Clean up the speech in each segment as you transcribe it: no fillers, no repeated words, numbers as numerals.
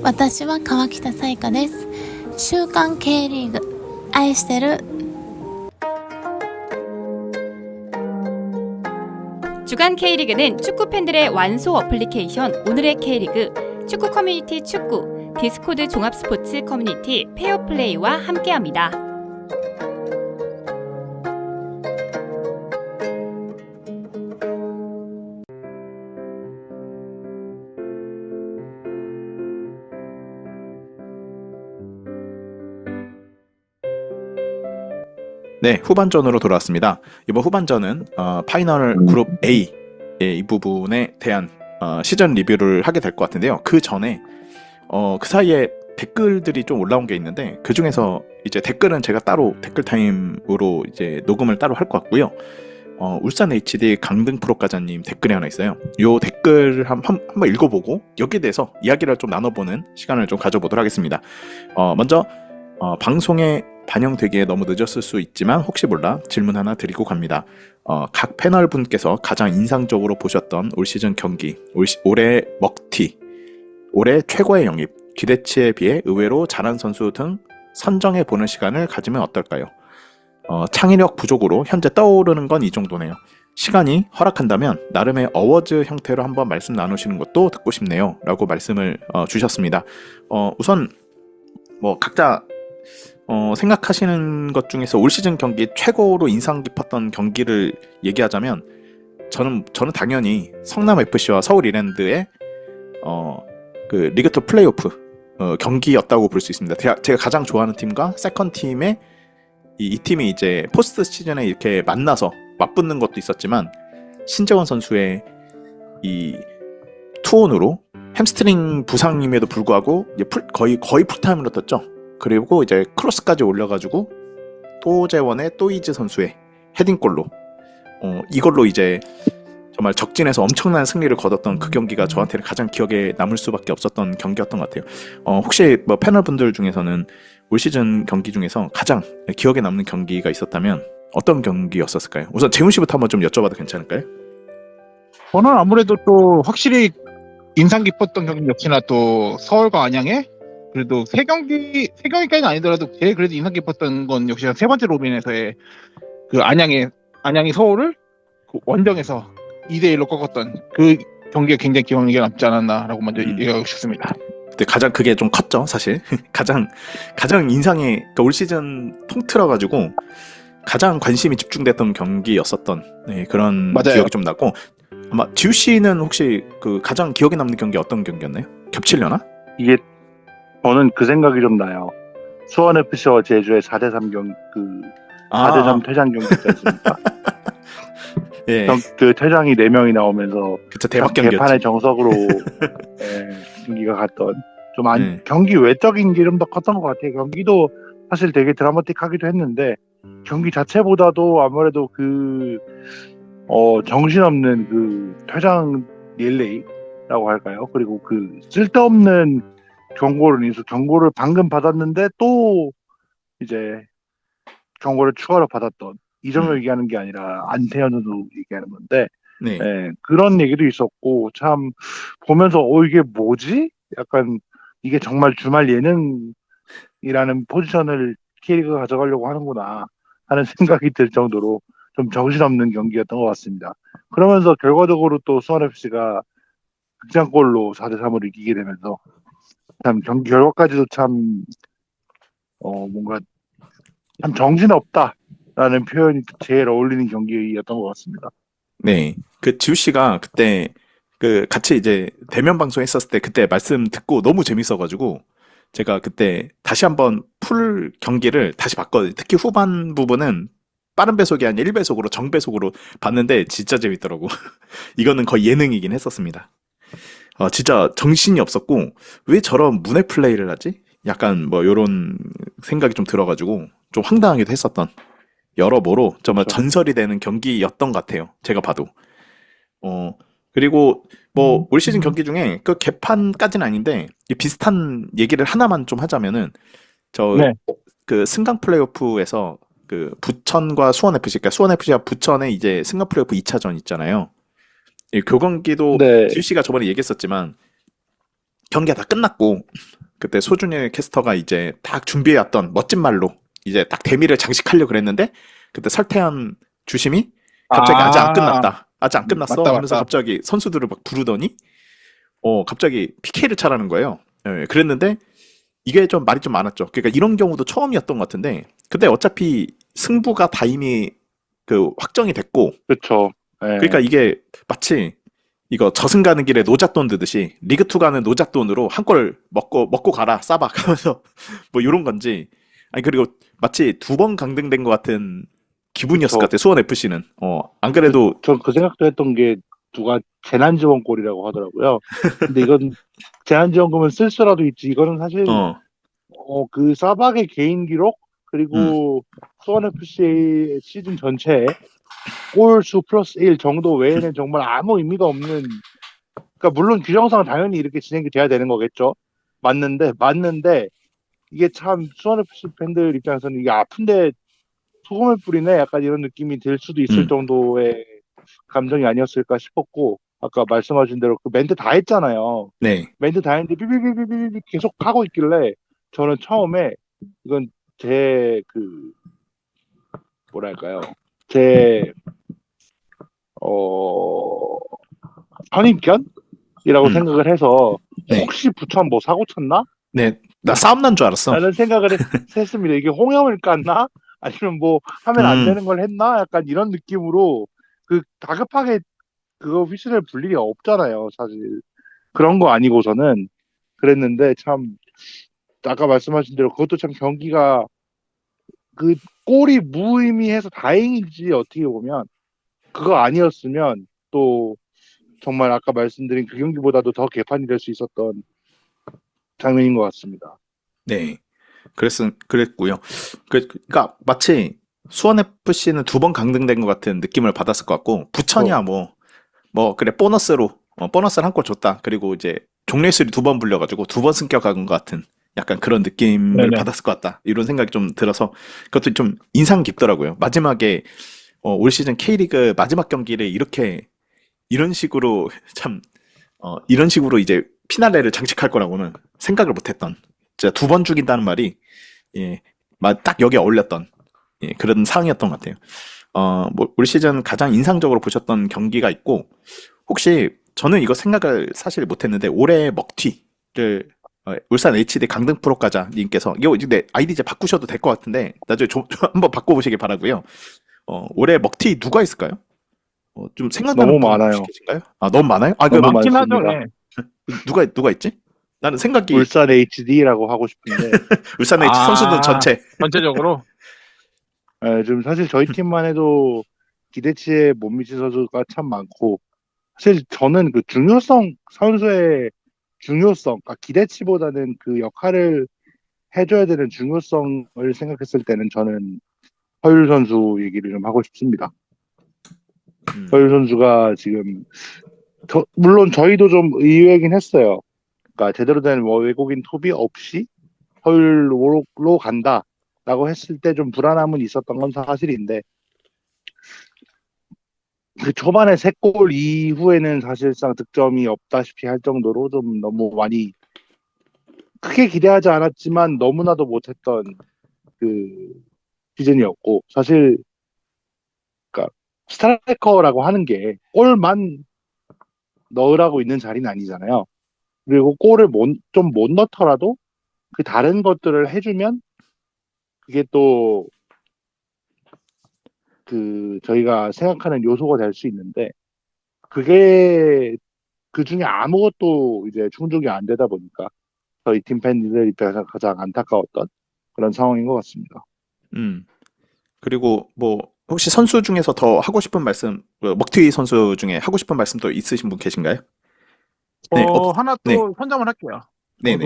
私は川北彩花です。週刊 K リーグ愛してる。 주간 K리그는 축구 팬들의 완소 어플리케이션 오늘의 K리그, 축구 커뮤니티 축구, 디스코드 종합 스포츠 커뮤니티 페어플레이와 함께합니다. 네, 후반전으로 돌아왔습니다. 이번 후반전은 파이널 그룹 A 이 부분에 대한 시즌 리뷰를 하게 될 것 같은데요. 그 전에 그 사이에 댓글들이 좀 올라온 게 있는데, 그 중에서 이제 댓글은 제가 따로 댓글 타임으로 이제 녹음을 따로 할 것 같고요. 울산 HD 강등 프로과자님 댓글이 하나 있어요. 요 댓글을 한번 읽어보고 여기에 대해서 이야기를 좀 나눠보는 시간을 좀 가져보도록 하겠습니다. 먼저 방송에 반영되기에 너무 늦었을 수 있지만 혹시 몰라 질문 하나 드리고 갑니다. 각 패널 분께서 가장 인상적으로 보셨던 올 시즌 경기, 올해 먹튀, 올해 최고의 영입, 기대치에 비해 의외로 잘한 선수 등 선정해보는 시간을 가지면 어떨까요? 창의력 부족으로 현재 떠오르는 건 이 정도네요. 시간이 허락한다면 나름의 어워즈 형태로 한번 말씀 나누시는 것도 듣고 싶네요 라고 말씀을 주셨습니다. 우선 뭐 각자 생각하시는 것 중에서 올 시즌 경기 최고로 인상 깊었던 경기를 얘기하자면 저는 당연히 성남 FC와 서울 이랜드의 그 리그2 플레이오프 경기였다고 볼 수 있습니다. 제가 가장 좋아하는 팀과 세컨 팀의 이 팀이 이제 포스트 시즌에 이렇게 만나서 맞붙는 것도 있었지만, 신재원 선수의 이 투혼으로 햄스트링 부상임에도 불구하고 거의 풀타임으로 떴죠. 그리고 이제 크로스까지 올려가지고 또재원의 또이즈 선수의 헤딩골로 이걸로 이제 정말 적진에서 엄청난 승리를 거뒀던 그 경기가 저한테는 가장 기억에 남을 수밖에 없었던 경기였던 것 같아요. 혹시 뭐 패널 분들 중에서는 올 시즌 경기 중에서 가장 기억에 남는 경기가 있었다면 어떤 경기였었을까요? 우선 재훈 씨부터 한번 좀 여쭤봐도 괜찮을까요? 저는 아무래도 또 확실히 인상 깊었던 경기 역시나 또 서울과 안양의 그래도 세 경기까지는 아니더라도 제일 그래도 인상 깊었던 건 역시 세 번째 로빈에서의 그 안양이 서울을 그 원정에서 2대1로 꺾었던 그 경기가 굉장히 기억에 남지 않았나라고 먼저 얘기하고 싶습니다. 근데 가장 그게 좀 컸죠, 사실. 가장 인상이 올 시즌 통틀어가지고 가장 관심이 집중됐던 경기였었던 그런 맞아요. 기억이 좀 나고, 아마 지우 씨는 혹시 그 가장 기억에 남는 경기 어떤 경기였나요? 겹치려나? 이게 저는 그 생각이 좀 나요. 수원 FC와 제주의 4대3 4대3 퇴장 경기 있지 않습니까? 예. 그 퇴장이 4명이 나오면서 그쵸, 대박 경기였죠. 개판의 정석으로 경기가 갔던 경기 외적인 게 좀 더 컸던 것 같아요. 경기도 사실 되게 드라마틱하기도 했는데 경기 자체보다도 아무래도 그 정신없는 그 퇴장 릴레이라고 할까요? 그리고 그 쓸데없는 경고를 방금 받았는데 또 이제 경고를 추가로 받았던 이정을 얘기하는 게 아니라 안태현 선수 얘기하는 건데, 네. 그런 얘기도 있었고, 참 보면서 이게 뭐지? 약간 이게 정말 주말 예능이라는 포지션을 K리그가 가져가려고 하는구나 하는 생각이 들 정도로 좀 정신없는 경기였던 것 같습니다. 그러면서 결과적으로 또 수원FC가 극장골로 4대3으로 이기게 되면서 참 경기 결과까지도 참 뭔가 참 정신없다라는 표현이 제일 어울리는 경기였던 것 같습니다. 네, 그 지우 씨가 그때 그 같이 이제 대면 방송 했었을 때 그때 말씀 듣고 너무 재밌어가지고 제가 그때 다시 한번 풀 경기를 다시 봤거든요. 특히 후반 부분은 빠른 배속이 아니라 1배속으로 정배속으로 봤는데 진짜 재밌더라고. 이거는 거의 예능이긴 했었습니다. 진짜 정신이 없었고 왜 저런 문해 플레이를 하지? 약간 뭐 요런 생각이 좀 들어가지고 좀 황당하기도 했었던, 여러모로 정말 전설이 되는 경기였던 것 같아요, 제가 봐도. 그리고 뭐 올 시즌 경기 중에 그 개판까지는 아닌데 비슷한 얘기를 하나만 좀 하자면은 그 승강 플레이오프에서 그 부천과 수원FC, 그러니까 수원FC와 부천의 이제 승강 플레이오프 2차전 있잖아요. 이 교경기도 지우 씨가 저번에 얘기했었지만 경기가 다 끝났고 그때 소준일 캐스터가 이제 딱 준비해왔던 멋진 말로 이제 딱 대미를 장식하려고 그랬는데 그때 설태현 주심이 갑자기 아직 안 끝났다. 아직 안 끝났어 맞다, 하면서 맞다. 갑자기 선수들을 막 부르더니 갑자기 PK를 차라는 거예요. 예, 그랬는데 이게 좀 말이 좀 많았죠. 그러니까 이런 경우도 처음이었던 것 같은데 근데 어차피 승부가 다 이미 그 확정이 됐고 그렇죠. 예. 그러니까 이게 마치 이거 저승 가는 길에 노잣돈 드듯이 리그2 가는 노잣돈으로 한 골 먹고 가라 싸박 하면서 뭐 이런 건지 아니 그리고 마치 2번 강등된 것 같은 기분이었을 것 같아요. 수원 FC는 안 그래도 전 그 생각도 했던 게 누가 재난지원골이라고 하더라고요. 근데 이건 재난지원금은 쓸 수라도 있지. 이거는 사실 그 사박의 개인 기록 그리고 수원 FC의 시즌 전체에 골수 플러스 1 정도 외에는 정말 아무 의미가 없는. 그러니까 물론 규정상 당연히 이렇게 진행이 돼야 되는 거겠죠. 맞는데 이게 참 수원 FC 팬들 입장에서는 이게 아픈데 소금을 뿌리네 약간 이런 느낌이 들 수도 있을 정도의 감정이 아니었을까 싶었고 아까 말씀하신 대로 그 멘트 다 했잖아요. 네. 멘트 다 했는데 삐삐삐삐삐 계속 하고 있길래 저는 처음에 이건 제 뭐랄까요 제 선입견이라고 생각을 해서 네. 혹시 부천 뭐 사고 쳤나? 네. 나 싸움 난 줄 알았어. 라는 생각을 했습니다. 이게 홍염을 깠나? 아니면 뭐 하면 안 되는 걸 했나? 약간 이런 느낌으로 그 다급하게 그거 휘슬을 불 일이 없잖아요, 사실. 그런 거 아니고서는 그랬는데 참 아까 말씀하신 대로 그것도 참 경기가 그 골이 무의미해서 다행이지 어떻게 보면 그거 아니었으면 또 정말 아까 말씀드린 그 경기보다도 더 개판이 될 수 있었던 장면인 것 같습니다. 네. 그랬고요. 그러니까 마치 수원 FC는 2번 강등된 것 같은 느낌을 받았을 것 같고 부천이야 뭐 그래 보너스로 보너스를 한 골 줬다. 그리고 이제 종례술이 2번 불려가지고 2번 승격한 것 같은 약간 그런 느낌을 네네. 받았을 것 같다. 이런 생각이 좀 들어서 그것도 좀 인상 깊더라고요. 마지막에 올 시즌 K리그 마지막 경기를 이런 식으로 참 이런 식으로 이제 피날레를 장식할 거라고는 생각을 못했던. 진짜 2번 죽인다는 말이 딱 여기에 어울렸던 그런 상황이었던 것 같아요. 뭐 올 시즌 가장 인상적으로 보셨던 경기가 있고 혹시 저는 이거 생각을 사실 못했는데 올해 먹튀를 울산 HD 강등 프로 가자 님께서 이거 이제 아이디 이제 바꾸셔도 될 것 같은데 나중에 한번 바꿔보시길 바라고요. 올해 먹튀 누가 있을까요? 좀 생각나는 너무 분 많아요. 혹시 계신가요? 너무 많아요? 너무 많긴 많습니다. 하죠. 예. 누가 있지? 나는 생각이 울산 HD라고 하고 싶은데 울산 HD 선수들 전체. 전체적으로 지금 사실 저희 팀만 해도 기대치에 못 미친 선수가 참 많고 사실 저는 그 선수의 중요성, 그러니까 기대치보다는 그 역할을 해줘야 되는 중요성을 생각했을 때는 저는 허율 선수 얘기를 좀 하고 싶습니다. 허율 선수가 지금 물론 저희도 좀 의외이긴 했어요. 그러니까 제대로 된 외국인 톱이 없이 허율로 간다라고 했을 때 좀 불안함은 있었던 건 사실인데 그 초반에 3골 이후에는 사실상 득점이 없다시피 할 정도로 좀 너무 많이 크게 기대하지 않았지만 너무나도 못했던 그 시즌이었고 사실 그러니까 스트라이커라고 하는 게 골만 넣으라고 있는 자리는 아니잖아요. 그리고 골을 좀 못 넣더라도 그 다른 것들을 해주면 그게 또 그 저희가 생각하는 요소가 될 수 있는데 그게 그 중에 아무것도 이제 충족이 안 되다 보니까 저희 팀 팬들 입장에서 가장 안타까웠던 그런 상황인 것 같습니다. 그리고 뭐 혹시 선수 중에서 더 하고 싶은 말씀, 먹튀 선수 중에 하고 싶은 말씀 또 있으신 분 계신가요? 네, 하나 네. 또 선점을 할게요. 네네.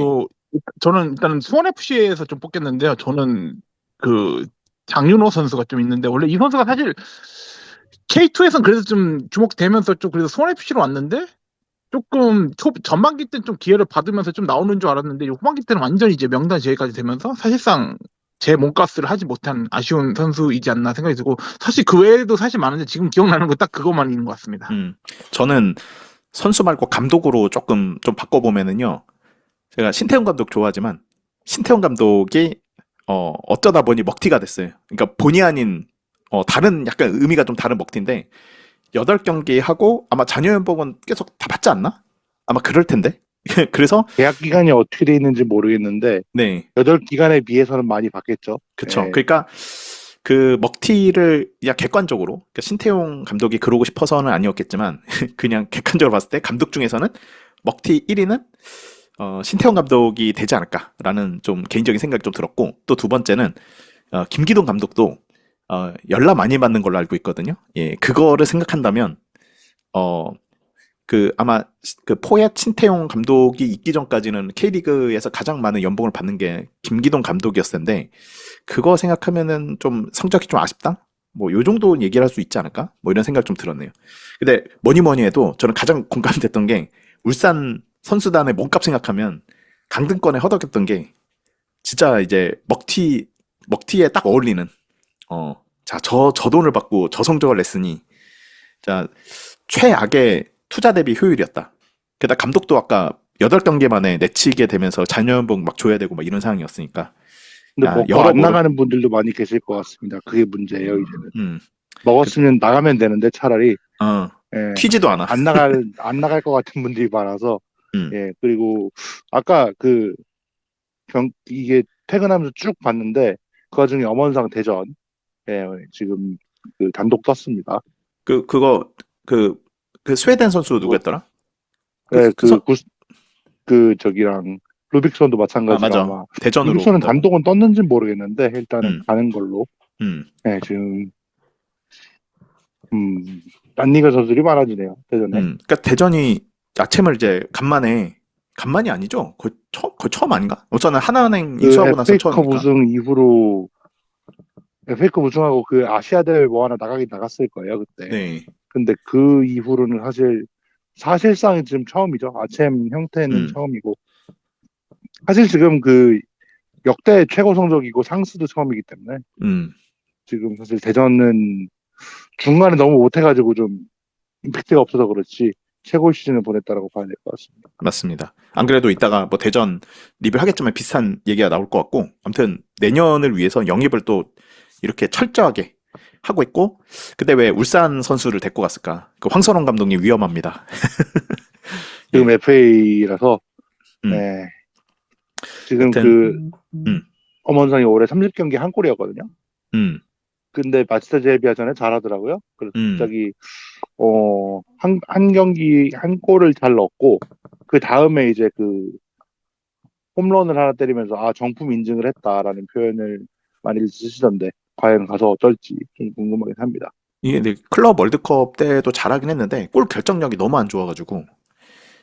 저는 일단 수원 FC에서 좀 뽑겠는데요. 저는 그 장윤호 선수가 좀 있는데 원래 이 선수가 사실 K2에서는 그래서 좀 주목되면서 좀 그래서 수원 FC로 왔는데 조금 전반기 때는 좀 기회를 받으면서 좀 나오는 줄 알았는데 후반기 때는 완전히 이제 명단 제외까지 되면서 사실상 제 몸값을 하지 못한 아쉬운 선수이지 않나 생각이 들고 사실 그 외에도 사실 많은데 지금 기억나는 거 딱 그것만 있는 것 같습니다. 저는 선수 말고 감독으로 조금 좀 바꿔보면은요. 제가 신태용 감독 좋아하지만 신태용 감독이 어쩌다 보니 먹튀가 됐어요. 그러니까 본의 아닌 다른 약간 의미가 좀 다른 먹튀인데 8경기 하고 아마 잔여 연봉은 계속 다 받지 않나? 아마 그럴 텐데. 그래서 계약 기간이 어떻게 돼 있는지 모르겠는데 네, 8기간에 비해서는 많이 받겠죠. 그쵸. 네. 그러니까 그 먹튀를 그냥 객관적으로 그러니까 신태용 감독이 그러고 싶어서는 아니었겠지만 그냥 객관적으로 봤을 때 감독 중에서는 먹튀 1위는 신태용 감독이 되지 않을까라는 좀 개인적인 생각이 좀 들었고 또 두 번째는 김기동 감독도 연락 많이 받는 걸로 알고 있거든요. 예, 그거를 생각한다면 그 아마 그 포엣 신태용 감독이 있기 전까지는 K리그에서 가장 많은 연봉을 받는 게 김기동 감독이었을 텐데 그거 생각하면은 좀 성적이 좀 아쉽다? 뭐 요 정도 얘기를 할 수 있지 않을까? 뭐 이런 생각 좀 들었네요. 근데 뭐니 해도 저는 가장 공감됐던 게 울산 선수단의 몸값 생각하면 강등권에 허덕였던 게 진짜 이제 먹튀에 딱 어울리는 자, 저 돈을 받고 저 성적을 냈으니 자, 최악의 투자 대비 효율이었다. 게다가 감독도 아까 8경기 만에 내치게 되면서 잔여연봉 막 줘야 되고 막 이런 상황이었으니까. 근데 야, 뭐 여러모로- 안 나가는 분들도 많이 계실 것 같습니다. 그게 문제예요, 이제는. 그 먹었으면 나가면 되는데 차라리 예, 튀지도 않아. 안 나갈 것 같은 분들이 많아서 음. 예, 그리고 아까 이게 퇴근하면서 쭉 봤는데 그 와중에 엄원상 대전 예, 지금 그 단독 떴습니다. 그 스웨덴 선수 누구였더라? 예, 그 저기랑 루빅손도 마찬가지로 맞아. 아마 대전으로. 루빅손은 온다고. 단독은 떴는지 모르겠는데 일단은 가는 걸로 음. 예, 지금 딴리가 선수들이 많아지네요, 대전에. 그러니까 대전이 아침을 이제 간만이 아니죠? 거의 처음 아닌가? 우선은 하나은행 인수하고 나서 FA컵 처음이니까. 우승 이후로 FA컵 우승하고 그 아시아 대회 뭐 하나 나갔을 거예요, 그때. 네. 근데 그 이후로는 사실상 지금 처음이죠. 아챔 형태는 처음이고. 사실 지금 그 역대 최고 성적이고 상수도 처음이기 때문에 지금 사실 대전은 중간에 너무 못해가지고 좀 임팩트가 없어서 그렇지 최고 시즌을 보냈다라고 봐야 될 것 같습니다. 맞습니다. 안 그래도 이따가 뭐 대전 리뷰 하겠지만 비슷한 얘기가 나올 것 같고 아무튼 내년을 위해서 영입을 또 이렇게 철저하게 하고 있고 근데 왜 울산 선수를 데리고 갔을까? 그 황선홍 감독님 위험합니다. 지금 FA라서 음. 네. 지금 하여튼, 엄원상이 올해 30경기 한 골이었거든요. 근데 마스터 제비아전에 잘하더라고요. 그래서 갑자기 한 경기 한 골을 잘 넣었고 그 다음에 이제 그 홈런을 하나 때리면서 정품 인증을 했다라는 표현을 많이 쓰시던데 과연 가서 어떨지 좀 궁금하긴 합니다. 이게 근데 클럽 월드컵 때도 잘하긴 했는데 골 결정력이 너무 안 좋아가지고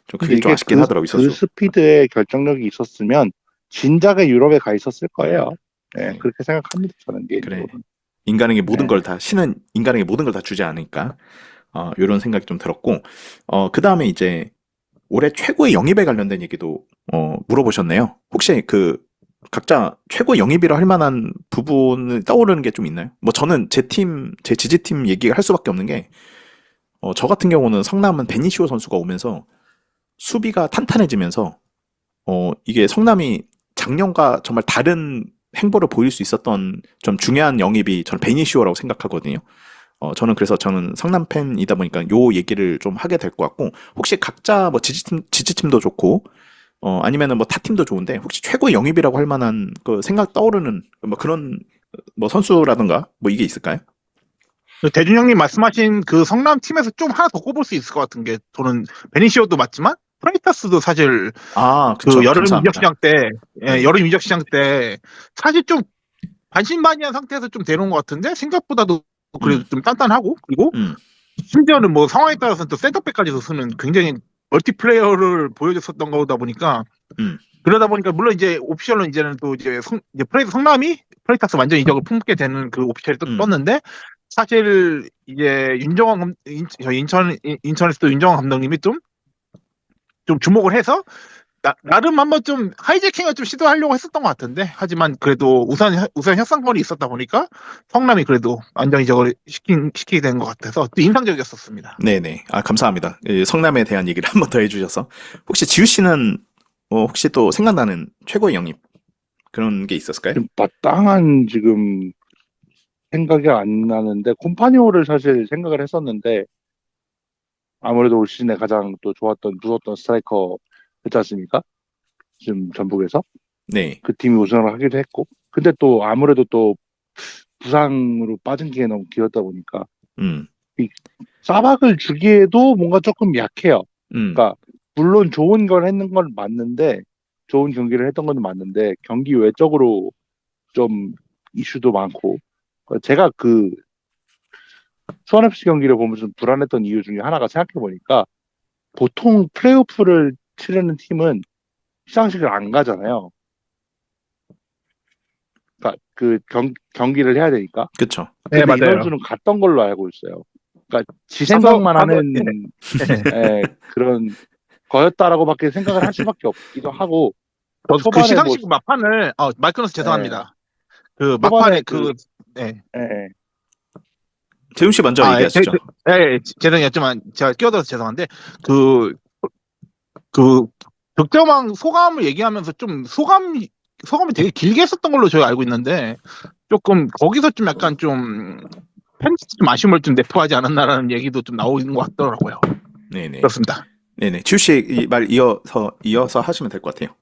좀 그게 좀 아쉽긴 하더라고요. 그 스피드의 결정력이 있었으면 진작에 유럽에 가 있었을 거예요. 네, 네. 그렇게 생각합니다. 저는 개인적으로. 그래. 인간에게 모든 네. 걸 다 신은 인간에게 모든 걸 다 주지 않으니까 이런 생각이 좀 들었고 그 다음에 이제 올해 최고의 영입에 관련된 얘기도 물어보셨네요. 혹시 그 각자 최고 영입이라 할 만한 부분을 떠오르는 게 좀 있나요? 뭐 저는 제 지지팀 얘기를 할 수밖에 없는 게 저 같은 경우는 성남은 베니시오 선수가 오면서 수비가 탄탄해지면서 이게 성남이 작년과 정말 다른 행보를 보일 수 있었던 좀 중요한 영입이 저는 베니시오라고 생각하거든요. 저는 성남 팬이다 보니까 요 얘기를 좀 하게 될 것 같고 혹시 각자 뭐 지지팀도 좋고 아니면은 뭐 타팀도 좋은데 혹시 최고 영입이라고 할 만한 그 생각 떠오르는 뭐 그런 뭐 선수라든가 뭐 이게 있을까요? 대준 형님 말씀하신 그 성남 팀에서 좀 하나 더 꼽을 수 있을 것 같은 게 저는 베니시오도 맞지만 프레이타스도 사실 그쵸, 그 여름 감사합니다. 이적 시장 때 네. 여름 이적 시장 때 사실 좀 반신반의한 상태에서 좀 데려온 것 같은데 생각보다도 그래도 좀 단단하고 그리고 심지어는 뭐 상황에 따라서는 또 센터백까지도 쓰는 굉장히 멀티플레이어를 보여줬었던 거다 보니까 그러다 보니까 물론 이제 오피셜로 이제는 또 이제 성남이 프레이타스 완전 이적을 품게 되는 그 오피셜이 또 떴는데 사실 이제 인천에서 또 윤정환 감독님이 좀 주목을 해서 나름 한번 좀 하이제킹을 좀 시도하려고 했었던 것 같은데 하지만 그래도 우선 협상권이 있었다 보니까 성남이 그래도 완전 이적을 시키게 된 것 같아서 또 인상적이었었습니다. 네네. 감사합니다. 성남에 대한 얘기를 한 번 더 해주셔서 혹시 지우 씨는 혹시 또 생각나는 최고의 영입 그런 게 있었을까요? 지금 마땅한 지금 생각이 안 나는데 콤파니오를 사실 생각을 했었는데 아무래도 올 시즌에 가장 또 좋았던 무섭던 스트라이커 였지 않습니까? 지금 전북에서 네. 그 팀이 우승을 하기도 했고 근데 또 아무래도 또 부상으로 빠진 게 너무 길었다 보니까 음. 싸박을 주기에도 뭔가 조금 약해요. 음. 그러니까 물론 좋은 걸 했는 건 맞는데 좋은 경기를 했던 건 맞는데 경기 외적으로 좀 이슈도 많고 제가 그 수원 FC 경기를 보면서 좀 불안했던 이유 중에 하나가 생각해 보니까 보통 플레이오프를 치르는 팀은 시상식을 안 가잖아요. 그러니까 그 경기를 해야 되니까. 그쵸. 네, 근데 이 맞아요. 선수는 갔던 걸로 알고 있어요. 그러니까 지 가서- 생각만 가서- 하는 그런 거였다라고밖에 생각을 할 수밖에 없기도 하고 그 초반에 시상식 막판을 말 끊어서 죄송합니다. 그 초반에 막판에 네. 재훈 씨 먼저 얘기하시죠. 죄송했지만 제가 끼어들어서 죄송한데 그 득점왕 소감을 얘기하면서 좀 소감이 되게 길게 했었던 걸로 저희 알고 있는데 조금 거기서 좀 약간 좀 팬츠 좀 아쉬움을 좀 내포하지 않았나라는 얘기도 좀 나오는 것 같더라고요. 네네. 그렇습니다. 네네. 지우 씨 말 이어서 하시면 될 것 같아요.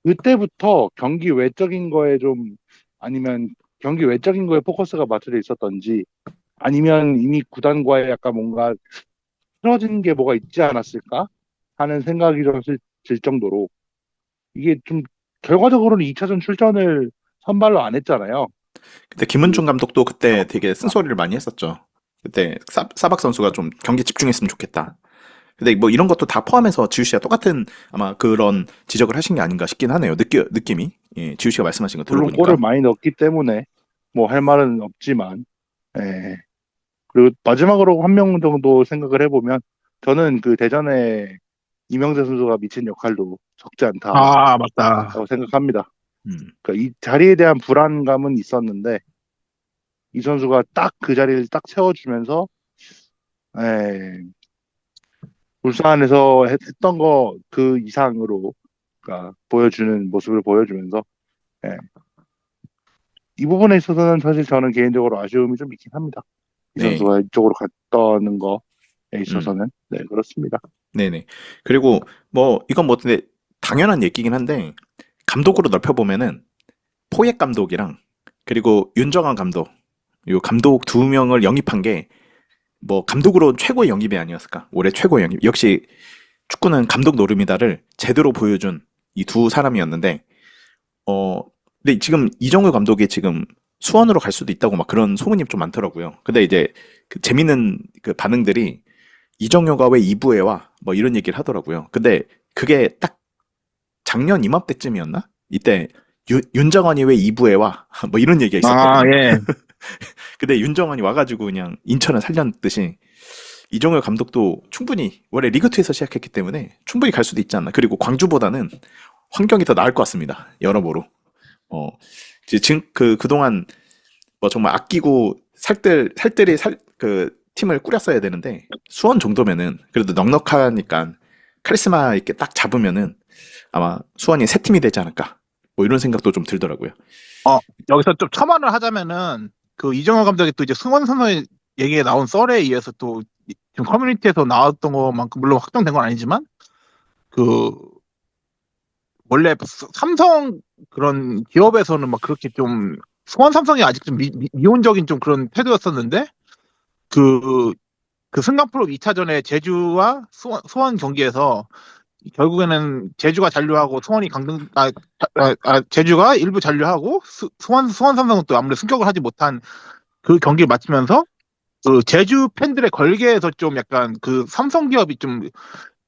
그때부터 경기 외적인 거에 좀 아니면 경기 외적인 거에 포커스가 맞춰져 있었던지 아니면 이미 구단과의 약간 뭔가 틀어진 게 뭐가 있지 않았을까 하는 생각이 좀 들 정도로 이게 좀 결과적으로는 2차전 출전을 선발로 안 했잖아요. 그때 김은중 감독도 그때 되게 쓴소리를 많이 했었죠. 그때 사박 선수가 좀 경기 집중했으면 좋겠다. 근데 뭐 이런 것도 다 포함해서 지우 씨가 똑같은 아마 그런 지적을 하신 게 아닌가 싶긴 하네요. 느낌이. 예, 지우 씨가 말씀하신 거 물론 들어보니까. 골을 많이 넣었기 때문에 뭐 할 말은 없지만 그리고 마지막으로 한 명 정도 생각을 해보면 저는 그 대전에 이명재 선수가 미친 역할도 적지 않다라고 맞다. 생각합니다. 음. 그러니까 이 자리에 대한 불안감은 있었는데 이 선수가 딱 그 자리를 딱 세워주면서 울산에서 했던 거 그 이상으로 그러니까 보여주는 모습을 보여주면서 이 부분에 있어서는 사실 저는 개인적으로 아쉬움이 좀 있긴 합니다. 이 네. 선수가 이쪽으로 갔다는 거에 있어서는 네 그렇습니다. 네네. 그리고 뭐 이건 뭐 근데 당연한 얘기긴 한데 감독으로 넓혀보면은 포획 감독이랑 그리고 윤정환 감독 요 감독 두 명을 영입한 게 뭐 감독으로 최고의 영입이 아니었을까? 올해 최고의 영입. 역시 축구는 감독 노름이다를 제대로 보여준 이 두 사람이었는데 근데 지금 이정우 감독이 지금 수원으로 갈 수도 있다고 막 그런 소문이 좀 많더라고요. 근데 이제 그 재밌는 그 반응들이 이정효가 왜 2부에 와? 뭐 이런 얘기를 하더라고요. 근데 그게 딱 작년 이맘때쯤이었나? 이때 윤정환이 왜 2부에 와? 뭐 이런 얘기가 있었거든요. 예. 근데 윤정환이 와가지고 그냥 인천을 살렸듯이 이정효 감독도 충분히 원래 리그2에서 시작했기 때문에 충분히 갈 수도 있지 않나. 그리고 광주보다는 환경이 더 나을 것 같습니다. 여러모로. 지금 그동안 뭐 정말 아끼고 살뜰히 그 팀을 꾸렸어야 되는데 수원 정도면은 그래도 넉넉하니까 카리스마 있게 딱 잡으면은 아마 수원이 새 팀이 되지 않을까. 뭐 이런 생각도 좀 들더라고요. 여기서 좀 첨언을 하자면은 그 이정호 감독이 또 이제 승원 선수의 얘기에 나온 썰에 의해서 또 지금 커뮤니티에서 나왔던 것만큼 물론 확정된 건 아니지만 그 원래 삼성 그런 기업에서는 막 그렇게 좀 수원 삼성이 아직 좀 미온적인 좀 그런 태도였었는데 그 승강프로 2차전에 제주와 수원 경기에서 결국에는 제주가 잔류하고 수원이 제주가 일부 잔류하고 수원 삼성은 또 아무래도 승격을 하지 못한 그 경기를 마치면서 그 제주 팬들의 걸개에서 좀 약간 그 삼성 기업이 좀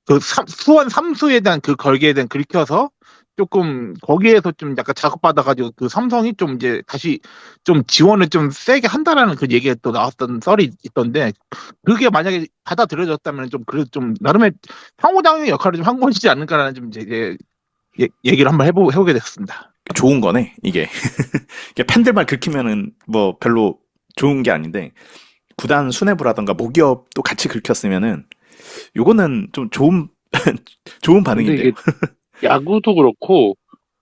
그 수원 삼수에 대한 그 걸개에 대한 긁혀서 조금 거기에서 좀 약간 자극받아가지고 그 삼성이 좀 이제 다시 좀 지원을 좀 세게 한다라는 그 얘기가 또 나왔던 썰이 있던데 그게 만약에 받아들여졌다면 좀 그래도 좀 나름의 상호작용의 역할을 좀 한 것이지 않을까라는 좀 이제 얘기를 한번 해보게 됐습니다. 좋은 거네 이게. 이게 팬들만 긁히면은 뭐 별로 좋은 게 아닌데 구단 수뇌부라던가 모기업도 같이 긁혔으면은 요거는 좀 좋은 좋은 근데 반응인데요. 이게 야구도 그렇고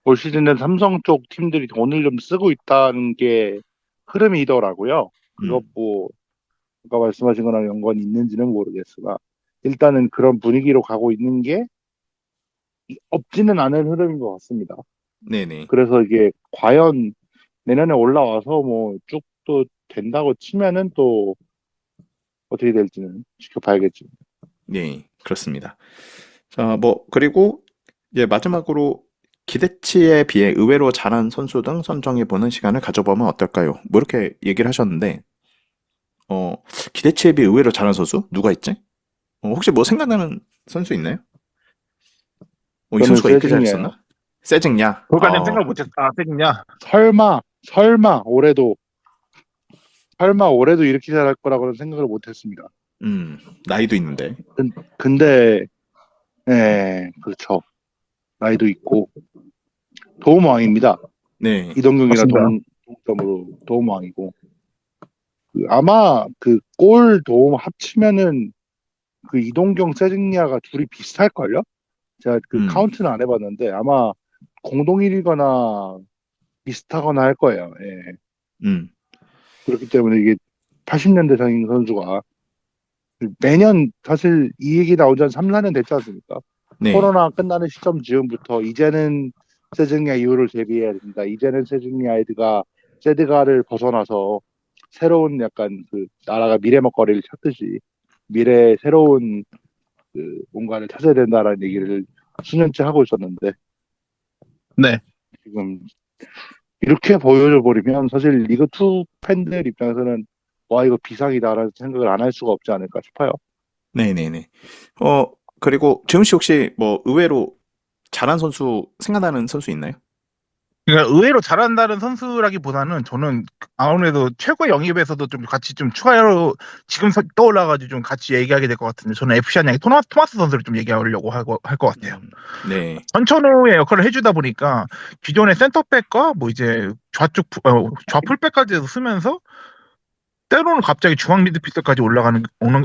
올 시즌은 삼성 쪽 팀들이 돈을 좀 쓰고 있다는 게 흐름이더라고요. 그것 음, 뭐 아까 말씀하신 거랑 연관이 있는지는 모르겠으나 일단은 그런 분위기로 가고 있는 게 없지는 않은 흐름인 것 같습니다. 네네. 그래서 이게 과연 내년에 올라와서 뭐 쭉 또 된다고 치면은 또 어떻게 될지는 지켜봐야겠죠. 네, 그렇습니다. 자, 뭐 그리고 이제 마지막으로 기대치에 비해 의외로 잘한 선수 등 선정해보는 시간을 가져보면 어떨까요? 뭐 이렇게 얘기를 하셨는데, 어, 기대치에 비해 의외로 잘한 선수? 누가 있지? 혹시 뭐 생각나는 선수 있나요? 이 저는 선수가 이렇게 세징야요. 잘했었나? 세징야. 그거까지는 생각 못했어. 아, 세겠냐? 설마 올해도 이렇게 잘할 거라고는 생각을 못했습니다. 나이도 있는데. 근데 그렇죠. 나이도 있고 도움왕입니다. 네, 이동경이랑 맞습니다. 동점으로 도움왕이고 아마 그 골 도움 합치면은 그 이동경 세징야가 둘이 비슷할걸요? 제가 그 음, 카운트는 안 해봤는데 아마 공동 1위거나 비슷하거나 할 거예요. 예. 음, 그렇기 때문에 이게 80년대생인 선수가 매년 사실 이 얘기 나온 지 한 3, 4년 됐지 않습니까? 네, 코로나 끝나는 시점 즈음부터 이제는 세징야 이후를 대비해야 된다. 이제는 세징야 에드가 세드가를 벗어나서 새로운 약간 그 나라가 미래 먹거리를 찾듯이 미래의 새로운 그 뭔가를 찾아야 된다라는 얘기를 수년째 하고 있었는데 네. 지금 이렇게 보여줘 버리면 사실 리그2 팬들 입장에서는 와 이거 비상이다라는 생각을 안 할 수가 없지 않을까 싶어요. 네네네. 그리고 재훈 씨 혹시 뭐 의외로 잘한 선수 생각나는 선수 있나요? 그러니까 의외로 잘한다는 선수라기보다는 저는 아무래도 최고 영입에서도 좀 같이 좀 추가로 지금 떠올라가지고 좀 같이 얘기하게 될 것 같은데 저는 FC 한양의 토마스 선수를 좀 얘기하려고 할 것 같아요. 네, 전천후의 역할을 해주다 보니까 기존의 센터백과 뭐 이제 좌풀백까지 쓰면서 때로는 갑자기 중앙 미드필더까지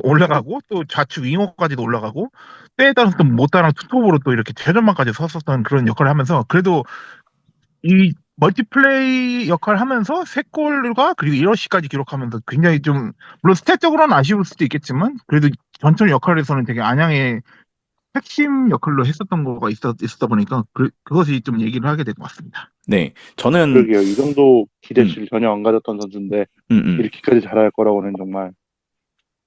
올라가고 또 좌측 윙어까지도 올라가고 때에 따라서 또 못다랑 투톱으로 또 이렇게 최전방까지 섰었던 그런 역할을 하면서 그래도 이 멀티플레이 역할을 하면서 3골과 그리고 1어시까지 기록하면서 굉장히 좀 물론 스탯적으로는 아쉬울 수도 있겠지만 그래도 전천 역할에서는 되게 안양의 핵심 역할로 했었던 거가 있었다 보니까 그것이 좀 얘기를 하게 된 것 같습니다. 네. 저는 그러게요. 이 정도 음, 기대치를 전혀 안 가졌던 선수인데 음, 음. 이렇게까지 잘할 거라고는 정말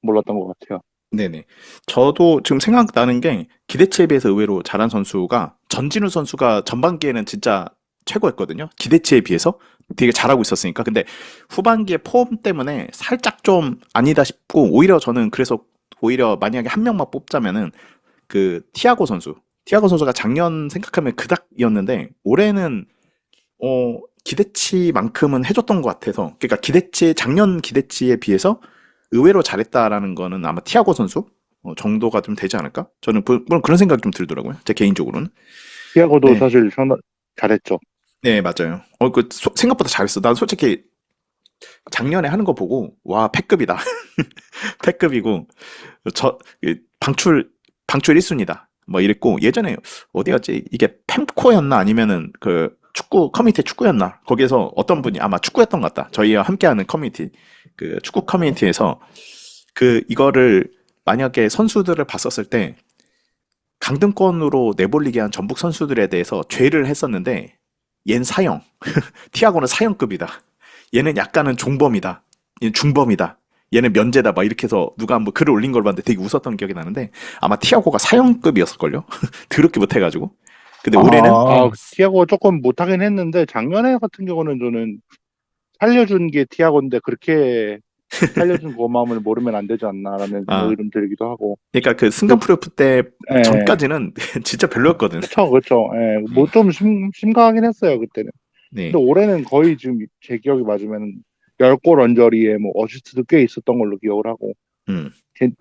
몰랐던 것 같아요. 네네. 저도 지금 생각나는 게 기대치에 비해서 의외로 잘한 선수가 전진우 선수가 전반기에는 진짜 최고였거든요. 기대치에 비해서 되게 잘하고 있었으니까. 근데 후반기에 폼 때문에 살짝 좀 아니다 싶고 오히려 저는 그래서 오히려 만약에 한 명만 뽑자면은 그 티아고 선수. 티아고 선수가 작년 생각하면 그닥이었는데 올해는 기대치만큼은 해줬던 것 같아서 그러니까 작년 기대치에 비해서 의외로 잘했다라는 거는 아마 티아고 선수 정도가 좀 되지 않을까? 저는 물론 그런 생각이 좀 들더라고요. 제 개인적으로는. 티아고도 네, 사실 잘했죠. 네 맞아요. 생각보다 잘했어. 난 솔직히 작년에 하는 거 보고 와 패급이다. 패급이고 방출 1순위다. 뭐 이랬고 예전에 어디였지? 이게 펜코였나 아니면은 그 축구 커뮤니티 축구였나? 거기에서 어떤 분이 아마 축구였던 것 같다. 저희와 함께하는 커뮤니티 그 축구 커뮤니티에서 그 이거를 만약에 선수들을 봤었을 때 강등권으로 내몰리게 한 전북 선수들에 대해서 죄를 했었는데 얜 사형, 티아고는 사형급이다. 얘는 약간은 종범이다. 얘는 중범이다. 얘는 면제다. 막 이렇게 해서 누가 한번 글을 올린 걸 봤는데 되게 웃었던 기억이 나는데 아마 티아고가 사형급이었을걸요? 더럽게 못해가지고. 근데 올해는 티아고가 조금 못하긴 했는데 작년에 같은 경우는 저는 살려준 게 티아고인데 그렇게 살려준 고마움을 모르면 안 되지 않나라는 아 생각이 좀 들기도 하고. 그러니까 그 또, 승강프로프 때 예, 전까지는 진짜 별로였거든. 그쵸. 예, 뭐 음, 좀 심각하긴 했어요, 그때는. 근데 네. 올해는 거의 지금 제 기억이 맞으면 10골 언저리에 뭐 어시스트도 꽤 있었던 걸로 기억을 하고, 음,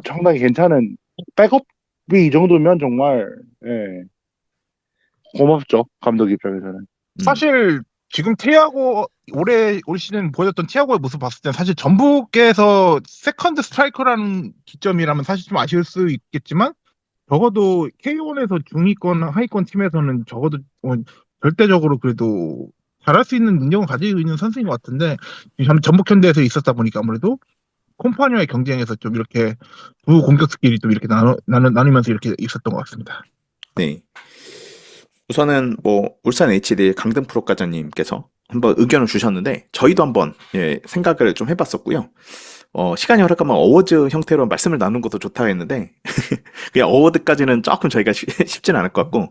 상당히 괜찮은, 백업이 이 정도면 정말, 예, 고맙죠, 감독 입장에서는. 음, 사실 지금 올 시즌 보여줬던 티아고의 모습 봤을 때 사실 전북에서 세컨드 스트라이커라는 기점이라면 사실 좀 아쉬울 수 있겠지만 적어도 K1에서 중위권, 하위권 팀에서는 적어도 절대적으로 그래도 잘할 수 있는 능력을 가지고 있는 선수인 것 같은데 전북현대에서 있었다 보니까 아무래도 콤파니와의 경쟁에서 좀 이렇게 두 공격수끼리 좀 이렇게 나누면서 이렇게 있었던 것 같습니다. 네. 우선은 뭐 울산 HD 강등 프로과장님께서 한번 의견을 주셨는데 저희도 한번 생각을 좀 해봤었고요. 시간이 허락하면 어워즈 형태로 말씀을 나누는 것도 좋다 했는데 그냥 어워드까지는 조금 저희가 쉽지는 않을 것 같고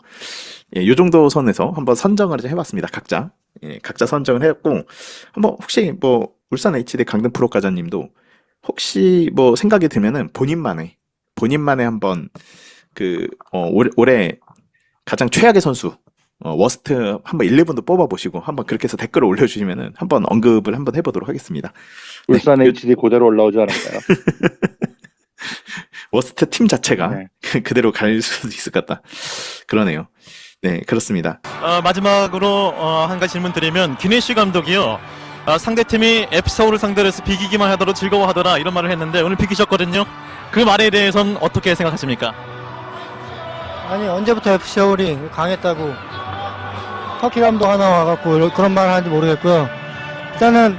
요 정도 선에서 한번 선정을 해봤습니다. 각자 선정을 했고 한번 혹시 뭐 울산 HD 강등 프로과장님도 혹시 뭐 생각이 들면은 본인만의 한번 올해 가장 최악의 선수 워스트 한번 11도 뽑아보시고 한번 그렇게 해서 댓글을 올려주시면은 한번 언급을 한번 해보도록 하겠습니다. 울산 HD 그대로 올라오지 않을까요? 워스트 팀 자체가 네. 그대로 갈 수도 있을 것 같다. 그러네요. 네, 그렇습니다. 마지막으로 한 가지 질문 드리면 기네시 감독이요. 상대팀이 F서울을 상대로 해서 비기기만 하더라도 즐거워하더라 이런 말을 했는데 오늘 비기셨거든요. 그 말에 대해서는 어떻게 생각하십니까? 아니 언제부터 FC서울이 강했다고 터키 감독 하나 와갖고 그런 말을 하는지 모르겠고요. 일단은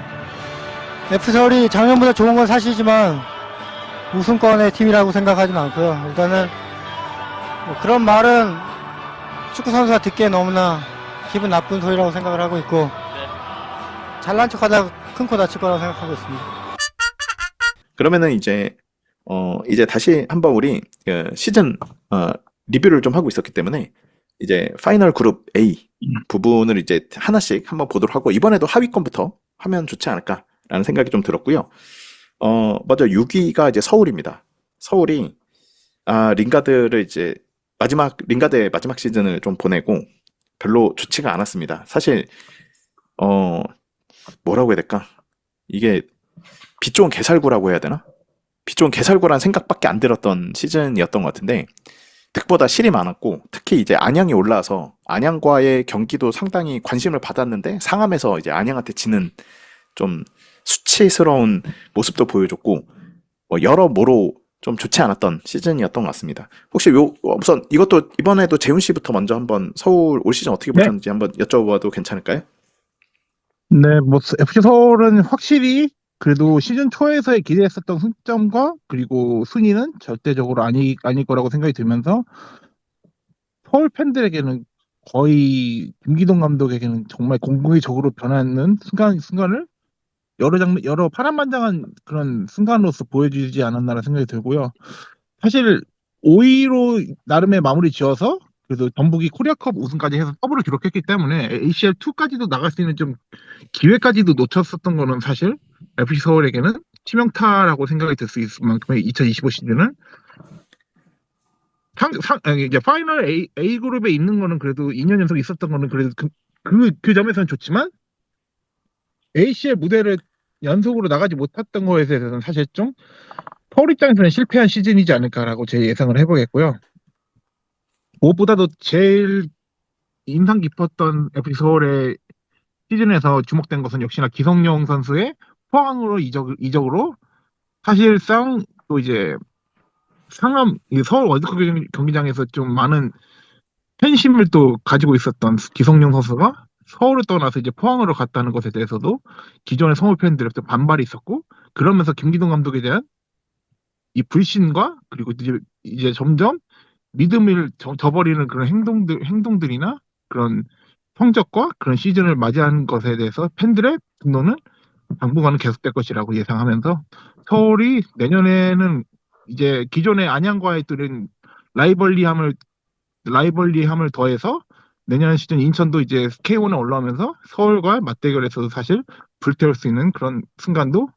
FC서울이 작년보다 좋은 건 사실이지만 우승권의 팀이라고 생각하지는 않고요. 일단은 뭐 그런 말은 축구 선수가 듣기에 너무나 기분 나쁜 소리라고 생각을 하고 있고 잘난 척하다가 큰 코 다칠 거라고 생각하고 있습니다. 그러면은 이제 다시 한번 우리 시즌 리뷰를 좀 하고 있었기 때문에 이제 파이널 그룹 A 부분을 이제 하나씩 한번 보도록 하고 이번에도 하위권부터 하면 좋지 않을까라는 생각이 좀 들었고요. 맞아 6위가 이제 서울입니다. 서울이 링가드를 이제 링가드의 마지막 시즌을 좀 보내고 별로 좋지가 않았습니다. 사실 뭐라고 해야 될까? 이게 빛 좋은 개살구라고 해야 되나? 빛 좋은 개살구라는 생각밖에 안 들었던 시즌이었던 것 같은데 득보다 실이 많았고 특히 이제 안양이 올라와서 안양과의 경기도 상당히 관심을 받았는데 상암에서 이제 안양한테 지는 좀 수치스러운 모습도 보여줬고 여러모로 좀 좋지 않았던 시즌이었던 것 같습니다. 혹시 우선 이것도 이번에도 재훈 씨부터 먼저 한번 서울 올 시즌 어떻게 보셨는지 한번 여쭤봐도 괜찮을까요? 네, 뭐 FC 서울은 확실히 그래도 시즌 초에서의 기대했었던 승점과 그리고 순위는 절대적으로 아닐 거라고 생각이 들면서 서울 팬들에게는 거의 김기동 감독에게는 정말 공공의적으로 변하는 순간을 여러 파란만장한 그런 순간으로서 보여주지 않았나라는 생각이 들고요. 사실 5위로 나름의 마무리 지어서 그래도 전북이 코리아컵 우승까지 해서 더블을 기록했기 때문에 ACL2까지도 나갈 수 있는 좀 기회까지도 놓쳤었던 거는 사실 FC 서울에게는 치명타라고 생각이 들 수 있을 만큼의 2025 시즌은 이제 파이널 A 그룹에 있는 거는 그래도 2년 연속 있었던 거는 그래도 그 점에서는 좋지만 ACL 무대를 연속으로 나가지 못했던 거에 대해서는 사실 좀 서울 입장에서는 실패한 시즌이지 않을까라고 제 예상을 해보겠고요. 무엇보다도 제일 인상 깊었던 FC 서울의 시즌에서 주목된 것은 역시나 기성용 선수의 포항으로 이적으로 사실상 또 이제 상암 서울 월드컵 경기장에서 좀 많은 팬심을 또 가지고 있었던 기성용 선수가 서울을 떠나서 이제 포항으로 갔다는 것에 대해서도 기존의 서울 팬들의 또 반발이 있었고 그러면서 김기동 감독에 대한 이 불신과 그리고 이제 점점 믿음을 저버리는 그런 행동들이나 그런 성적과 그런 시즌을 맞이하는 것에 대해서 팬들의 분노는 당분간은 계속될 것이라고 예상하면서 서울이 내년에는 이제 기존의 안양과의 뚫은 라이벌리함을 더해서 내년 시즌 인천도 이제 K1에 올라오면서 서울과 맞대결에서도 사실 불태울 수 있는 그런 순간도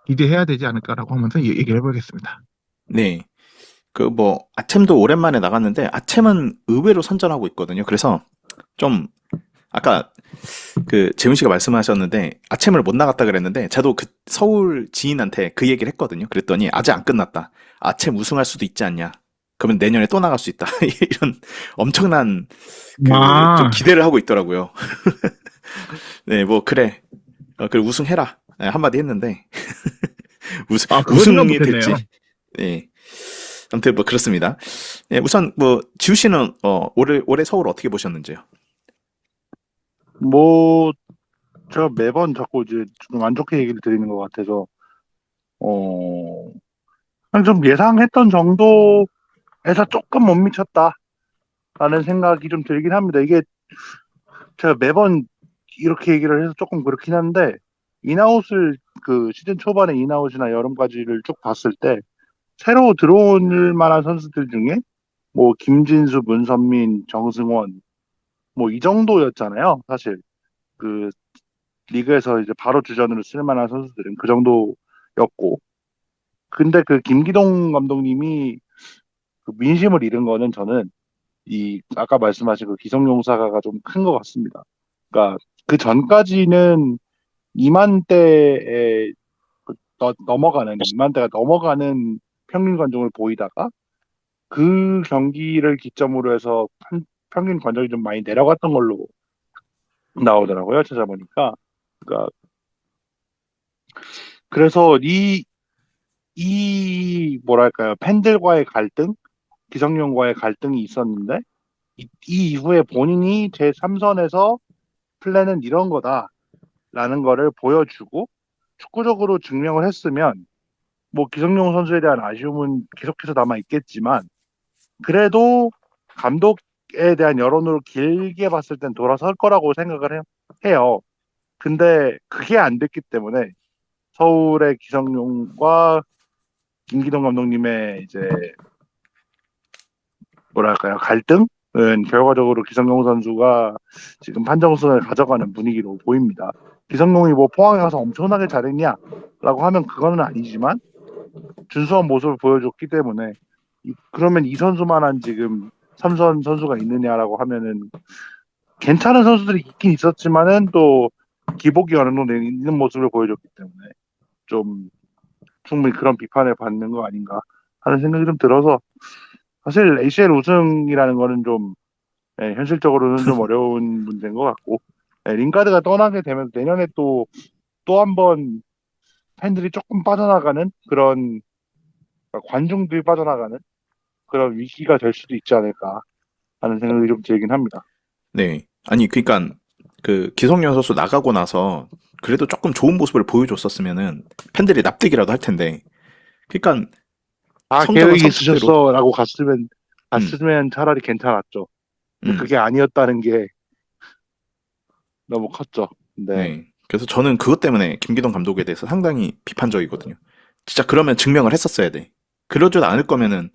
기대해야 되지 않을까라고 하면서 얘기를 해보겠습니다. 네. 아챔도 오랜만에 나갔는데 아챔은 의외로 선전하고 있거든요. 그래서 좀 아까 재훈 씨가 말씀하셨는데 아챔을 못 나갔다 그랬는데 저도 그 서울 지인한테 그 얘기를 했거든요. 그랬더니 아직 안 끝났다. 아챔 우승할 수도 있지 않냐. 그러면 내년에 또 나갈 수 있다. 이런 엄청난 좀 기대를 하고 있더라고요. 네, 그래. 그래 우승해라. 네, 한마디 했는데 우승이 됐지. 네. 아무튼 뭐 그렇습니다. 예, 우선 뭐 지우 씨는 올해 서울 어떻게 보셨는지요? 뭐 제가 매번 자꾸 이제 좀 안 좋게 얘기를 드리는 것 같아서 어 그냥 좀 예상했던 정도에서 조금 못 미쳤다라는 생각이 좀 들긴 합니다. 이게 제가 매번 이렇게 얘기를 해서 조금 그렇긴 한데 인아웃을 그 시즌 초반에 인아웃이나 여름까지를 쭉 봤을 때 새로 들어올 만한 선수들 중에 뭐 김진수, 문선민, 정승원 뭐 이 정도였잖아요. 사실 그 리그에서 이제 바로 주전으로 쓸 만한 선수들은 그 정도였고 근데 그 김기동 감독님이 그 민심을 잃은 거는 저는 이 아까 말씀하신 그 기성용사가 좀 큰 것 같습니다. 그러니까 그 전까지는 2만대에 넘어가는 2만대가 넘어가는 평균 관중을 보이다가 그 경기를 기점으로 해서 평균 관중이 좀 많이 내려갔던 걸로 나오더라고요. 찾아보니까. 그러니까 그래서 이 뭐랄까요 팬들과의 갈등, 기성용과의 갈등이 있었는데 이 이후에 본인이 제3선에서 플랜은 이런 거다라는 거를 보여주고 축구적으로 증명을 했으면 뭐 기성용 선수에 대한 아쉬움은 계속해서 남아 있겠지만 그래도 감독에 대한 여론으로 길게 봤을 땐 돌아설 거라고 생각을 해요. 근데 그게 안 됐기 때문에 서울의 기성용과 김기동 감독님의 이제 뭐랄까요 갈등은 결과적으로 기성용 선수가 지금 판정승을 가져가는 분위기로 보입니다. 기성용이 뭐 포항에 가서 엄청나게 잘했냐라고 하면 그거는 아니지만 준수한 모습을 보여줬기 때문에 그러면 이 선수만한 지금 삼선 선수가 있느냐라고 하면은 괜찮은 선수들이 있긴 있었지만은 또 기복이 어느 정도 있는 모습을 보여줬기 때문에 좀 충분히 그런 비판을 받는 거 아닌가 하는 생각이 좀 들어서 사실 ACL 우승이라는 거는 좀 현실적으로는 좀 어려운 문제인 것 같고 링가드가 떠나게 되면 내년에 또 한 번 팬들이 조금 빠져나가는 그런 관중들이 빠져나가는 그런 위기가 될 수도 있지 않을까 하는 생각이 좀 들긴 합니다. 네. 아니 그러니까 그 기성용 선수 나가고 나서 그래도 조금 좋은 모습을 보여줬었으면은 팬들이 납득이라도 할 텐데. 그러니까 성적은 계획이 성적대로. 있으셨어라고 갔으면 차라리 괜찮았죠. 근데 그게 아니었다는 게 너무 컸죠. 네. 그래서 저는 그것 때문에 김기동 감독에 대해서 상당히 비판적이거든요. 진짜 그러면 증명을 했었어야 돼. 그러지도 않을 거면은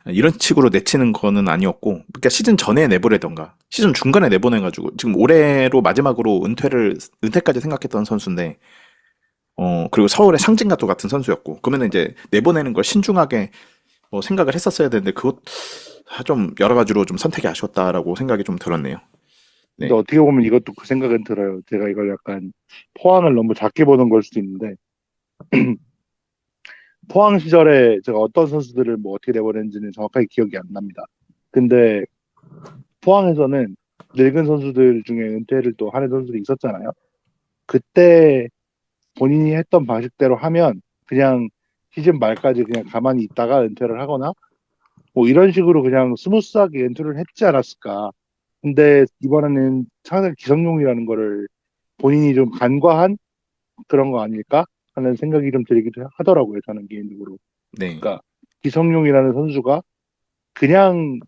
이런 식으로 내치는 거는 아니었고, 그러니까 시즌 전에 내보내던가, 시즌 중간에 내보내가지고 지금 올해로 마지막으로 은퇴까지 생각했던 선수인데, 그리고 서울의 상징과도 같은 선수였고, 그러면 이제 내보내는 걸 신중하게 생각을 했었어야 되는데, 그것 좀 여러 가지로 좀 선택이 아쉬웠다라고 생각이 좀 들었네요. 네. 근데 어떻게 보면 이것도 그 생각은 들어요. 제가 이걸 약간 포항을 너무 작게 보는 걸 수도 있는데 포항 시절에 제가 어떤 선수들을 뭐 어떻게 내보냈는지는 정확하게 기억이 안 납니다. 근데 포항에서는 늙은 선수들 중에 은퇴를 또 하는 선수들이 있었잖아요. 그때 본인이 했던 방식대로 하면 그냥 시즌 말까지 그냥 가만히 있다가 은퇴를 하거나 뭐 이런 식으로 그냥 스무스하게 은퇴를 했지 않았을까. 근데 이번에는 차라리 기성용이라는 거를 본인이 좀 간과한 그런 거 아닐까 하는 생각이 좀 들기도 하더라고요. 저는 개인적으로. 네. 그러니까 기성용이라는 선수가 그냥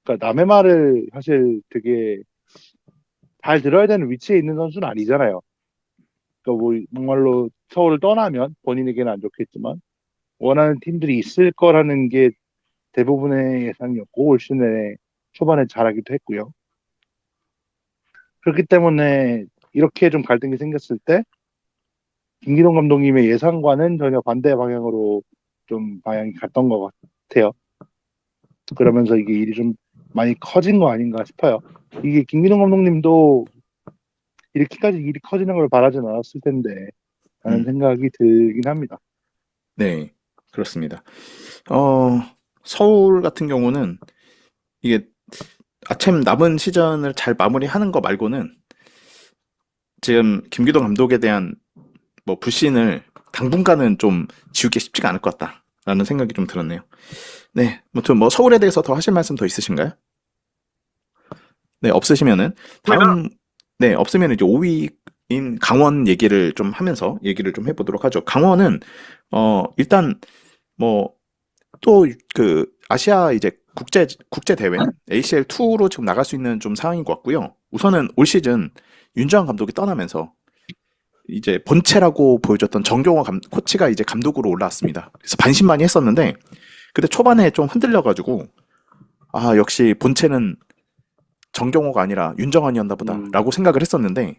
그러니까 남의 말을 사실 되게 잘 들어야 되는 위치에 있는 선수는 아니잖아요. 그러니까 뭐 정말로 서울을 떠나면 본인에게는 안 좋겠지만 원하는 팀들이 있을 거라는 게 대부분의 예상이었고 올 시즌에 초반에 잘하기도 했고요. 그렇기 때문에 이렇게 좀 갈등이 생겼을 때 김기동 감독님의 예상과는 전혀 반대 방향으로 좀 방향이 갔던 것 같아요. 그러면서 이게 일이 좀 많이 커진 거 아닌가 싶어요. 이게 김기동 감독님도 이렇게까지 일이 커지는 걸 바라진 않았을 텐데 라는 생각이 들긴 합니다. 네, 그렇습니다. 서울 같은 경우는 이게 아침 남은 시즌을 잘 마무리하는 거 말고는 지금 김기동 감독에 대한 뭐 불신을 당분간은 좀 지우기 쉽지가 않을 것 같다. 라는 생각이 좀 들었네요. 네, 아무튼 뭐 서울에 대해서 더 하실 말씀 더 있으신가요? 네, 없으시면은 다음 네, 없으면 이제 5위인 강원 얘기를 좀 하면서 얘기를 좀 해보도록 하죠. 강원은 일단 뭐 또 그 아시아 이제 국제 대회 ACL 2로 지금 나갈 수 있는 좀 상황인 것 같고요. 우선은 올 시즌 윤정환 감독이 떠나면서 이제 본체라고 보여줬던 정경호 코치가 이제 감독으로 올라왔습니다. 그래서 반신반의 했었는데 그때 초반에 좀 흔들려가지고 아 역시 본체는 정경호가 아니라 윤정환이었나 보다라고 생각을 했었는데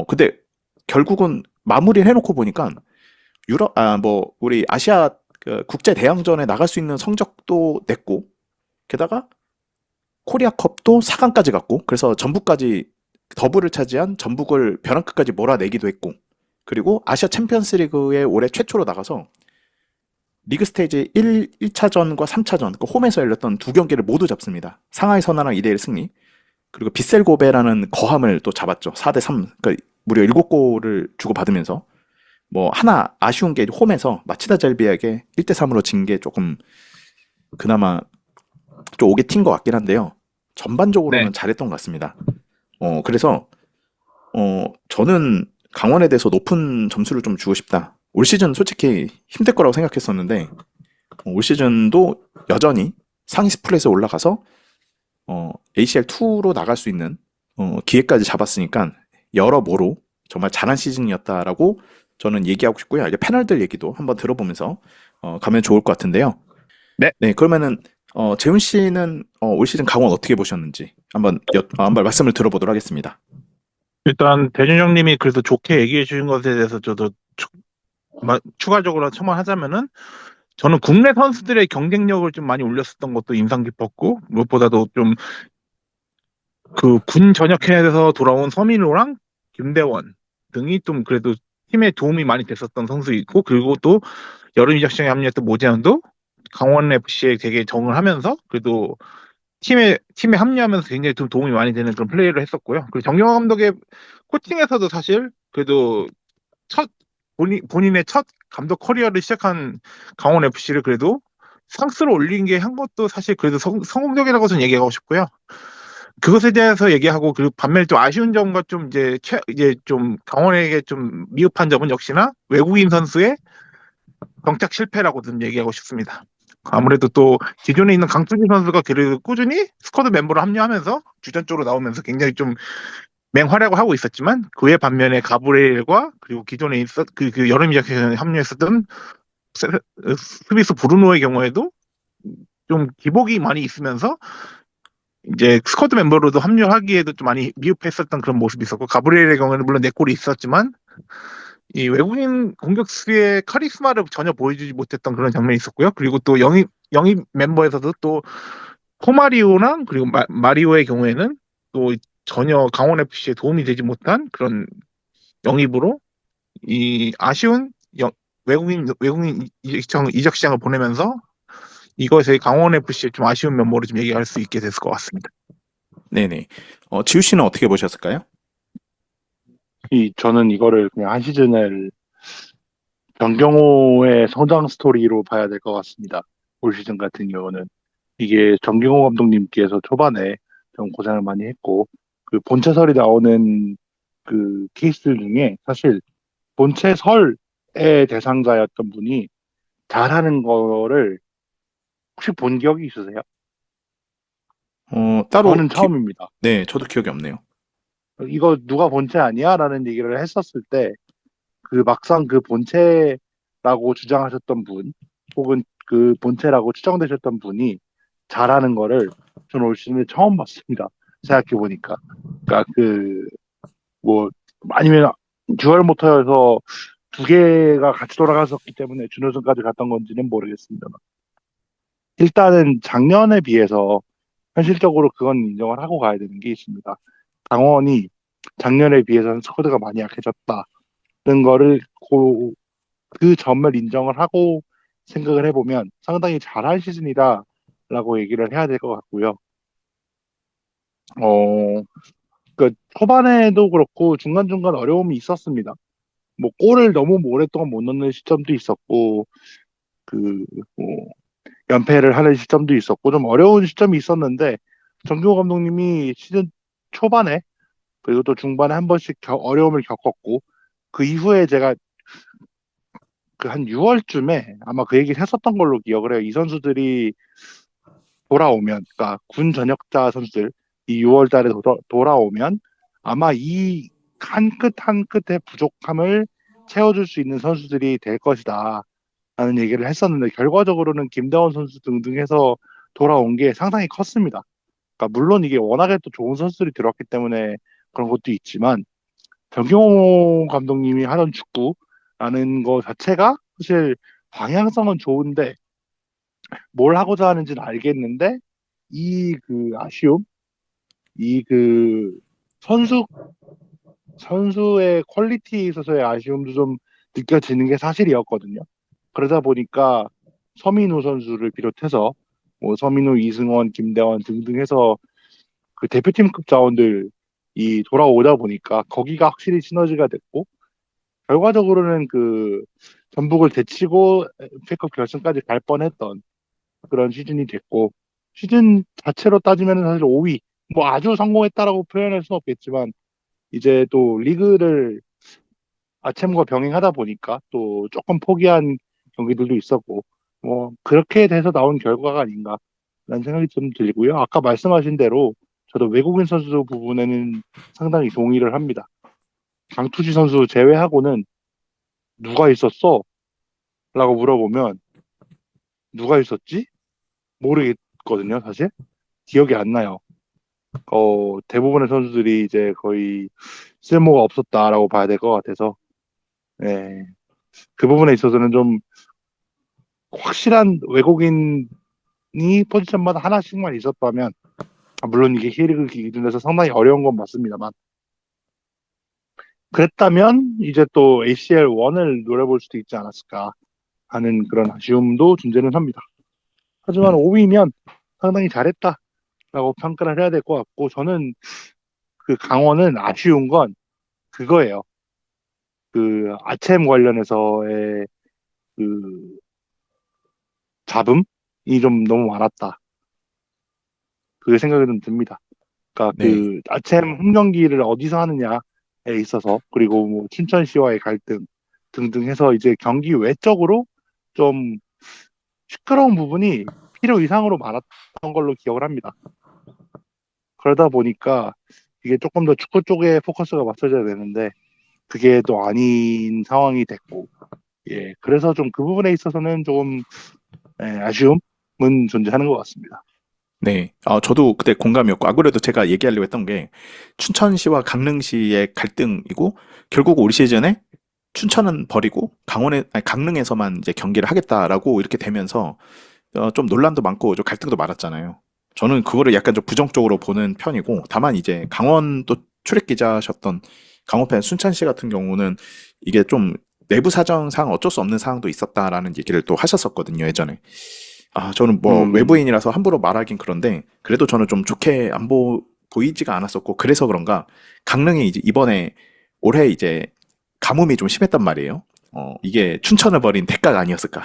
근데 결국은 마무리를 해놓고 보니까 뭐 우리 아시아 그 국제 대항전에 나갈 수 있는 성적도 냈고 게다가 코리아컵도 4강까지 갔고 그래서 전북까지 더블을 차지한 전북을 벼랑 끝까지 몰아내기도 했고 그리고 아시아 챔피언스리그에 올해 최초로 나가서 리그 스테이지 1차전과 3차전 그 홈에서 열렸던 두 경기를 모두 잡습니다. 상하이 선화랑 2대1 승리 그리고 빗셀 고베라는 거함을 또 잡았죠. 4대3 그러니까 무려 7골을 주고받으면서 뭐 하나 아쉬운 게 홈에서 마치다 젤비에게 1대3으로 진 게 조금 그나마 좀 오게 튄 것 같긴 한데요. 전반적으로는 네. 잘했던 것 같습니다. 그래서 저는 강원에 대해서 높은 점수를 좀 주고 싶다. 올 시즌 솔직히 힘들 거라고 생각했었는데 올 시즌도 여전히 상위 스플릿에 올라가서 ACL 2로 나갈 수 있는 기회까지 잡았으니까 여러모로 정말 잘한 시즌이었다라고 저는 얘기하고 싶고요. 이제 패널들 얘기도 한번 들어보면서 가면 좋을 것 같은데요. 네. 네, 그러면은 재훈 씨는 올 시즌 강원 어떻게 보셨는지 한번 말씀을 들어보도록 하겠습니다. 일단 대준영님이 그래도 좋게 얘기해 주신 것에 대해서 저도 추가적으로 첨언하자면은 저는 국내 선수들의 경쟁력을 좀 많이 올렸었던 것도 인상 깊었고 무엇보다도 좀 그 군 전역해에서 돌아온 서민호랑 김대원 등이 좀 그래도 팀에 도움이 많이 됐었던 선수 있고 그리고 또 여름 이적 시장에 합류했던 모재현도 강원 FC에 되게 적응을 하면서 그래도 팀에 합류하면서 굉장히 좀 도움이 많이 되는 그런 플레이를 했었고요. 그리고 정경화 감독의 코칭에서도 사실 그래도 본인의 첫 감독 커리어를 시작한 강원 FC를 그래도 상수로 올린 게 한 것도 사실 그래도 성공적이라고 저는 얘기하고 싶고요. 그것에 대해서 얘기하고 그 반면에 좀 아쉬운 점과 좀 이제 좀 강원에게 좀 미흡한 점은 역시나 외국인 선수의 정착 실패라고 좀 얘기하고 싶습니다. 아무래도 또 기존에 있는 강투진 선수가 그래도 꾸준히 스쿼드 멤버로 합류하면서 주전 쪽으로 나오면서 굉장히 좀 맹활약을 하고 있었지만 그의 반면에 가브리엘과 그리고 기존에 그 여름 이적에 합류했었던 수비수 브루노의 경우에도 좀 기복이 많이 있으면서 이제 스쿼드 멤버로도 합류하기에도 좀 많이 미흡했었던 그런 모습이 있었고 가브리엘의 경우에는 물론 4골이 있었지만 이 외국인 공격수의 카리스마를 전혀 보여주지 못했던 그런 장면이 있었고요. 그리고 또 영입 멤버에서도 또 포마리오랑 그리고 마리오의 경우에는 또 전혀 강원 FC에 도움이 되지 못한 그런 영입으로 이 아쉬운 외국인 이적 시장을 보내면서 이것에 강원 FC의 좀 아쉬운 면모를 좀 얘기할 수 있게 됐을 것 같습니다. 네네. 지우 씨는 어떻게 보셨을까요? 저는 이거를 그냥 한 시즌을 정경호의 성장 스토리로 봐야 될 것 같습니다. 올 시즌 같은 경우는 이게 정경호 감독님께서 초반에 좀 고생을 많이 했고 그 본체설이 나오는 그 케이스들 중에 사실 본체설의 대상자였던 분이 잘하는 거를 혹시 본 기억이 있으세요? 따로 저는 처음입니다. 네, 저도 기억이 없네요. 이거 누가 본체 아니야? 라는 얘기를 했었을 때 그 막상 그 본체라고 주장하셨던 분 혹은 그 본체라고 추정되셨던 분이 잘하는 거를 저는 올 시즌에 처음 봤습니다. 생각해 보니까. 그러니까 뭐 아니면 듀얼 모터여서 두 개가 같이 돌아갔었기 때문에 준우승까지 갔던 건지는 모르겠습니다만 일단은 작년에 비해서 현실적으로 그건 인정을 하고 가야 되는 게 있습니다. 강원이 작년에 비해서는 스쿼드가 많이 약해졌다는 거를 그 점을 인정을 하고 생각을 해보면 상당히 잘한 시즌이다라고 얘기를 해야 될 것 같고요. 그 초반에도 그렇고 중간중간 어려움이 있었습니다. 뭐 골을 너무 오랫동안 못 넣는 시점도 있었고 뭐 연패를 하는 시점도 있었고 좀 어려운 시점이 있었는데 정규호 감독님이 시즌 초반에 그리고 또 중반에 한 번씩 어려움을 겪었고 그 이후에 제가 그 한 6월쯤에 아마 그 얘기를 했었던 걸로 기억을 해요. 이 선수들이 돌아오면, 그러니까 군 전역자 선수들 이 6월 달에 돌아오면 아마 이 한 끗 한 끗의 부족함을 채워줄 수 있는 선수들이 될 것이다 라는 얘기를 했었는데 결과적으로는 김대원 선수 등등 해서 돌아온 게 상당히 컸습니다. 그러니까 물론 이게 워낙에 또 좋은 선수들이 들어왔기 때문에 그런 것도 있지만 정경호 감독님이 하던 축구라는 거 자체가 사실 방향성은 좋은데 뭘 하고자 하는지는 알겠는데 이 그 아쉬움, 이 그 선수의 퀄리티에 있어서의 아쉬움도 좀 느껴지는 게 사실이었거든요. 그러다 보니까 서민우 선수를 비롯해서 뭐 서민우, 이승원, 김대원 등등 해서 그 대표팀급 자원들이 돌아오다 보니까 거기가 확실히 시너지가 됐고 결과적으로는 그 전북을 제치고 FA컵 결승까지 갈 뻔했던 그런 시즌이 됐고 시즌 자체로 따지면 사실 5위 뭐 아주 성공했다라고 표현할 수는 없겠지만 이제 또 리그를 아챔과 병행하다 보니까 또 조금 포기한 경기들도 있었고 뭐 그렇게 돼서 나온 결과가 아닌가라는 생각이 좀 들고요. 아까 말씀하신 대로 저도 외국인 선수 부분에는 상당히 동의를 합니다. 강투지 선수 제외하고는 누가 있었어? 라고 물어보면 누가 있었지? 모르겠거든요, 사실. 기억이 안 나요. 대부분의 선수들이 이제 거의 쓸모가 없었다라고 봐야 될 것 같아서, 예. 그 부분에 있어서는 좀 확실한 외국인이 포지션마다 하나씩만 있었다면, 물론 이게 K리그 기준에서 상당히 어려운 건 맞습니다만, 그랬다면 이제 또 ACL 1을 노려볼 수도 있지 않았을까 하는 그런 아쉬움도 존재는 합니다. 하지만 5위면 상당히 잘했다라고 평가를 해야 될 것 같고 저는 그 강원은 아쉬운 건 그거예요. 그 아챔 관련해서의 그 잡음이 좀 너무 많았다. 그게 생각이 좀 듭니다. 그러니까 네. 그 아챔 홈 경기를 어디서 하느냐에 있어서 그리고 뭐 춘천시와의 갈등 등등 해서 이제 경기 외적으로 좀 시끄러운 부분이 필요 이상으로 많았던 걸로 기억을 합니다. 그러다 보니까 이게 조금 더 축구 쪽에 포커스가 맞춰져야 되는데 그게 또 아닌 상황이 됐고 예 그래서 좀 그 부분에 있어서는 조금 아쉬움은 존재하는 것 같습니다. 네. 저도 그때 공감이었고, 아무래도 제가 얘기하려고 했던 게, 춘천시와 강릉시의 갈등이고, 결국 올 시즌에 춘천은 버리고, 강릉에서만 이제 경기를 하겠다라고 이렇게 되면서, 좀 논란도 많고, 좀 갈등도 많았잖아요. 저는 그거를 약간 좀 부정적으로 보는 편이고, 다만 이제 강원도 출입 기자셨던 강원팬 순찬씨 같은 경우는 이게 좀 내부 사정상 어쩔 수 없는 상황도 있었다라는 얘기를 또 하셨었거든요, 예전에. 저는 뭐 외부인이라서 함부로 말하긴 그런데 그래도 저는 좀 좋게 안 보이지가 않았었고 그래서 그런가 강릉이 이제 이번에 올해 이제 가뭄이 좀 심했단 말이에요. 이게 춘천을 버린 대가가 아니었을까.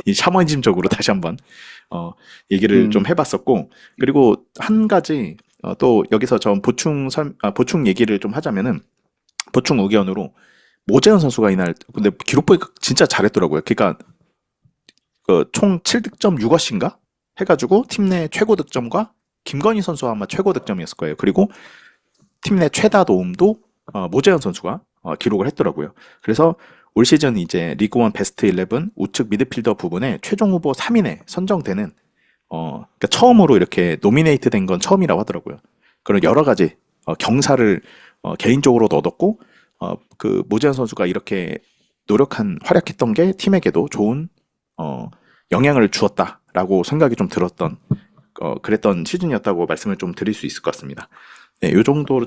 이 샤머니즘적으로 다시 한번 얘기를 좀 해봤었고 그리고 한 가지 또 여기서 좀 보충 얘기를 좀 하자면은 보충 의견으로 모재현 선수가 이날 근데 기록 보니까 진짜 잘했더라고요. 그러니까 총 7득점 6어시인가? 해가지고 팀 내 최고 득점과 김건희 선수가 아마 최고 득점이었을 거예요. 그리고 팀 내 최다 도움도 모재현 선수가 기록을 했더라고요. 그래서 올 시즌 이제 리그원 베스트 11 우측 미드필더 부분에 최종 후보 3인에 선정되는 그러니까 처음으로 이렇게 노미네이트 된 건 처음이라고 하더라고요. 그런 여러 가지 경사를 개인적으로도 얻었고 그 모재현 선수가 이렇게 활약했던 게 팀에게도 좋은 영향을 주었다라고 생각이 좀 들었던 그랬던 시즌이었다고 말씀을 좀 드릴 수 있을 것 같습니다. 네,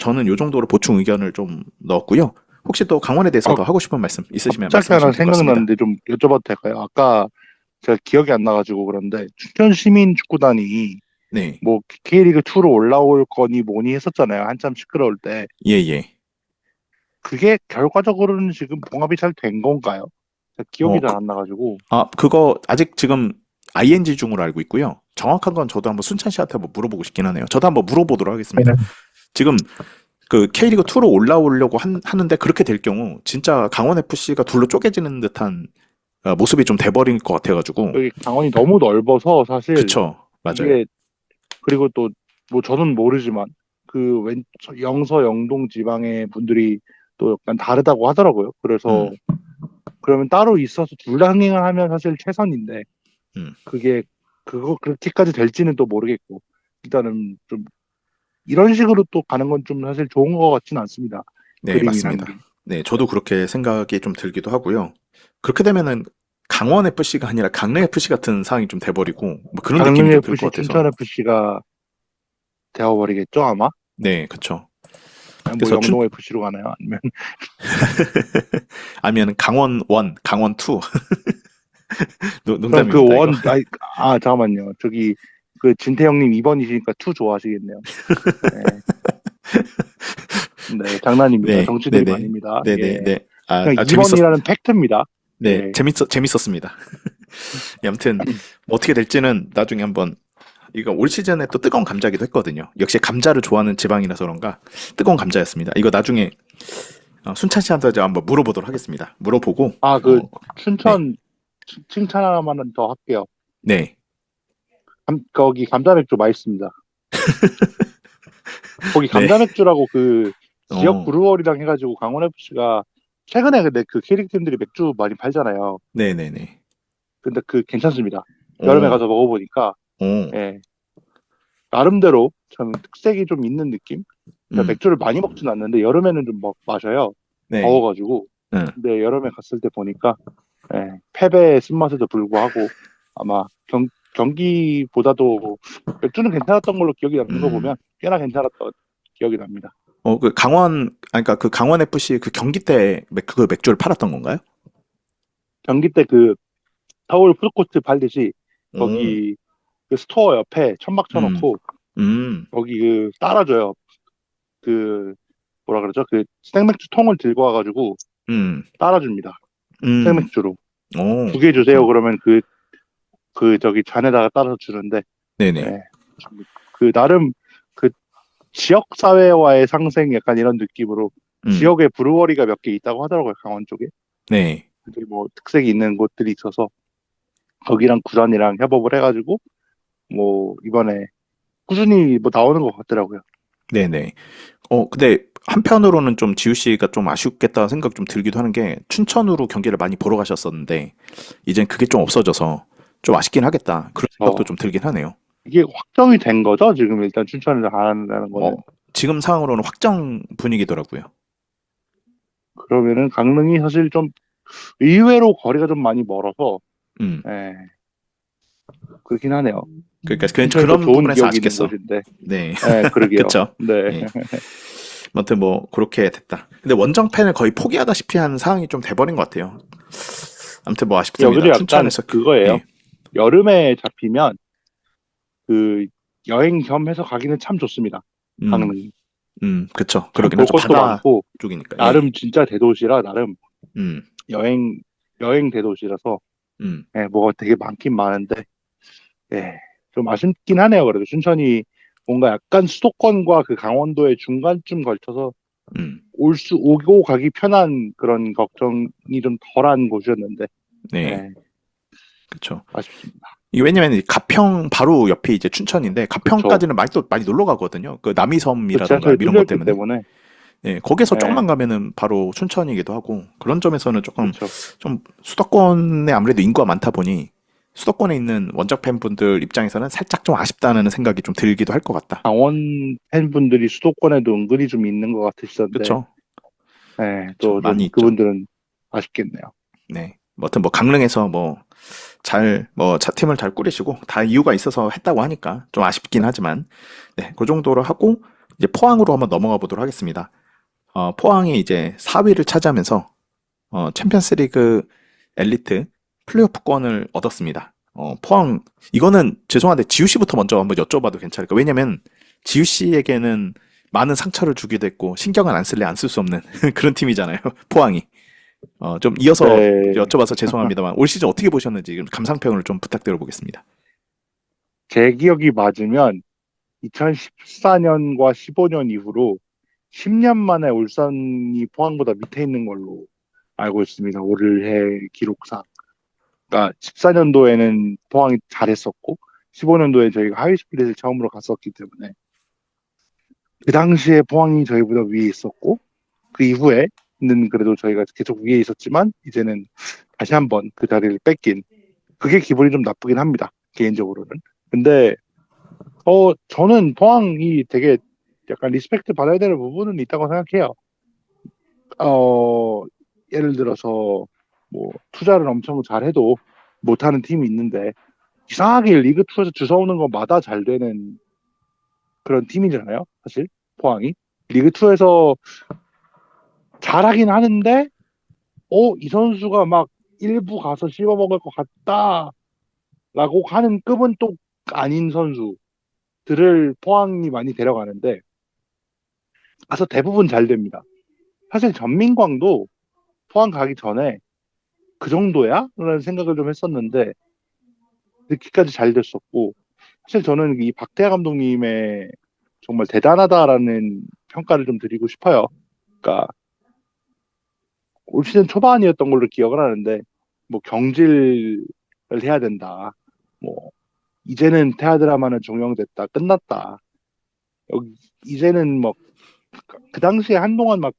저는 요 정도로 보충 의견을 좀 넣었고요. 혹시 또 강원에 대해서 더 하고 싶은 말씀 있으시면 갑자기 말씀해 하나 주시면 될 것 같습니다. 생각났는데 좀 여쭤봐도 될까요? 아까 제가 기억이 안 나가지고 그런데 춘천 시민 축구단이 네, 뭐 K리그 2로 올라올 거니 뭐니 했었잖아요. 한참 시끄러울 때. 예. 그게 결과적으로는 지금 봉합이 잘 된 건가요? 기억이 어, 잘 안 나가지고. 그거 아직 지금 ING 중으로 알고 있고요. 정확한 건 저도 한번 순찬 씨한테 한번 물어보고 싶긴 하네요. 저도 한번 물어보도록 하겠습니다. 지금 그 K리그 2로 올라오려고 하는데 그렇게 될 경우 진짜 강원 FC가 둘로 쪼개지는 듯한 모습이 좀 돼버릴 것 같아가지고. 여기 강원이 너무 넓어서 사실 그쵸, 맞아요. 이게 그리고 또 뭐 저는 모르지만 그 영서 영동 지방의 분들이 또 약간 다르다고 하더라고요. 그래서 그러면 따로 있어서 둘 다 흥행을 하면 사실 최선인데 그게 그렇게까지 될지는 또 모르겠고 일단은 좀 이런 식으로 또 가는 건 좀 사실 좋은 것 같지는 않습니다. 네, 그림이라는 맞습니다. 게. 네, 저도 그렇게 생각이 좀 들기도 하고요. 그렇게 되면은 강원 FC가 아니라 강릉 FC 같은 상황이 좀 돼버리고 뭐 그런 강릉 느낌이 좀 들 FC, 것 같아서. 춘천 FC가 되어버리겠죠 아마. 네, 그쵸. 뭐 그래서 영동 FC로 가나요? 아니면 아니면 강원 1, 강원 2. 그럼 농담입니다. 그 이거. 원, 잠깐만요. 저기, 그 진태형님 2번이시니까 2 좋아하시겠네요. 네. 네, 장난입니다. 네, 정치 네네. 대립 아닙니다. 네네, 예. 네. 그냥 2번이라는 팩트입니다. 네, 예. 재밌었습니다. 예, 아무튼 뭐 어떻게 될지는 나중에 한번. 이거 올 시즌에 또 뜨거운 감자기도 했거든요. 역시 감자를 좋아하는 지방이라서 그런가 뜨거운 감자였습니다. 이거 나중에 순찬 씨한테 제가 한번 물어보도록 하겠습니다. 물어보고. 춘천 칭찬 하나만 더 할게요. 네. 거기 감자맥주 맛있습니다. 거기 감자맥주라고 그 지역 브루어리랑 해가지고 강원 FC가 최근에 근데 그 K리그 팀들이 맥주 많이 팔잖아요. 네네네. 근데 그 괜찮습니다. 여름에 가서 먹어보니까 예. 나름대로 저는 특색이 좀 있는 느낌? 그러니까 맥주를 많이 먹진 않는데 여름에는 좀 마셔요. 네. 더워가지고. 근데 여름에 갔을 때 보니까 패배의 쓴맛에도 불구하고 아마 경기보다도 맥주는 괜찮았던 걸로 기억이 남는 거 보면 꽤나 괜찮았던 기억이 납니다. 그 그러니까 그 강원 FC 그 경기 때 그 맥주를 팔았던 건가요? 경기 때 그 서울 푸드코트 팔듯이 거기 그 스토어 옆에 천막 쳐놓고 거기 그 따라줘요. 그 뭐라 그러죠? 그 생맥주 통을 들고 와가지고 따라줍니다. 생맥주로 2개 주세요. 그러면 그 저기 잔에다가 따라서 주는데 네네. 그 나름 그 지역 사회와의 상생 약간 이런 느낌으로 지역에 브루어리가 몇 개 있다고 하더라고요. 강원 쪽에. 네. 뭐 특색이 있는 곳들이 있어서 거기랑 구단이랑 협업을 해가지고 뭐 이번에 꾸준히 뭐 나오는 것 같더라고요. 네네. 근데 한편으로는 좀 지우 씨가 좀 아쉽겠다 생각 좀 들기도 하는 게 춘천으로 경기를 많이 보러 가셨었는데 이젠 그게 좀 없어져서 좀 아쉽긴 하겠다. 그런 생각도 좀 들긴 하네요. 이게 확정이 된 거죠? 지금 일단 춘천에서 안 한다는 거는? 지금 상황으로는 확정 분위기더라고요. 그러면은 강릉이 사실 좀 의외로 거리가 좀 많이 멀어서 그렇긴 하네요. 그러니까 그런 부분에서 아쉽겠어. 네. 그러게요. 그렇죠. 네. 아무튼 뭐 그렇게 됐다. 근데 원정팬을 거의 포기하다시피 한 상황이 좀 돼버린 것 같아요. 아무튼 뭐 아쉽습니다. 여기도 약간 춘천에서 그거예요. 네. 여름에 잡히면 그 여행 겸해서 가기는 참 좋습니다. 강릉이. 그쵸. 그러긴 하죠. 것도 바다 많고 쪽이니까. 나름 진짜 대도시라 나름 여행 대도시라서 뭐가 되게 많긴 많은데 좀 아쉽긴 하네요. 그래도 춘천이 뭔가 약간 수도권과 그 강원도의 중간쯤 걸쳐서 오고 가기 편한 그런 걱정이 좀 덜한 곳이었는데 네. 그쵸. 아쉽습니다. 이게 왜냐면 가평 바로 옆에 이제 춘천인데 가평까지는 많이 놀러 가거든요. 그 남이섬이라든가 이런 것 때문에. 네, 거기서 조금만 가면은 바로 춘천이기도 하고 그런 점에서는 조금 좀 수도권에 아무래도 인구가 많다 보니 수도권에 있는 원정 팬분들 입장에서는 살짝 좀 아쉽다는 생각이 좀 들기도 할 것 같다. 강원 팬분들이 수도권에도 은근히 좀 있는 것 같으시던데. 그렇죠. 네, 또 많이 그분들은 아쉽겠네요. 네, 뭐튼 뭐 강릉에서 팀을 잘 꾸리시고 다 이유가 있어서 했다고 하니까 좀 아쉽긴 하지만 네, 그 정도로 하고 이제 포항으로 한번 넘어가 보도록 하겠습니다. 포항이 이제 4위를 차지하면서 챔피언스리그 엘리트 플레이오프권을 얻었습니다. 포항 이거는 죄송한데 지우 씨부터 먼저 한번 여쭤봐도 괜찮을까? 왜냐면 지우 씨에게는 많은 상처를 주기도 했고 신경을 안 쓸래 안 쓸 수 없는 그런 팀이잖아요. 포항이. 좀 이어서 네. 여쭤봐서 죄송합니다만 올 시즌 어떻게 보셨는지 감상평을 좀 부탁드려 보겠습니다. 제 기억이 맞으면 2014년과 15년 이후로 10년 만에 울산이 포항보다 밑에 있는 걸로 알고 있습니다. 올해 기록상. 그러니까 14년도에는 포항이 잘했었고 15년도에 저희가 하위 스플릿을 처음으로 갔었기 때문에 그 당시에 포항이 저희보다 위에 있었고 그 이후에는 그래도 저희가 계속 위에 있었지만 이제는 다시 한번 그 자리를 뺏긴 그게 기분이 좀 나쁘긴 합니다. 개인적으로는. 근데 저는 포항이 되게 약간 리스펙트 받아야 되는 부분은 있다고 생각해요. 예를 들어서 뭐 투자를 엄청 잘해도 못하는 팀이 있는데 이상하게 리그2에서 주워오는 것마다 잘 되는 그런 팀이잖아요. 사실 포항이 리그2에서 잘하긴 하는데 이 선수가 막 일부 가서 씹어먹을 것 같다 라고 하는 급은 또 아닌 선수들을 포항이 많이 데려가는데 가서 대부분 잘 됩니다. 사실 전민광도 포항 가기 전에 그 정도야? 라는 생각을 좀 했었는데 늦기까지 잘 됐었고 사실 저는 이 박태하 감독님의 정말 대단하다라는 평가를 좀 드리고 싶어요. 그러니까 올 시즌 초반이었던 걸로 기억을 하는데 뭐 경질을 해야 된다. 뭐 이제는 태아 드라마는 종영됐다. 끝났다. 이제는 뭐 그 당시에 한동안 막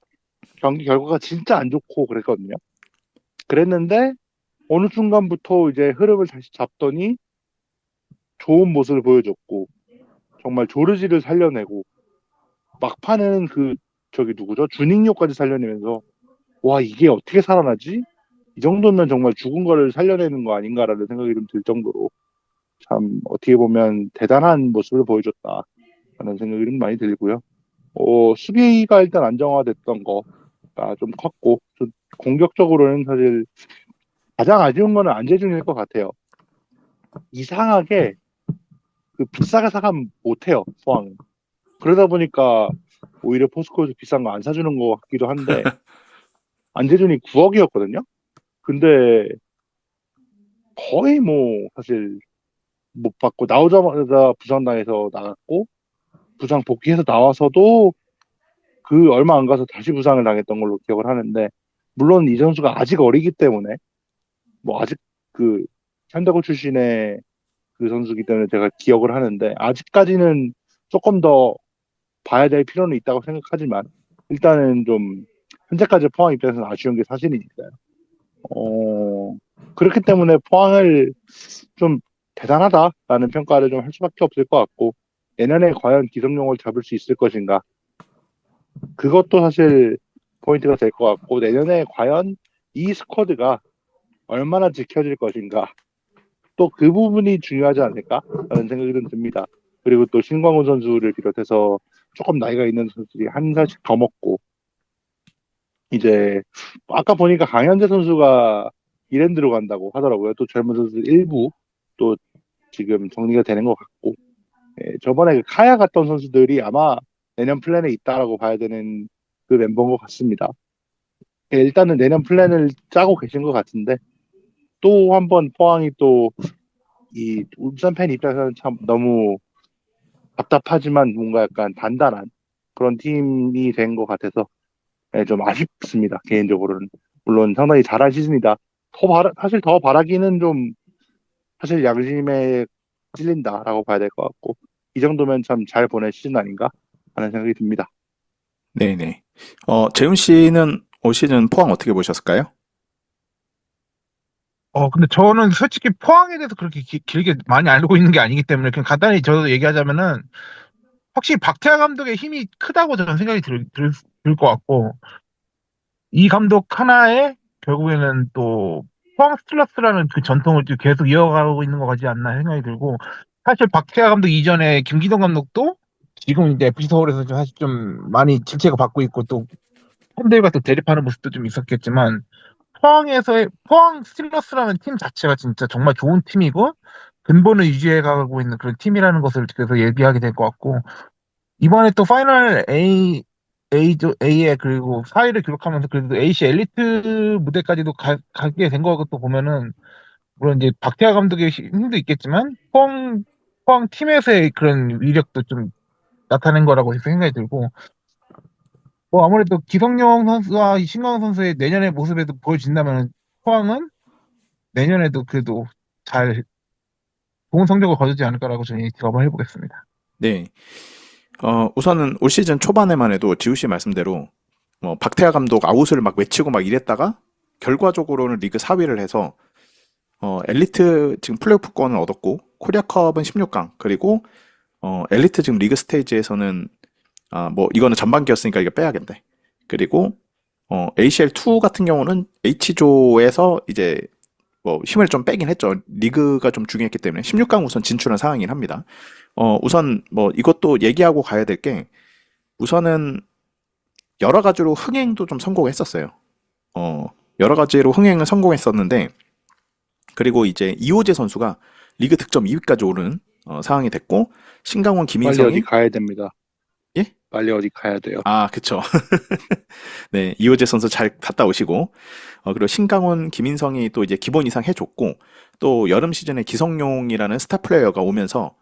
경기 결과가 진짜 안 좋고 그랬거든요. 그랬는데 어느 순간부터 이제 흐름을 다시 잡더니 좋은 모습을 보여줬고 정말 조르지를 살려내고 막판에는 저기 누구죠? 주닝요까지 살려내면서 와 이게 어떻게 살아나지? 이 정도면 정말 죽은 거를 살려내는 거 아닌가라는 생각이 좀 들 정도로 참 어떻게 보면 대단한 모습을 보여줬다라는 생각이 좀 많이 들고요. 수비가 일단 안정화됐던 거가 좀 컸고 좀 공격적으로는 사실 가장 아쉬운 거는 안재준일 것 같아요. 이상하게 비싸게 사가면 못해요, 포항은. 그러다 보니까 오히려 포스코에서 비싼 거 안 사주는 것 같기도 한데 안재준이 9억이었거든요. 근데 거의 뭐 사실 못 받고 나오자마자 부상당해서 나갔고 부상 복귀해서 나와서도 그 얼마 안 가서 다시 부상을 당했던 걸로 기억을 하는데 물론 이 선수가 아직 어리기 때문에 뭐 아직 현대고 출신의 그 선수기 때문에 제가 기억을 하는데 아직까지는 조금 더 봐야 될 필요는 있다고 생각하지만 일단은 좀 현재까지 포항 입장에서는 아쉬운 게 사실이니까요. 그렇기 때문에 포항을 좀 대단하다라는 평가를 좀 할 수밖에 없을 것 같고 내년에 과연 기성용을 잡을 수 있을 것인가 그것도 사실 포인트가 될 것 같고 내년에 과연 이 스쿼드가 얼마나 지켜질 것인가 또 그 부분이 중요하지 않을까라는 생각이 좀 듭니다. 그리고 또 신광훈 선수를 비롯해서 조금 나이가 있는 선수들이 한 살씩 더 먹고 이제 아까 보니까 강현재 선수가 이랜드로 간다고 하더라고요. 또 젊은 선수들 일부 또 지금 정리가 되는 것 같고 저번에 그 카야 갔던 선수들이 아마 내년 플랜에 있다라고 봐야 되는 그 멤버인 것 같습니다. 일단은 내년 플랜을 짜고 계신 것 같은데 또 한번 포항이 또 이 울산 팬 입장에서는 참 너무 답답하지만 뭔가 약간 단단한 그런 팀이 된 것 같아서 좀 아쉽습니다. 개인적으로는. 물론 상당히 잘한 시즌이다. 사실 더 바라기는 좀 사실 양심에 찔린다라고 봐야 될 것 같고 이 정도면 참 잘 보낸 시즌 아닌가 하는 생각이 듭니다. 네네. 재훈 씨는 올 시즌 포항 어떻게 보셨을까요? 근데 저는 솔직히 포항에 대해서 그렇게 길게 많이 알고 있는 게 아니기 때문에 그냥 간단히 저도 얘기하자면은 확실히 박태하 감독의 힘이 크다고 저는 생각이 들 것 같고 이 감독 하나에 결국에는 또 포항 스틸러스라는 그 전통을 또 계속 이어가고 있는 것 같지 않나 생각이 들고 사실 박태하 감독 이전에 김기동 감독도 지금 이제 FC 서울에서 좀 사실 좀 많이 질책을 받고 있고 또 팬들과 또 대립하는 모습도 좀 있었겠지만 포항 스틸러스라는 팀 자체가 진짜 정말 좋은 팀이고 근본을 유지해 가고 있는 그런 팀이라는 것을 계속 얘기하게 될 것 같고 이번에 또 파이널 A A에 그리고 4위를 기록하면서 그래도 AC 엘리트 무대까지도 가게 된 것도 보면은 물론 이제 박태하 감독의 힘도 있겠지만 포항 팀에서의 그런 위력도 좀 나타낸 거라고 생각이 들고 뭐 아무래도 기성용 선수와 신광훈 선수의 내년의 모습에도 보여진다면 포항은 내년에도 그래도 잘 좋은 성적을 거두지 않을까라고 저는 기대를 해보겠습니다. 네. 우선은 올 시즌 초반에만 해도 지우 씨 말씀대로 박태하 감독 아웃을 막 외치고 막 이랬다가 결과적으로는 리그 4위를 해서 엘리트 지금 플레이오프권을 얻었고 코리아컵은 16강 그리고 엘리트 지금 리그 스테이지에서는 뭐 이거는 전반기였으니까 이거 빼야겠네. 그리고 ACL2 같은 경우는 H조에서 이제 뭐 힘을 좀 빼긴 했죠. 리그가 좀 중요했기 때문에 16강 우선 진출한 상황이긴 합니다. 우선 뭐 이것도 얘기하고 가야 될 게 우선은 여러 가지로 흥행도 좀 성공했었어요. 여러 가지로 흥행을 성공했었는데 그리고 이제 이호재 선수가 리그 득점 2위까지 오른 상황이 됐고 신강원 빨리 김인성이 어디 가야 됩니다. 예? 빨리 어디 가야 돼요. 그쵸. 네, 이호재 선수 잘 갔다 오시고, 그리고 신강훈, 김인성이 또 이제 기본 이상 해줬고, 또 여름 시즌에 기성용이라는 스타 플레이어가 오면서,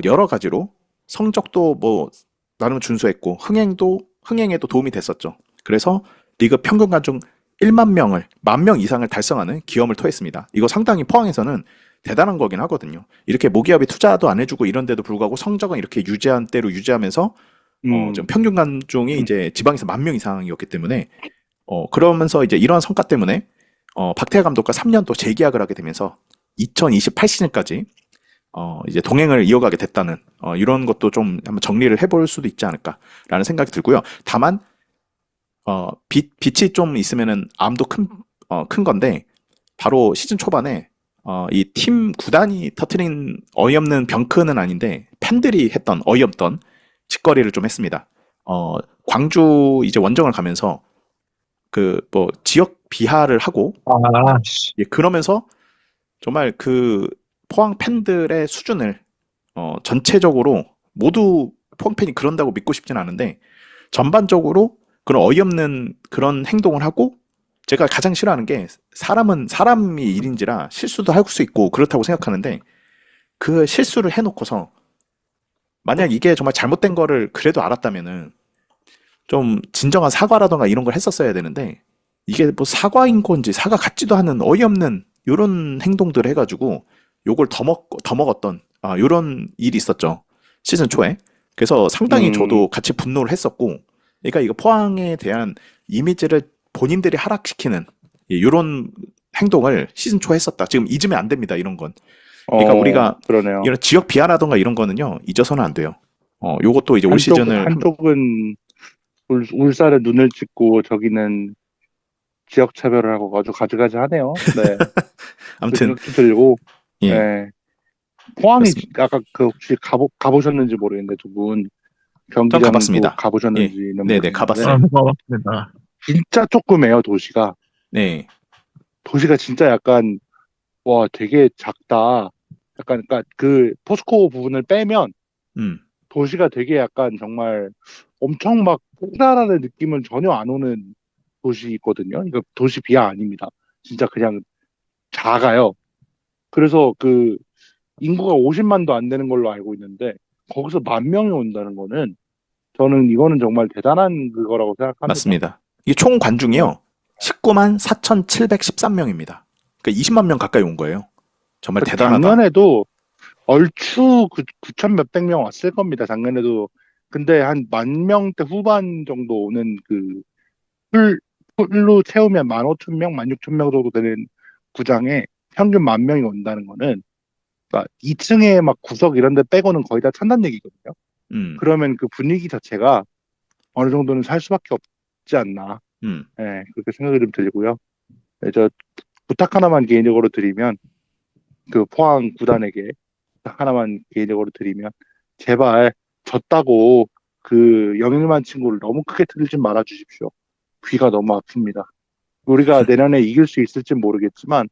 여러 가지로 성적도 뭐, 나름 준수했고, 흥행에도 도움이 됐었죠. 그래서 리그 평균 관중 1만 명을, 10,000명 이상을 달성하는 기염을 토했습니다. 이거 상당히 포항에서는 대단한 거긴 하거든요. 이렇게 모기업이 투자도 안 해주고 이런데도 불구하고 성적은 이렇게 유지한 대로 유지하면서 좀 평균 관중이 이제 지방에서 10,000명 이상이었기 때문에 그러면서 이제 이러한 성과 때문에 박태하 감독과 3년 또 재계약을 하게 되면서 2028 시즌까지 이제 동행을 이어가게 됐다는 이런 것도 좀 한번 정리를 해볼 수도 있지 않을까라는 생각이 들고요. 다만 빛이 좀 있으면은 암도 큰 건데 바로 시즌 초반에 이 팀 구단이 터트린 어이없는 병크는 아닌데 팬들이 했던 어이없던 짓거리를 좀 했습니다. 광주 이제 원정을 가면서 그 뭐 지역 비하를 하고 예, 그러면서 정말 그 포항 팬들의 수준을 전체적으로 모두 포항 팬이 그런다고 믿고 싶진 않은데 전반적으로 그런 어이없는 그런 행동을 하고 제가 가장 싫어하는 게 사람은 사람이 일인지라 실수도 할 수 있고 그렇다고 생각하는데 그 실수를 해놓고서 만약 이게 정말 잘못된 거를 그래도 알았다면은 좀 진정한 사과라던가 이런 걸 했었어야 되는데 이게 뭐 사과인 건지 사과 같지도 않은 어이없는 요런 행동들을 해가지고 요걸 더 먹었던 요런 일이 있었죠. 시즌 초에. 그래서 상당히 저도 같이 분노를 했었고 그러니까 이거 포항에 대한 이미지를 본인들이 하락시키는 요런 행동을 시즌 초에 했었다. 지금 잊으면 안 됩니다. 이런 건. 그러니까 우리가 그러네요. 이런 지역 비하라던가 이런 거는요 잊어서는 안 돼요. 요것도 이제 올 시즌을 한쪽은 울산에 눈을 찍고 저기는 지역 차별을 하고 아주 가지가지 하네요. 네. 아무튼 생각도 들고 예. 네. 포항이 그렇습니다. 아까 그 혹시 가보셨는지 모르겠는데 두 분 경기장도 가봤습니다. 가보셨는지는 네네, 모르겠는데 가봤어요. 고맙습니다. 진짜 조그매요 도시가. 네. 도시가 진짜 약간 와 되게 작다. 약간 그러니까 그 포스코 부분을 빼면 도시가 되게 약간 정말 엄청 막 크다라는 느낌은 전혀 안 오는 도시 있거든요. 이거 도시 비하 아닙니다. 진짜 그냥 작아요. 그래서 그 인구가 50만도 안 되는 걸로 알고 있는데 거기서 10,000명이 온다는 거는 저는 이거는 정말 대단한 그거라고 생각합니다. 맞습니다. 이게 총 관중이요 19만 4,713명입니다. 그러니까 20만 명 가까이 온 거예요. 정말 대단하다. 작년에도 얼추 9천 몇백 명 왔을 겁니다. 작년에도. 근데 한 10,000명대 후반 정도 오는 그 풀로 채우면 15,000명, 16,000명 정도 되는 구장에 평균 10,000명이 온다는 거는 그러니까 2층에 막 구석 이런 데 빼고는 거의 다 찬다는 얘기거든요. 그러면 그 분위기 자체가 어느 정도는 살 수밖에 없지 않나. 네, 그렇게 생각이 좀 들고요. 네, 저 부탁 하나만 개인적으로 드리면 그 포항 구단에게 부탁 하나만 개인적으로 드리면 제발 졌다고 그 영일만 친구를 너무 크게 틀지 말아 주십시오. 귀가 너무 아픕니다. 우리가 내년에 이길 수 있을지 모르겠지만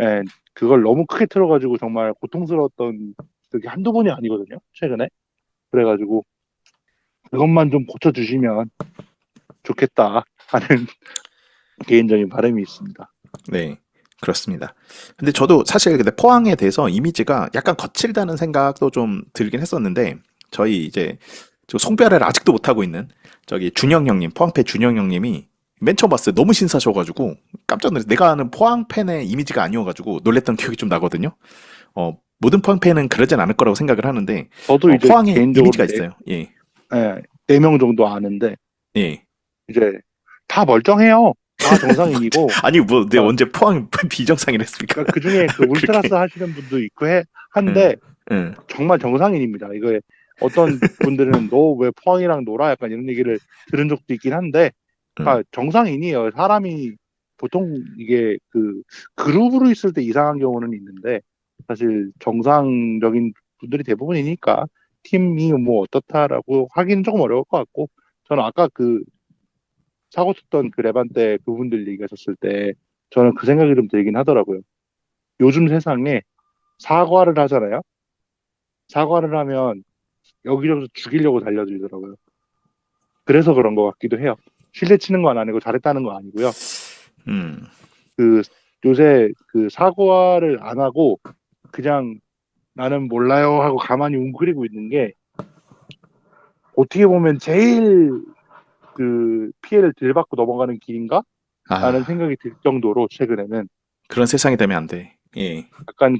예, 그걸 너무 크게 틀어가지고 정말 고통스러웠던 적이 한두 번이 아니거든요. 최근에. 그래가지고 그것만 좀 고쳐주시면 좋겠다 하는 개인적인 바람이 있습니다. 네, 그렇습니다. 근데 저도 사실 근데 포항에 대해서 이미지가 약간 거칠다는 생각도 좀 들긴 했었는데 저희 이제 저 송별회를 아직도 못하고 있는 저기 준영 형님, 포항팬 준영 형님이 맨 처음 봤을 때 너무 신사셔가지고 깜짝 놀랐어요. 내가 아는 포항 팬의 이미지가 아니어가지고 놀랬던 기억이 좀 나거든요. 모든 포항 팬은 그러진 않을 거라고 생각을 하는데 저도 이제 포항에 개인적으로 이미지가 있어요. 예, 4명 정도 아는데 예. 이제 다 멀쩡해요. 다 정상인이고 아니 뭐 내가 어. 언제 포항 비정상이라 했습니까? 그러니까 그 중에 그 울트라스 그렇게. 하시는 분도 있고 한데 응. 정말 정상인입니다. 이거 어떤 분들은 너 왜 포항이랑 놀아? 약간 이런 얘기를 들은 적도 있긴 한데 응. 정상인이에요. 사람이 보통 이게 그 그룹으로 있을 때 이상한 경우는 있는데 사실 정상적인 분들이 대부분이니까 팀이 뭐 어떻다라고 하기는 조금 어려울 것 같고 저는 아까 그 사고 쳤던 그 레반 때 그분들 얘기하셨을 때 저는 그 생각이 좀 들긴 하더라고요. 요즘 세상에 사과를 하잖아요. 사과를 하면 여기저기서 죽이려고 달려들더라고요. 그래서 그런 것 같기도 해요. 실내 치는 건 아니고 잘했다는 건 아니고요. 음. 그 요새 그 사과를 안 하고 그냥 나는 몰라요 하고 가만히 웅크리고 있는 게 어떻게 보면 제일 그 피해를 덜 받고 넘어가는 길인가? 라는 아, 생각이 들 정도로 최근에는 그런 세상이 되면 안 돼. 예. 약간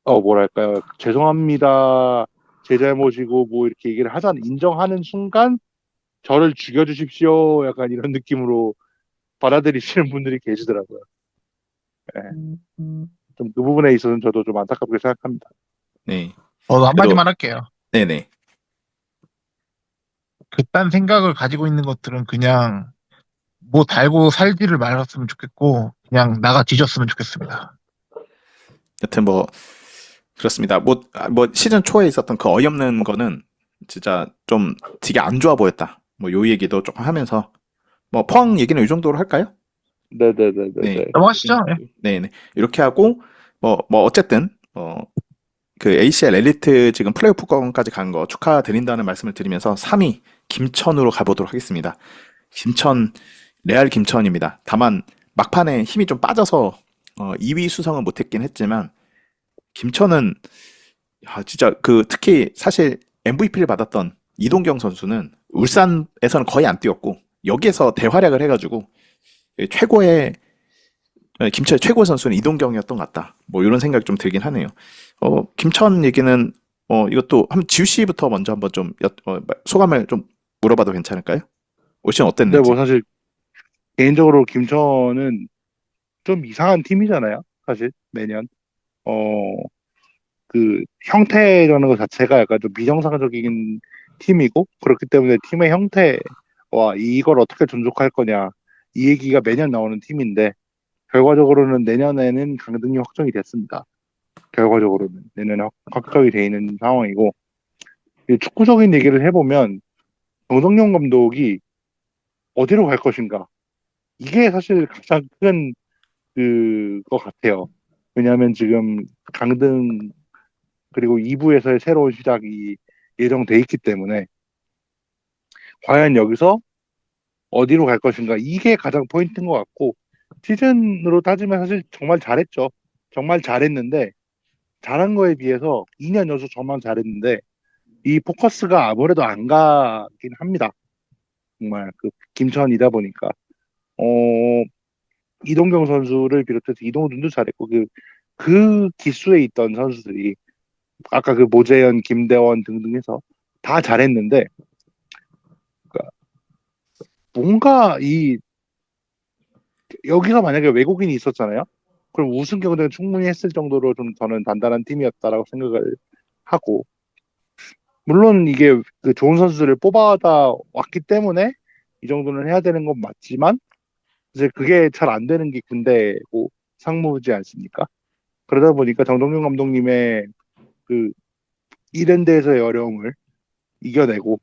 뭐랄까요. 죄송합니다. 제 잘못이고 뭐 이렇게 얘기를 하자는 인정하는 순간 저를 죽여주십시오. 약간 이런 느낌으로 받아들이시는 분들이 계시더라고요. 예. 좀 그 부분에 있어서는 저도 좀 안타깝게 생각합니다. 네. 한마디만 할게요. 네네. 그딴 생각을 가지고 있는 것들은 그냥 뭐 달고 살지를 말았으면 좋겠고 그냥 나가 뒤졌으면 좋겠습니다. 여튼 뭐 그렇습니다. 뭐 시즌 초에 있었던 그 어이없는 거는 진짜 좀 되게 안 좋아 보였다. 뭐 요 얘기도 조금 하면서 뭐 포항 얘기는 이 정도로 할까요? 네네네네네. 네. 넘어가시죠. 예. 네네. 이렇게 하고 뭐 어쨌든 그 ACL 엘리트 지금 플레이오프권까지 간 거 축하드린다는 말씀을 드리면서 3위 김천으로 가보도록 하겠습니다. 김천 레알 김천입니다. 다만 막판에 힘이 좀 빠져서 2위 수성은 못했긴 했지만 김천은 진짜 그 특히 사실 MVP를 받았던 이동경 선수는 울산에서는 거의 안 뛰었고 여기에서 대활약을 해가지고 최고의 김천의 최고 선수는 이동경이었던 것 같다. 뭐 이런 생각이 좀 들긴 하네요. 김천 얘기는 이것도 한번 지우 씨부터 먼저 한번 좀 소감을 좀 물어봐도 괜찮을까요? 올 시즌 근데 어땠는지. 뭐 사실 개인적으로 김천은 좀 이상한 팀이잖아요. 사실 매년 그 형태라는 것 자체가 약간 좀 비정상적인 팀이고 그렇기 때문에 팀의 형태와 이걸 어떻게 존속할 거냐 이 얘기가 매년 나오는 팀인데 결과적으로는 내년에는 강등이 확정이 됐습니다. 결과적으로는 내년에 확정이 돼 있는 상황이고 이 축구적인 얘기를 해보면 정성용 감독이 어디로 갈 것인가 이게 사실 가장 큰 그거 같아요. 왜냐하면 지금 강등 그리고 2부에서의 새로운 시작이 예정돼 있기 때문에 과연 여기서 어디로 갈 것인가 이게 가장 포인트인 것 같고 시즌으로 따지면 사실 정말 잘했죠. 정말 잘했는데 잘한 거에 비해서 2년 연속 정말 잘했는데 이 포커스가 아무래도 안 가긴 합니다. 정말 그 김천이다 보니까 어 이동경 선수를 비롯해서 이동준도 잘했고 그 기수에 있던 선수들이 아까 그 모재현, 김대원 등등 해서 다 잘했는데 그러니까 뭔가 여기서 만약에 외국인이 있었잖아요. 그럼 우승 경쟁 충분히 했을 정도로 좀 저는 단단한 팀이었다라고 생각을 하고 물론 이게 그 좋은 선수들을 뽑아다 왔기 때문에 이 정도는 해야 되는 건 맞지만 이제 그게 잘 안 되는 게 군대고 상무지 않습니까? 그러다 보니까 정동영 감독님의 그 이랜드에서의 어려움을 이겨내고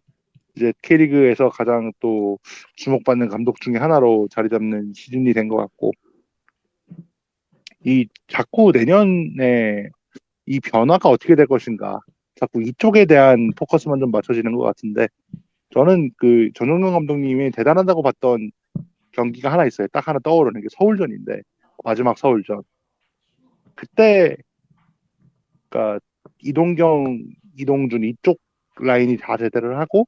이제 K리그에서 가장 또 주목받는 감독 중에 하나로 자리 잡는 시즌이 된 것 같고 이 자꾸 내년에 이 변화가 어떻게 될 것인가 자꾸 이쪽에 대한 포커스만 좀 맞춰지는 것 같은데 저는 그 전용경 감독님이 대단하다고 봤던 경기가 하나 있어요. 딱 하나 떠오르는 게 서울전인데 마지막 서울전 그때 그러니까 이동경, 이동준 이쪽 라인이 다 제대를 하고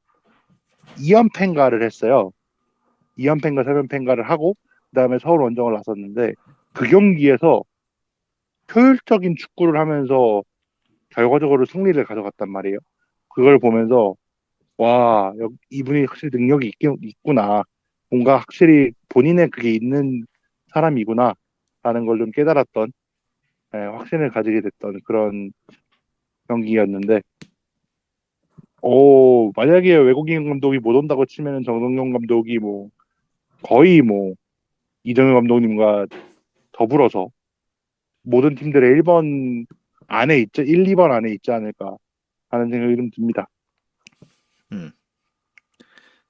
2연패인가를 했어요. 2연패인가 3연패인가를 하고 그다음에 서울 원정을 나섰는데 그 경기에서 효율적인 축구를 하면서 결과적으로 승리를 가져갔단 말이에요. 그걸 보면서 와, 이분이 확실히 능력이 있구나. 뭔가 확실히 본인의 그게 있는 사람이구나 라는 걸 좀 깨달았던 확신을 가지게 됐던 그런 경기였는데 만약에 외국인 감독이 못 온다고 치면은 정동영 감독이 뭐 거의 뭐 이정효 감독님과 더불어서 모든 팀들의 1번 안에 있지 1, 2번 안에 있지 않을까 하는 생각이 좀 듭니다.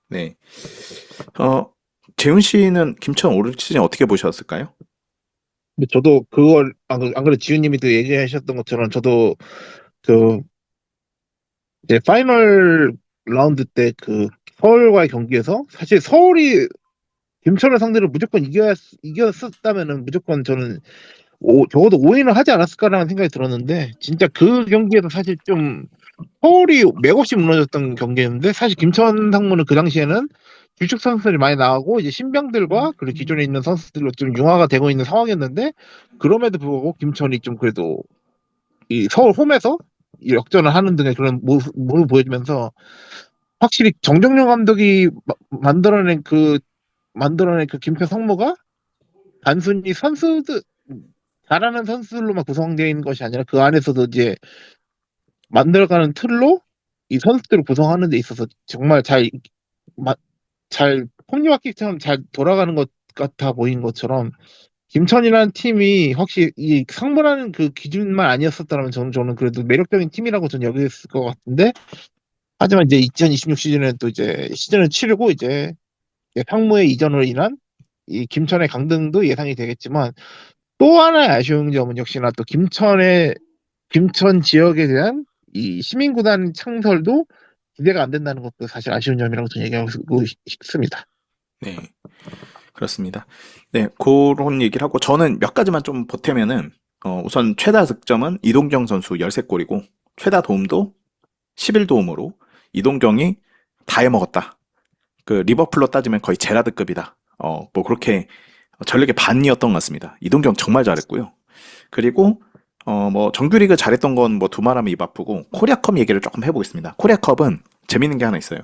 네. 재훈 씨는 김천 올 시즌 어떻게 보셨을까요? 근데 저도 그걸 안 그래 지훈님이 또 얘기하셨던 것처럼 저도 그 이제 파이널 라운드 때 그 서울과의 경기에서 사실 서울이 김천을 상대로 무조건 이겼었다면은 무조건 저는 적어도 5위는 하지 않았을까라는 생각이 들었는데 진짜 그 경기에서 사실 좀 서울이 맥없이 무너졌던 경기였는데 사실 김천 상무는 그 당시에는 주축 선수들이 많이 나오고 이제 신병들과 그리고 기존에 있는 선수들로 좀 융화가 되고 있는 상황이었는데 그럼에도 불구하고 김천이 좀 그래도 이 서울 홈에서 이 역전을 하는 등의 그런 모습을 보여주면서 확실히 정정용 감독이 만들어낸 그 김천 성모가 단순히 선수들 잘하는 선수들로만 구성되어 있는 것이 아니라 그 안에서도 이제 만들어가는 틀로 이 선수들을 구성하는 데 있어서 정말 잘 톱니바퀴처럼 잘 돌아가는 것 같아 보인 것처럼 김천이라는 팀이 혹시 이 상무라는 그 기준만 아니었었다면 저는 그래도 매력적인 팀이라고 저는 여겼을 것 같은데 하지만 이제 2026 시즌에는 또 이제 시즌을 치르고 이제 상무의 이전으로 인한 이 김천의 강등도 예상이 되겠지만 또 하나의 아쉬운 점은 역시나 또 김천 지역에 대한 이 시민구단 창설도 기대가 안 된다는 것도 사실 아쉬운 점이라고 저는 얘기하고 싶습니다. 네. 그렇습니다. 네, 그런 얘기를 하고 저는 몇 가지만 좀 보태면은 우선 최다 득점은 이동경 선수 13골이고 최다 도움도 11도움으로 이동경이 다 해먹었다. 그 리버풀로 따지면 거의 제라드급이다. 뭐 그렇게 전력의 반이었던 것 같습니다. 이동경 정말 잘했고요. 그리고 뭐 정규리그 잘했던 건 뭐 두말하면 입 아프고 코리아컵 얘기를 조금 해보겠습니다. 코리아컵은 재밌는 게 하나 있어요.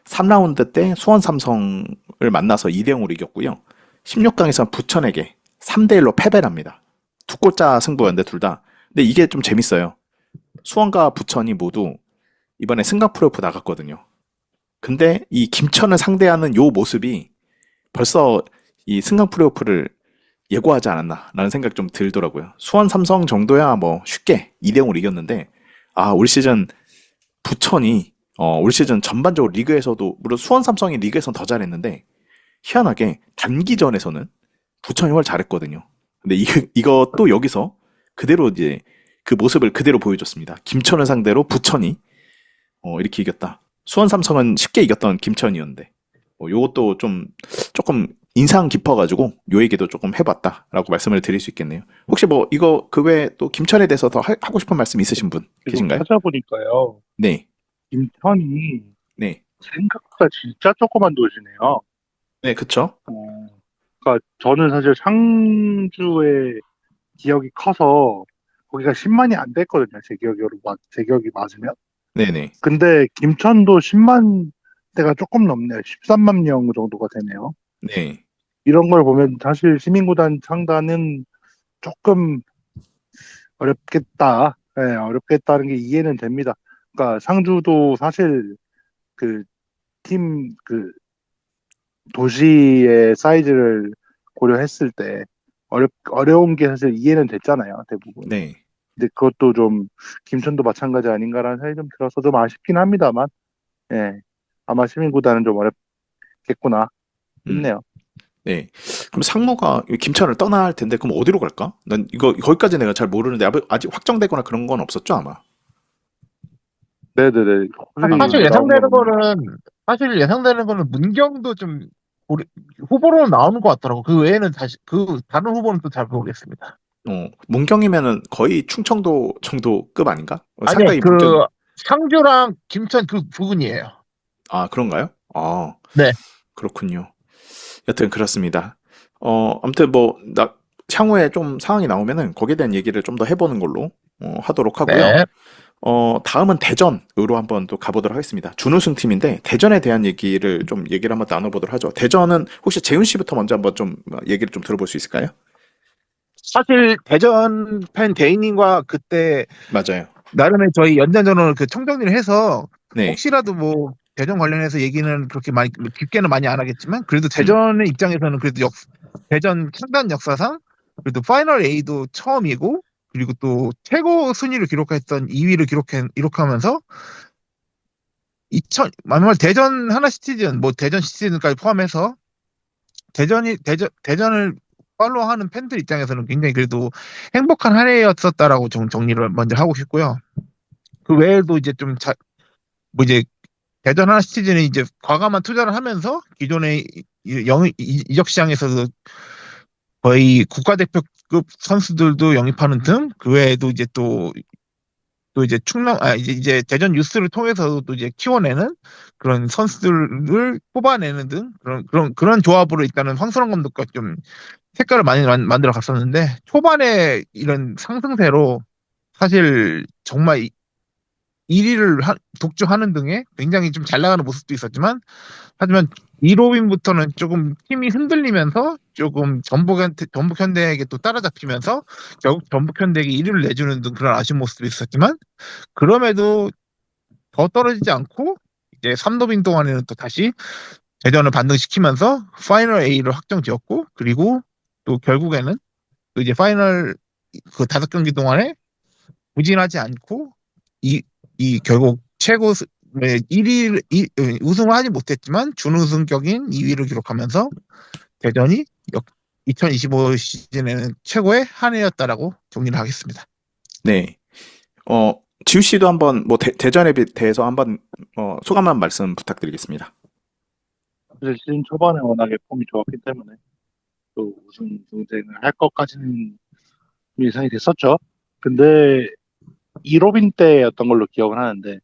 3라운드 때 수원 삼성을 만나서 2대0으로 이겼고요. 16강에서는 부천에게 3대1로 패배를 합니다. 두 골자 승부였는데 둘 다. 근데 이게 좀 재밌어요. 수원과 부천이 모두 이번에 승강 플레이오프 나갔거든요. 근데 이 김천을 상대하는 요 모습이 벌써 이 승강 플레이오프를 예고하지 않았나라는 생각이 좀 들더라고요. 수원 삼성 정도야 뭐 쉽게 2대0으로 이겼는데 올 시즌 부천이 올 시즌 전반적으로 리그에서도 물론 수원 삼성이 리그에서는 더 잘했는데 희한하게 단기전에서는 부천이 훨씬 잘했거든요. 근데 이것도 여기서 그대로 이제 그 모습을 그대로 보여줬습니다. 김천을 상대로 부천이 이렇게 이겼다. 수원 삼성은 쉽게 이겼던 김천이었는데 요것도 좀 조금 인상 깊어가지고 요 얘기도 조금 해봤다라고 말씀을 드릴 수 있겠네요. 혹시 뭐 이거 그 외에 또 김천에 대해서 더 하고 싶은 말씀 있으신 분 계신가요? 찾아보니까요. 네. 김천이 네. 생각보다 진짜 조그만 도시네요. 네, 그쵸? 그러니까 저는 사실 상주의 기억이 커서 거기가 10만이 안 됐거든요. 제 기억이 맞으면. 네네. 근데 김천도 10만 대가 조금 넘네요. 13만 명 정도가 되네요. 네. 이런 걸 보면 사실 시민구단 창단은 조금 어렵겠다. 네, 어렵겠다는 게 이해는 됩니다. 그러니까 상주도 사실 그 도시의 사이즈를 고려했을 때 어려운 게 사실 이해는 됐잖아요, 대부분. 네. 근데 그것도 좀 김천도 마찬가지 아닌가라는 생각이 좀 들어서 좀 아쉽긴 합니다만, 예, 아마 시민구단은 좀 어렵겠구나 싶네요. 네. 그럼 상무가 김천을 떠나야 할 텐데 그럼 어디로 갈까? 난 거기까지 내가 잘 모르는데 아직 확정되거나 그런 건 없었죠, 아마. 네네네. 확실히 사실 나온 사실 예상되는 거는 문경도 좀 후보로 나오는 것 같더라고. 그 외에는 그 다른 후보는 또 잘 모르겠습니다. 문경이면은 거의 충청도 정도 급 아닌가? 아니, 상당히 문경. 상주랑 김천 그 부근이에요. 아, 그런가요? 아, 네. 그렇군요. 여튼 그렇습니다. 아무튼 향후에 좀 상황이 나오면은 거기에 대한 얘기를 좀 더 해보는 걸로 하도록 하고요. 네. 다음은 대전으로 한번 또 가보도록 하겠습니다. 준우승 팀인데 대전에 대한 얘기를 한번 나눠보도록 하죠. 대전은 혹시 재훈 씨부터 먼저 한번 좀 얘기를 좀 들어볼 수 있을까요? 사실 대전 팬 대인님과 그때 맞아요. 나름의 저희 연장전을 그 총정리를 해서 네. 혹시라도 뭐 대전 관련해서 얘기는 그렇게 많이 깊게는 많이 안 하겠지만 그래도 대전의 입장에서는 그래도 대전 창단 역사상 그래도 파이널 A도 처음이고 그리고 또 최고 순위를 기록했던 2위를 기록하면서 만약 대전 하나 시티즌 뭐 대전 시티즌까지 포함해서 대전을 팔로우하는 팬들 입장에서는 굉장히 그래도 행복한 한 해였었다라고 정리를 먼저 하고 싶고요. 그 외에도 이제 이제 대전 하나 시티즌이 이제 과감한 투자를 하면서 기존의 이적 시장에서도 거의 국가대표급 선수들도 영입하는 등 그 외에도 이제 또 이제 이제 대전 유스를 통해서도 또 이제 키워내는 그런 선수들을 뽑아내는 등 그런 조합으로 일단은 황선홍 감독과 좀 색깔을 많이 만들어 갔었는데 초반에 이런 상승세로 사실 정말 1위를 독주하는 등의 굉장히 좀 잘 나가는 모습도 있었지만 하지만 2로빈부터는 조금 팀이 흔들리면서 조금 전북현대에게 또 따라잡히면서 결국 전북현대에게 1위를 내주는 등 그런 아쉬운 모습도 있었지만 그럼에도 더 떨어지지 않고 이제 3로빈 동안에는 또 다시 대전을 반등시키면서 파이널 A를 확정지었고 그리고 또 결국에는 또 이제 파이널 그 5경기 동안에 부진하지 않고 결국 최고 1위 우승을 하지 못했지만 준우승격인 2위를 기록하면서 대전이 2025 시즌에는 최고의 한 해였다라고 정리를 하겠습니다. 네. 지우 씨도 한번 대전에 대해서 한번 소감 한 말씀 부탁드리겠습니다. 사실 시즌 초반에 워낙에 폼이 좋았기 때문에 또 우승 경쟁을 할 것까지는 예상이 됐었죠. 근데 이로빈 때였던 걸로 기억을 하는데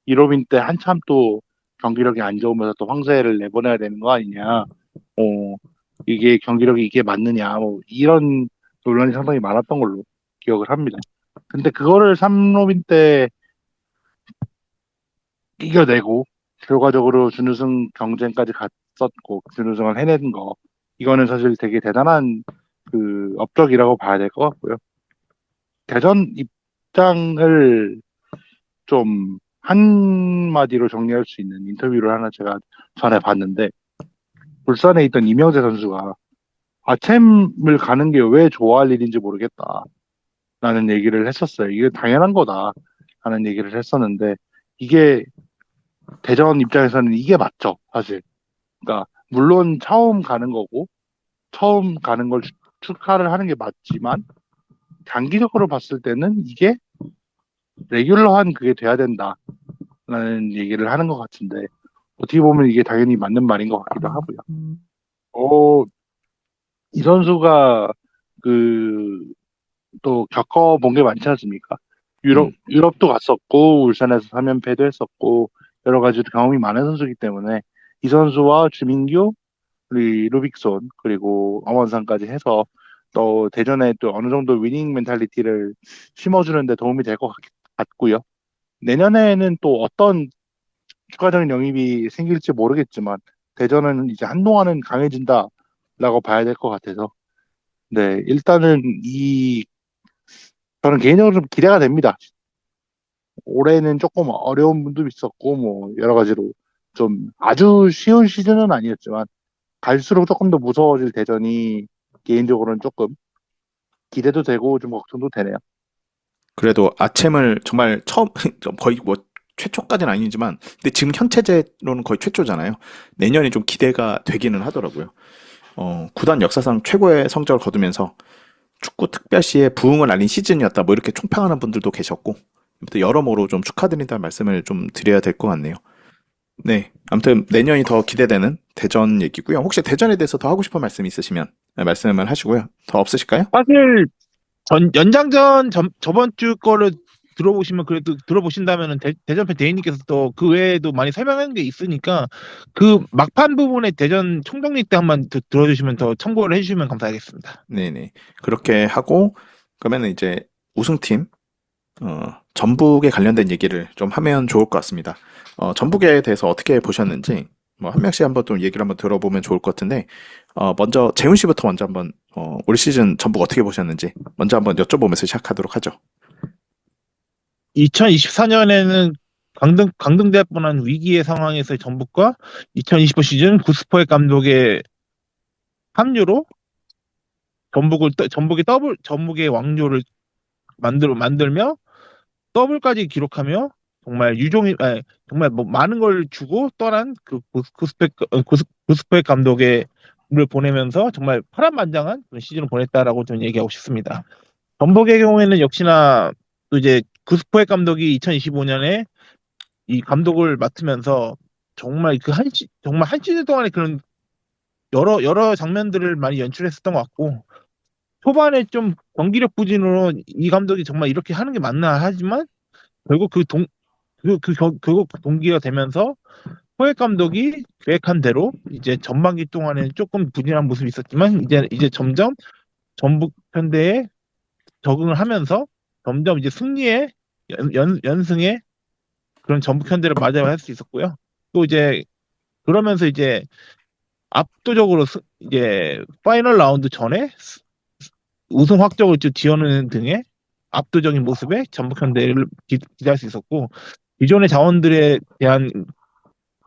이로빈 때 한참 또 경기력이 안 좋으면서 또 황새를 내보내야 되는 거 아니냐. 이게 경기력이 이게 맞느냐. 이런 논란이 상당히 많았던 걸로 기억을 합니다. 근데 그거를 3로빈 때 이겨내고 결과적으로 준우승 경쟁까지 갔었고 준우승을 해낸 거 이거는 사실 되게 대단한 그 업적이라고 봐야 될 것 같고요. 대전 입장을 좀 한마디로 정리할 수 있는 인터뷰를 하나 제가 전에 봤는데 울산에 있던 이명재 선수가 아챔을 가는 게 왜 좋아할 일인지 모르겠다 라는 얘기를 했었어요. 이게 당연한 거다 라는 얘기를 했었는데 이게 대전 입장에서는 이게 맞죠 사실. 그러니까 물론 처음 가는 거고 처음 가는 걸 축하를 하는 게 맞지만 장기적으로 봤을 때는 이게 레귤러한 그게 돼야 된다라는 얘기를 하는 것 같은데 어떻게 보면 이게 당연히 맞는 말인 것 같기도 하고요. 이 선수가 또 겪어본 게 많지 않습니까? 유럽도 갔었고 울산에서 3연패도 했었고 여러 가지 경험이 많은 선수이기 때문에 이 선수와 주민규, 우리 루빅손 그리고 엄원상까지 해서 또 대전에 또 어느 정도 위닝 멘탈리티를 심어주는데 도움이 될 것 같고요. 내년에는 또 어떤 추가적인 영입이 생길지 모르겠지만 대전은 이제 한동안은 강해진다라고 봐야 될 것 같아서 네 일단은 저는 개인적으로 좀 기대가 됩니다. 올해는 조금 어려운 분도 있었고 뭐 여러 가지로 좀 아주 쉬운 시즌은 아니었지만 갈수록 조금 더 무서워질 대전이 개인적으로는 조금 기대도 되고 좀 걱정도 되네요. 그래도 아챔을 정말 거의 최초까지는 아니지만 근데 지금 현 체제로는 거의 최초잖아요. 내년이 좀 기대가 되기는 하더라고요. 구단 역사상 최고의 성적을 거두면서 축구 특별시에 부흥을 알린 시즌이었다. 이렇게 총평하는 분들도 계셨고 아무튼 여러모로 좀 축하드린다는 말씀을 좀 드려야 될 것 같네요. 네, 아무튼 내년이 더 기대되는 대전 얘기고요. 혹시 대전에 대해서 더 하고 싶은 말씀 있으시면 말씀을 하시고요. 더 없으실까요? 사실 연장전 저번 주 거를 들어보시면 그래도 들어보신다면은 대전팬 대인님께서 또 그 외에도 많이 설명하는 게 있으니까 그 막판 부분에 대전 총정리 때 한번 들어주시면 더 참고를 해주시면 감사하겠습니다. 네네. 그렇게 하고 그러면 이제 우승팀 전북에 관련된 얘기를 좀 하면 좋을 것 같습니다. 전북에 대해서 어떻게 보셨는지 뭐 한 명씩 한번 좀 얘기를 한번 들어보면 좋을 것 같은데 먼저 재훈 씨부터 먼저 한번 올 시즌 전북 어떻게 보셨는지 먼저 한번 여쭤보면서 시작하도록 하죠. 2024년에는 강등될 뻔한 위기의 상황에서의 전북과 2025 시즌 구스포의 감독의 합류로 전북의 왕조를 만들며 더블까지 기록하며 정말 정말 뭐 많은 걸 주고 떠난 그 구스포의 감독의 를 보내면서 정말 파란만장한 그런 시즌을 보냈다라고 저는 얘기하고 싶습니다. 전북의 경우에는 역시나 또 이제 구스포의 감독이 2025년에 이 감독을 맡으면서 정말 정말 한 시즌 동안에 그런 여러 장면들을 많이 연출했었던 것 같고 초반에 좀 경기력 부진으로 이 감독이 정말 이렇게 하는 게 맞나 하지만 결국 결국 동기가 되면서 호액 감독이 계획한 대로 이제 전반기 동안에 조금 부진한 모습이 있었지만 이제 점점 전북 현대에 적응을 하면서 점점 이제 승리의 연승에 그런 전북 현대를 맞아야 할 수 있었고요. 또 이제 그러면서 이제 압도적으로 이제 파이널 라운드 전에 우승 확정을 뒤흔는 등의 압도적인 모습에 전북 현대를 기대할 수 있었고 기존의 자원들에 대한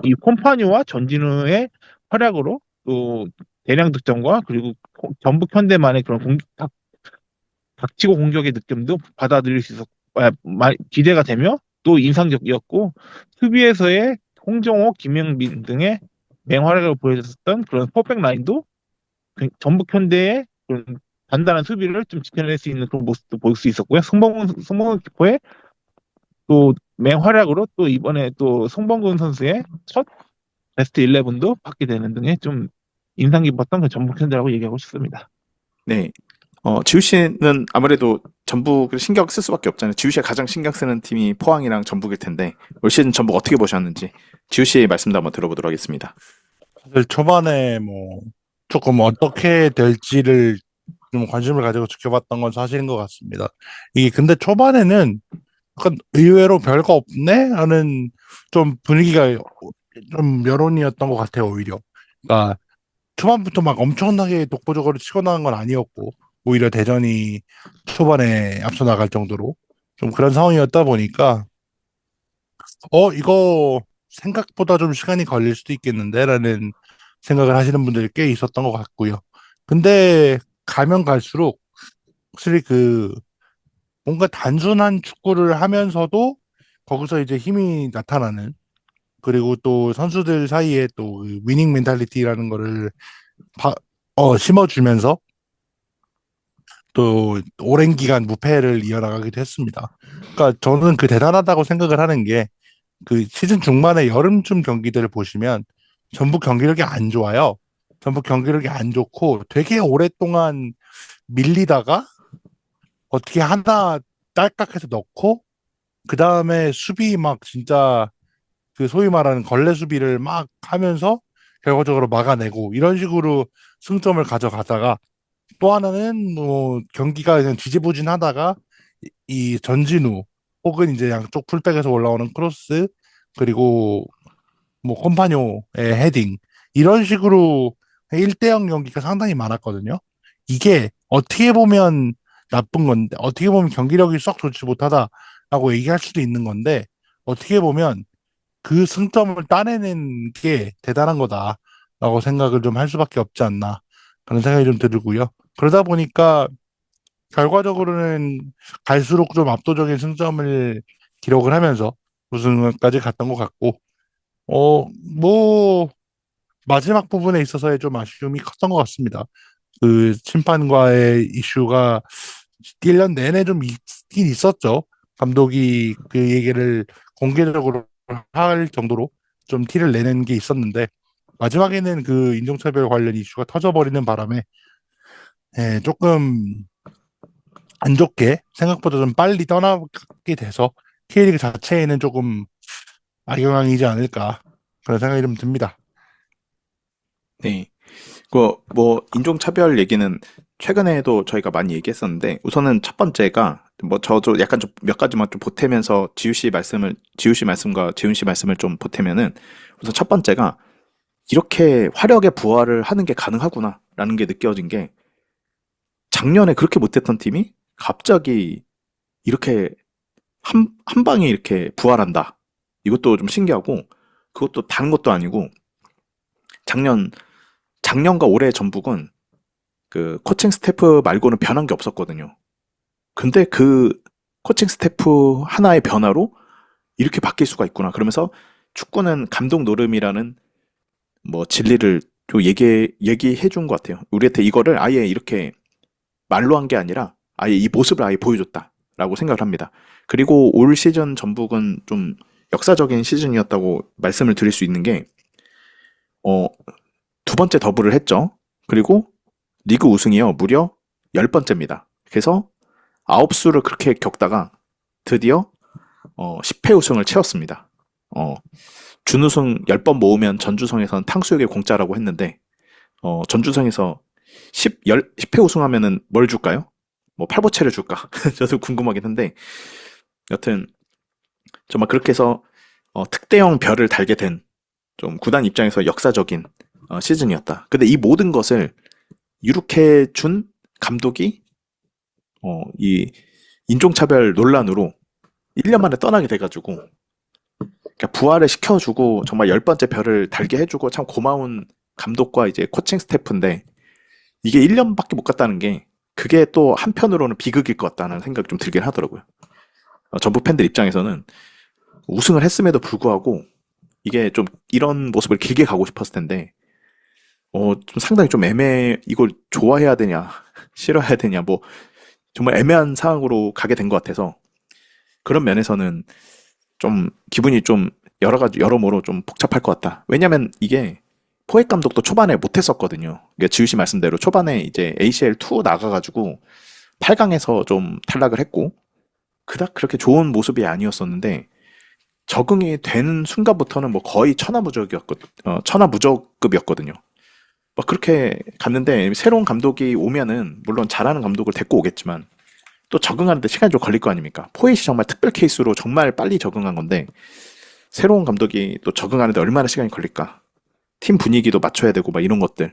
이 콤파니와 전진우의 활약으로 또 대량 득점과 그리고 전북 현대만의 그런 닥치고 공격의 느낌도 받아들일 수 있었고 기대가 되며 또 인상적이었고 수비에서의 홍정호, 김영민 등의 맹활약을 보여줬었던 그런 포백 라인도 전북 현대의 그런 단단한 수비를 좀 지켜낼 수 있는 그런 모습도 볼 수 있었고요. 송범근 키퍼의 또 맹활약으로 또 이번에 또 송범근 선수의 첫 베스트 11도 받게 되는 등의 좀 인상 깊었던 그 전북 현대라고 얘기하고 싶습니다. 네. 지우 씨는 아무래도 전북을 신경 쓸 수밖에 없잖아요. 지우 씨가 가장 신경 쓰는 팀이 포항이랑 전북일 텐데 올 시즌 전북 어떻게 보셨는지 지우 씨의 말씀도 한번 들어보도록 하겠습니다. 사실 초반에 뭐 조금 어떻게 될지를 좀 관심을 가지고 지켜봤던 건 사실인 것 같습니다. 이게 근데 초반에는 약간 의외로 별거 없네 하는 좀 분위기가 좀 여론이었던 것 같아요, 오히려. 그러니까 초반부터 막 엄청나게 독보적으로 치고 나간 건 아니었고 오히려 대전이 초반에 앞서 나갈 정도로 좀 그런 상황이었다 보니까 이거 생각보다 좀 시간이 걸릴 수도 있겠는데라는 생각을 하시는 분들이 꽤 있었던 것 같고요. 근데 가면 갈수록 확실히 그 뭔가 단순한 축구를 하면서도 거기서 이제 힘이 나타나는 그리고 또 선수들 사이에 또 그 위닝 멘탈리티라는 거를 심어주면서 또 오랜 기간 무패를 이어나가기도 했습니다. 그러니까 저는 그 대단하다고 생각을 하는 게 그 시즌 중반에 여름쯤 경기들을 보시면 전북 경기력이 안 좋아요. 전북 경기력이 안 좋고 되게 오랫동안 밀리다가 어떻게 하나 딸깍해서 넣고 그 다음에 수비 막 진짜 그 소위 말하는 걸레 수비를 막 하면서 결과적으로 막아내고 이런 식으로 승점을 가져가다가 또 하나는 뭐 경기가 그냥 지지부진하다가 이 전진우 혹은 이제 양쪽 풀백에서 올라오는 크로스 그리고 뭐 콤파뇨의 헤딩 이런 식으로 1대0 경기가 상당히 많았거든요. 이게 어떻게 보면 나쁜 건데 어떻게 보면 경기력이 썩 좋지 못하다라고 얘기할 수도 있는 건데 어떻게 보면 그 승점을 따내는 게 대단한 거다라고 생각을 좀 할 수밖에 없지 않나 그런 생각이 좀 들고요. 그러다 보니까 결과적으로는 갈수록 좀 압도적인 승점을 기록을 하면서 우승까지 갔던 것 같고 뭐 마지막 부분에 있어서의 좀 아쉬움이 컸던 것 같습니다. 그 심판과의 이슈가 1년 내내 좀 있긴 있었죠. 감독이 그 얘기를 공개적으로 할 정도로 좀 티를 내는 게 있었는데 마지막에는 그 인종차별 관련 이슈가 터져버리는 바람에 조금 안 좋게 생각보다 좀 빨리 떠나게 돼서 K리그 자체에는 조금 악영향이지 않을까 그런 생각이 좀 듭니다. 네. 뭐 인종차별 얘기는 최근에도 저희가 많이 얘기했었는데 우선은 첫 번째가 뭐 저도 약간 좀 몇 가지만 좀 보태면서 지우 씨 말씀과 재훈 씨 말씀을 좀 보태면은 우선 첫 번째가 이렇게 화력의 부활을 하는 게 가능하구나라는 게 느껴진 게 작년에 그렇게 못했던 팀이 갑자기 이렇게 한 방에 이렇게 부활한다. 이것도 좀 신기하고 그것도 다른 것도 아니고 작년과 올해 전북은 그 코칭 스태프 말고는 변한 게 없었거든요. 근데 그 코칭 스태프 하나의 변화로 이렇게 바뀔 수가 있구나. 그러면서 축구는 감독 노름이라는 뭐 진리를 좀 얘기해 준 것 같아요. 우리한테 이거를 아예 이렇게 말로 한 게 아니라 아예 이 모습을 아예 보여줬다라고 생각을 합니다. 그리고 올 시즌 전북은 좀 역사적인 시즌이었다고 말씀을 드릴 수 있는 게 두 번째 더블을 했죠. 그리고 리그 우승이요. 무려 10번째입니다. 그래서 9수를 그렇게 겪다가 드디어 10회 우승을 채웠습니다. 준우승 10번 모으면 전주성에서는 탕수육의 공짜라고 했는데 전주성에서 10회 우승하면은 뭘 줄까요? 뭐 팔보채를 줄까? 저도 궁금하긴 한데 여튼 정말 그렇게 해서 특대형 별을 달게 된 좀 구단 입장에서 역사적인 시즌이었다. 근데 이 모든 것을 이룩해 준 감독이 이 인종차별 논란으로 1년 만에 떠나게 돼가지고 그러니까 부활을 시켜주고 정말 10번째 별을 달게 해주고 참 고마운 감독과 이제 코칭 스태프인데 이게 1년밖에 못 갔다는 게 그게 또 한편으로는 비극일 것 같다는 생각이 좀 들긴 하더라고요. 전북 팬들 입장에서는 우승을 했음에도 불구하고 이게 좀 이런 모습을 길게 가고 싶었을 텐데 좀 상당히 좀 이걸 좋아해야 되냐 싫어해야 되냐 뭐 정말 애매한 상황으로 가게 된 것 같아서 그런 면에서는 좀 기분이 좀 여러모로 좀 복잡할 것 같다. 왜냐면 이게 포획 감독도 초반에 못했었거든요. 그러니까 지우 씨 말씀대로 초반에 이제 ACL2 나가가지고 8강에서 좀 탈락을 했고 그닥 그렇게 좋은 모습이 아니었었는데 적응이 되는 순간부터는 뭐 거의 천하무적급이었거든요. 뭐 그렇게 갔는데 새로운 감독이 오면은 물론 잘하는 감독을 데리고 오겠지만 또 적응하는데 시간이 좀 걸릴 거 아닙니까? 포에이 정말 특별 케이스로 정말 빨리 적응한 건데 새로운 감독이 또 적응하는데 얼마나 시간이 걸릴까? 팀 분위기도 맞춰야 되고 막 이런 것들.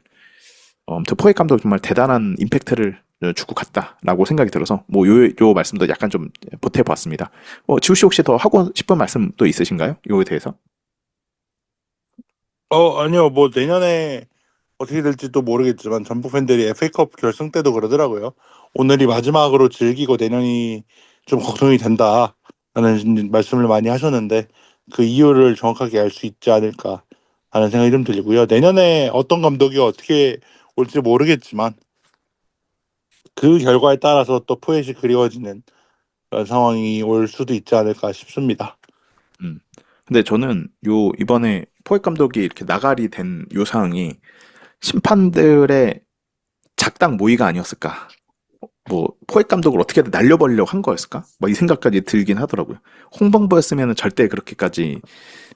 아무튼 포에이 감독 정말 대단한 임팩트를 주고 갔다라고 생각이 들어서 뭐 요 말씀도 약간 좀 보태보았습니다. 지우 씨 혹시 더 하고 싶은 말씀 또 있으신가요? 요에 대해서? 아니요. 뭐 내년에 어떻게 될지 또 모르겠지만 전북 팬들이 FA컵 결승 때도 그러더라고요. 오늘이 마지막으로 즐기고 내년이 좀 걱정이 된다라는 말씀을 많이 하셨는데 그 이유를 정확하게 알 수 있지 않을까 하는 생각이 좀 들고요. 내년에 어떤 감독이 어떻게 올지 모르겠지만 그 결과에 따라서 또 포엣이 그리워지는 그런 상황이 올 수도 있지 않을까 싶습니다. 근데 저는 이번에 포획 감독이 이렇게 나가리 된 요 상황이 심판들의 작당 모의가 아니었을까? 뭐 포획 감독을 어떻게든 날려버리려고 한 거였을까? 뭐 이 생각까지 들긴 하더라고요. 홍범보였으면 절대 그렇게까지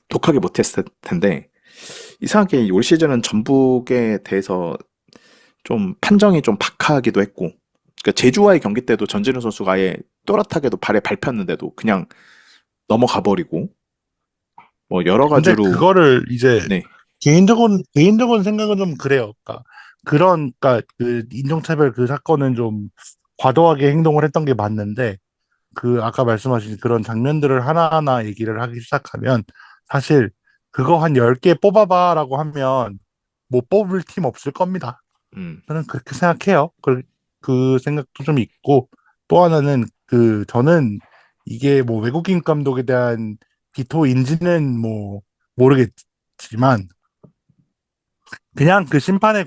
독하게 못했을 텐데 이상하게 올 시즌은 전북에 대해서 좀 판정이 좀 박하기도 했고 그러니까 제주와의 경기 때도 전진우 선수가 아예 또렷하게도 발에 밟혔는데도 그냥 넘어가 버리고 뭐 여러 근데 가지로 그거를 이제 네. 개인적인 생각은 좀 그래요. 그러니까 그 인종차별 그 사건은 좀 과도하게 행동을 했던 게 맞는데 그 아까 말씀하신 그런 장면들을 하나하나 얘기를 하기 시작하면 사실 그거 한 10개 뽑아봐라고 하면 못 뽑을 팀 없을 겁니다. 저는 그렇게 생각해요. 그 생각도 좀 있고 또 하나는 저는 이게 뭐 외국인 감독에 대한 비토인지는 뭐 모르겠지만 그냥 그 심판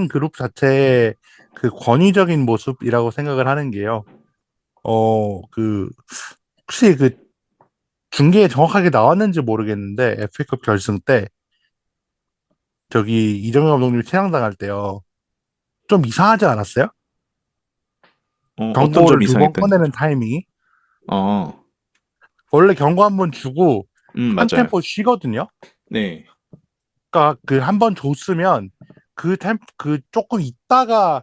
그룹 자체의 그 권위적인 모습이라고 생각을 하는 게요. 그 혹시 그 중계에 정확하게 나왔는지 모르겠는데 FA컵 결승 때 저기 이정현 감독님이 퇴장당할 때요. 좀 이상하지 않았어요? 어떤 경고를 점이 2번 이상했다니? 꺼내는 타이밍이 어, 원래 경고 한 번 주고 한 맞아요. 템포 쉬거든요. 네, 그러니까 그 한 번 줬으면 그 조금 있다가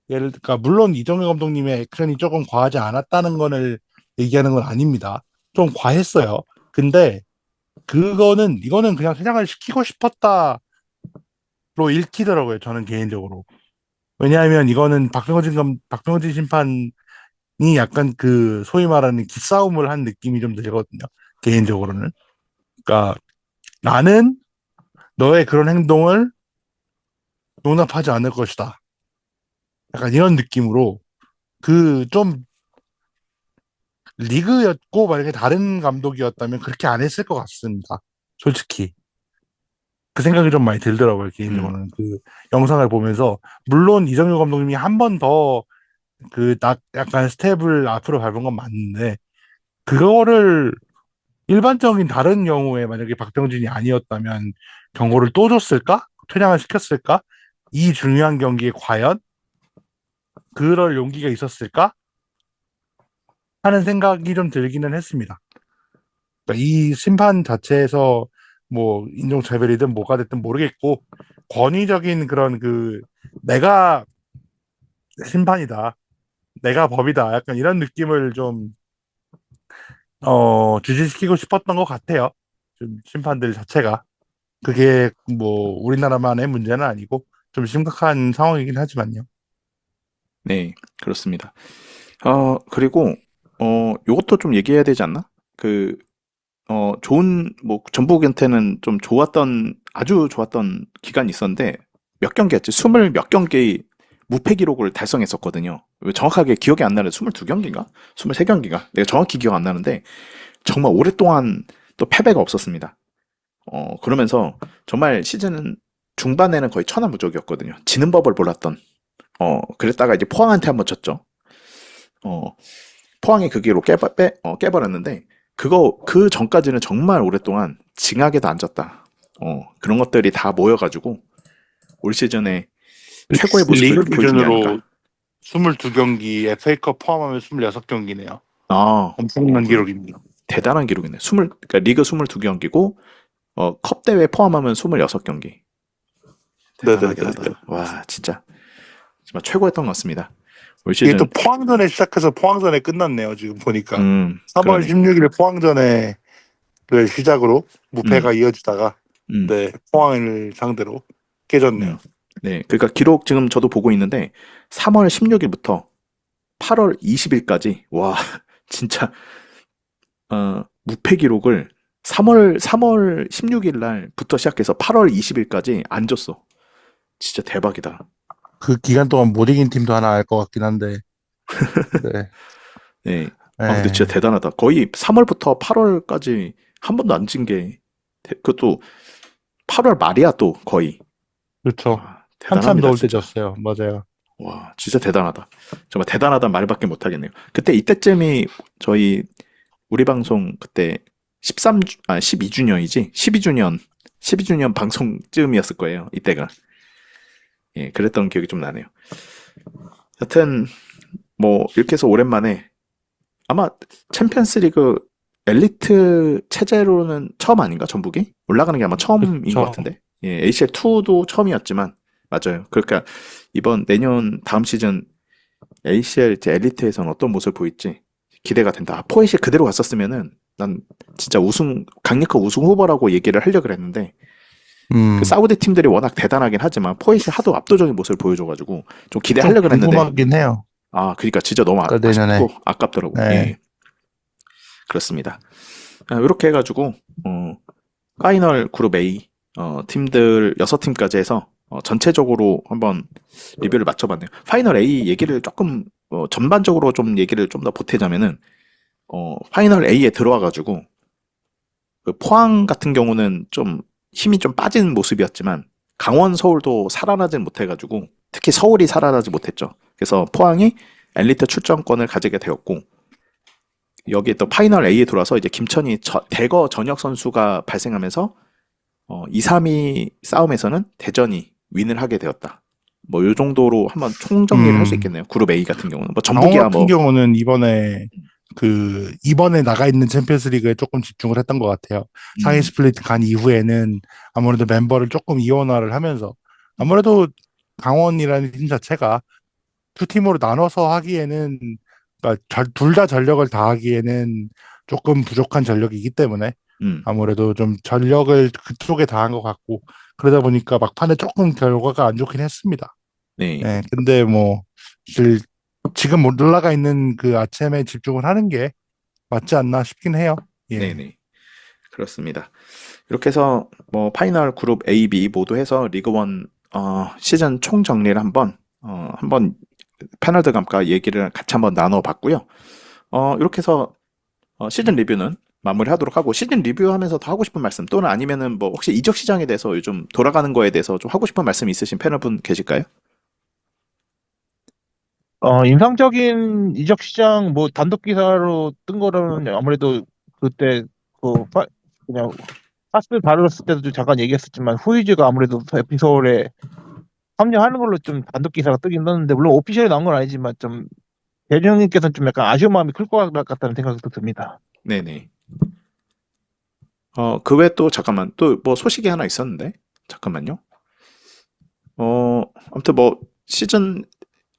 그러니까 물론 이정현 감독님의 액션이 조금 과하지 않았다는 거를 얘기하는 건 아닙니다. 좀 과했어요. 근데 이거는 그냥 퇴장을 시키고 싶었다로 읽히더라고요. 저는 개인적으로. 왜냐하면 이거는 박병진 심판이 약간 그 소위 말하는 기싸움을 한 느낌이 좀 들거든요. 개인적으로는. 그러니까 나는 너의 그런 행동을 용납하지 않을 것이다. 약간 이런 느낌으로 그 좀 리그였고 만약에 다른 감독이었다면 그렇게 안 했을 것 같습니다. 솔직히. 그 생각이 좀 많이 들더라고요. 개인적으로는. 그 영상을 보면서 물론 이정효 감독님이 한 번 더 약간 스텝을 앞으로 밟은 건 맞는데 그거를 일반적인 다른 경우에 만약에 박병진이 아니었다면 경고를 또 줬을까? 퇴장을 시켰을까? 이 중요한 경기에 과연 그럴 용기가 있었을까? 하는 생각이 좀 들기는 했습니다. 그러니까 이 심판 자체에서 뭐 인종차별이든 뭐가 됐든 모르겠고 권위적인 그런 내가 심판이다, 내가 법이다, 약간 이런 느낌을 좀 주지시키고 싶었던 것 같아요. 좀 심판들 자체가 그게 뭐 우리나라만의 문제는 아니고 좀 심각한 상황이긴 하지만요. 네, 그렇습니다. 그리고 요것도 좀 얘기해야 되지 않나? 좋은 뭐 전북한테는 좀 아주 좋았던 기간이 있었는데 몇 경기였지? 20 몇 경기 무패 기록을 달성했었거든요. 왜 정확하게 기억이 안 나는데 22경기인가? 23경기가? 내가 정확히 기억 안 나는데 정말 오랫동안 또 패배가 없었습니다. 그러면서 정말 시즌 중반에는 거의 천하무적이었거든요. 지는 법을 몰랐던. 그랬다가 이제 포항한테 한번 졌죠. 포항이 그 기록 깨버렸는데 그 전까지는 정말 오랫동안 징하게도 안 졌다. 그런 것들이 다 모여가지고 올 시즌에 최고의 모습을 리그 보여준 게 아닐까. 기준으로 22경기, FA컵 포함하면 26경기네요. 아, 엄청난 기록입니다. 대단한 기록이네. 그러니까 리그 22경기고 컵 대회 포함하면 26경기. 대단하긴 네네네. 하다. 와, 진짜 정말 최고였던 것 같습니다. 올 이게 시즌. 또 포항전에 시작해서 포항전에 끝났네요. 지금 보니까 3월 그러네. 16일 포항전에 시작으로 무패가 이어지다가 네, 포항을 상대로 깨졌네요. 네, 그러니까 기록 지금 저도 보고 있는데 3월 16일부터 8월 20일까지 와 진짜 무패 기록을 3월 16일 날부터 시작해서 8월 20일까지 안 졌어. 진짜 대박이다. 그 기간 동안 못 이긴 팀도 하나 알 것 같긴 한데. 네. 네. 근데 진짜 대단하다. 거의 3월부터 8월까지 한 번도 안 진 게 그것도 8월 말이야 또 거의. 그렇죠. 와, 한참 대단합니다, 넣을 때 진짜. 졌어요. 맞아요. 와, 진짜 대단하다. 정말 대단하다는 말밖에 못 하겠네요. 그때 이때쯤이 저희 우리 방송 그때 12주년이지? 12주년 방송쯤이었을 거예요. 이때가. 예, 그랬던 기억이 좀 나네요. 여튼 뭐 이렇게 해서 오랜만에 아마 챔피언스리그 엘리트 체제로는 처음 아닌가? 전북이? 올라가는 게 아마 처음인 그쵸. 것 같은데. 예, ACL2도 처음이었지만 맞아요. 그러니까 이번 내년 다음 시즌 ACL 이제 엘리트에서는 어떤 모습을 보일지 기대가 된다. 포엣이 그대로 갔었으면은 난 진짜 강력한 우승 후보라고 얘기를 하려고 그랬는데 그 사우디 팀들이 워낙 대단하긴 하지만 포엣이 하도 압도적인 모습을 보여줘가지고 좀 기대하려고 그랬는데 궁금하긴 해요. 그러니까 진짜 너무 내년에. 아쉽고 아깝더라고. 네. 예. 그렇습니다. 이렇게 해가지고 파이널 그룹 A 팀들 6팀까지 해서 전체적으로 한번 리뷰를 맞춰봤네요. 파이널 A 얘기를 조금 전반적으로 좀 얘기를 좀 더 보태자면은 파이널 A에 들어와가지고 그 포항 같은 경우는 좀 힘이 좀 빠진 모습이었지만 강원 서울도 살아나진 못해가지고 특히 서울이 살아나지 못했죠. 그래서 포항이 엘리트 출전권을 가지게 되었고 여기 또 파이널 A에 들어와서 이제 김천이 대거 전역 선수가 발생하면서 2, 3위 싸움에서는 대전이 윈을 하게 되었다. 뭐 요 정도로 한번 총정리를 할 수 있겠네요. 그룹 A 같은 경우는 뭐 강원 전북이야 같은 뭐 경우는 이번에 나가 있는 챔피언스 리그에 조금 집중을 했던 것 같아요. 상위 스플릿 간 이후에는 아무래도 멤버를 조금 이원화를 하면서 아무래도 강원이라는 팀 자체가 두 팀으로 나눠서 하기에는 그러니까 둘 다 전력을 다하기에는 조금 부족한 전력이기 때문에 아무래도 좀 전력을 그쪽에 다한 것 같고 그러다 보니까 막판에 조금 결과가 안 좋긴 했습니다. 네. 네, 근데 뭐 지금 못 올라가 있는 그 아챔에 집중을 하는 게 맞지 않나 싶긴 해요. 예. 네네. 그렇습니다. 이렇게 해서 뭐 파이널 그룹 A, B 모두 해서 리그원 시즌 총 정리를 한번 패널들 감과 얘기를 같이 한번 나눠봤고요. 이렇게 해서 시즌 리뷰는 마무리하도록 하고 시즌 리뷰하면서 더 하고 싶은 말씀 또는 아니면은 뭐 혹시 이적 시장에 대해서 요즘 돌아가는 거에 대해서 좀 하고 싶은 말씀 있으신 패널분 계실까요? 인상적인 이적 시장 뭐 단독 기사로 뜬 거라면 아무래도 그때 그냥 파스 다뤘을 때도 좀 잠깐 얘기했었지만 후이즈가 아무래도 에피소드에 합류하는 걸로 좀 단독 기사가 뜨긴 떴는데 물론 오피셜이 나온 건 아니지만 좀 대령님께서는 좀 약간 아쉬운 마음이 클 것 같다는 생각도 듭니다. 네네. 그 외에 또 잠깐만 또 뭐 소식이 하나 있었는데 잠깐만요. 아무튼 뭐 시즌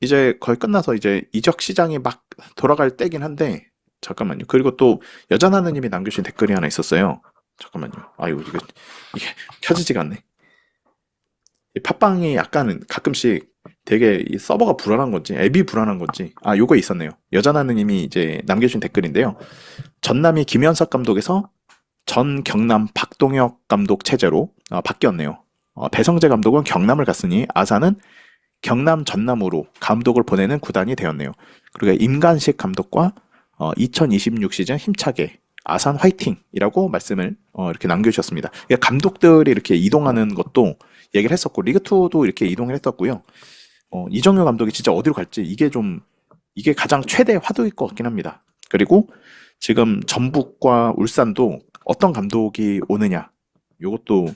이제 거의 끝나서 이제 이적 시장이 막 돌아갈 때긴 한데 잠깐만요. 그리고 또 여자나느님이 남겨주신 댓글이 하나 있었어요. 잠깐만요. 아이고 이게 켜지지가 않네. 이 팟빵이 약간 가끔씩 되게 이 서버가 불안한 건지 앱이 불안한 건지 요거 있었네요. 여자나느님이 이제 남겨주신 댓글인데요. 전남이 김현석 감독에서 전 경남 박동혁 감독 체제로 바뀌었네요. 배성재 감독은 경남을 갔으니 아산은 경남 전남으로 감독을 보내는 구단이 되었네요. 그리고 임간식 감독과 2026 시즌 힘차게 아산 화이팅이라고 말씀을 이렇게 남겨주셨습니다. 그러니까 감독들이 이렇게 이동하는 것도 얘기를 했었고 리그2도 이렇게 이동을 했었고요. 이정효 감독이 진짜 어디로 갈지 이게 가장 최대 화두일 것 같긴 합니다. 그리고 지금 전북과 울산도 어떤 감독이 오느냐 이것도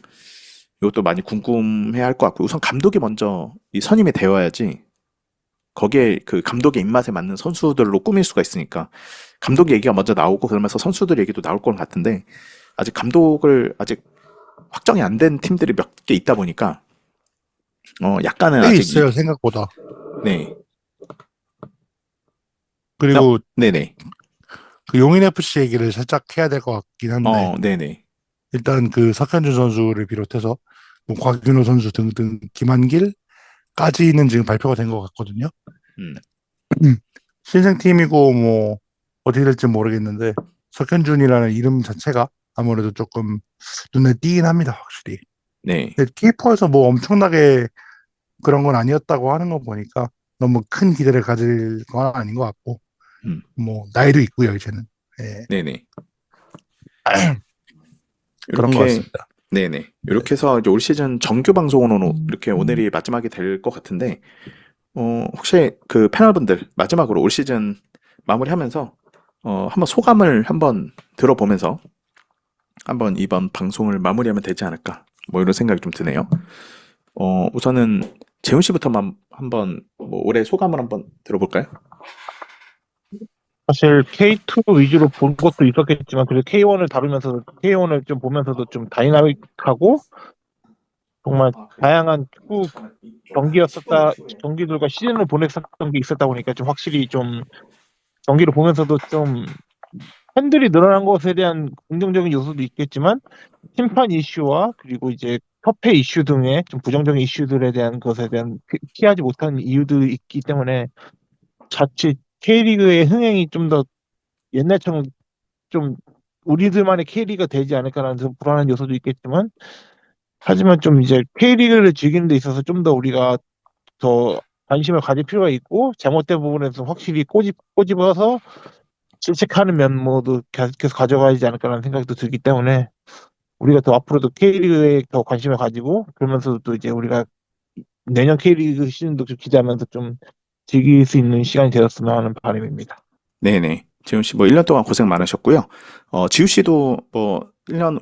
많이 궁금해 할 것 같고 우선 감독이 먼저 이 선임이 되어야지 거기에 그 감독의 입맛에 맞는 선수들로 꾸밀 수가 있으니까 감독 얘기가 먼저 나오고 그러면서 선수들 얘기도 나올 것 같은데 아직 감독을 아직 확정이 안 된 팀들이 몇 개 있다 보니까 약간은 꽤 아직 있어요 생각보다. 네. 그리고 네네. 그 용인 FC 얘기를 살짝 해야 될 것 같긴 한데 네네. 일단 그 석현준 선수를 비롯해서 뭐 곽윤호 선수 등등 김한길까지는 지금 발표가 된 것 같거든요. 신생팀이고 뭐 어떻게 될지 모르겠는데 석현준이라는 이름 자체가 아무래도 조금 눈에 띄긴 합니다, 확실히. 네. 근데 키퍼에서 뭐 엄청나게 그런 건 아니었다고 하는 거 보니까 너무 큰 기대를 가질 건 아닌 것 같고 뭐 나이도 있고요, 이제는. 예. 네네. 그런 것 같습니다. 네네. 이렇게 해서 이제 올 시즌 정규 방송으로 이렇게 오늘이 마지막이 될 것 같은데, 혹시 그 패널분들 마지막으로 올 시즌 마무리하면서 한번 소감을 한번 들어보면서 한번 이번 방송을 마무리하면 되지 않을까 뭐 이런 생각이 좀 드네요. 우선은 재훈 씨부터만 한번 뭐 올해 소감을 한번 들어볼까요? 사실 K2 위주로 본 것도 있었겠지만 그래도 K1을 다루면서 K1을 좀 보면서도 좀 다이나믹하고 정말 다양한 축구 경기들과 시즌을 보냈었던 게 있었다 보니까 좀 확실히 좀 경기를 보면서도 좀 팬들이 늘어난 것에 대한 긍정적인 요소도 있겠지만 심판 이슈와 그리고 이제 협회 이슈 등의 좀 부정적인 이슈들에 대한 것에 대한 피하지 못한 이유도 있기 때문에 자칫 K리그의 흥행이 좀 더 옛날처럼 좀 우리들만의 K리그가 되지 않을까라는 좀 불안한 요소도 있겠지만 하지만 좀 이제 K리그를 즐기는 데 있어서 좀 더 우리가 더 관심을 가질 필요가 있고 잘못된 부분에서 확실히 꼬집어서 질책하는 면모도 계속 가져가야 되지 않을까라는 생각도 들기 때문에 우리가 더 앞으로도 K리그에 더 관심을 가지고 그러면서 또 이제 우리가 내년 K리그 시즌도 좀 기대하면서 좀 즐길 수 있는 시간이 되었으면 하는 바람입니다. 네네. 지훈 씨 뭐 1년 동안 고생 많으셨고요. 지우 씨도 뭐 1년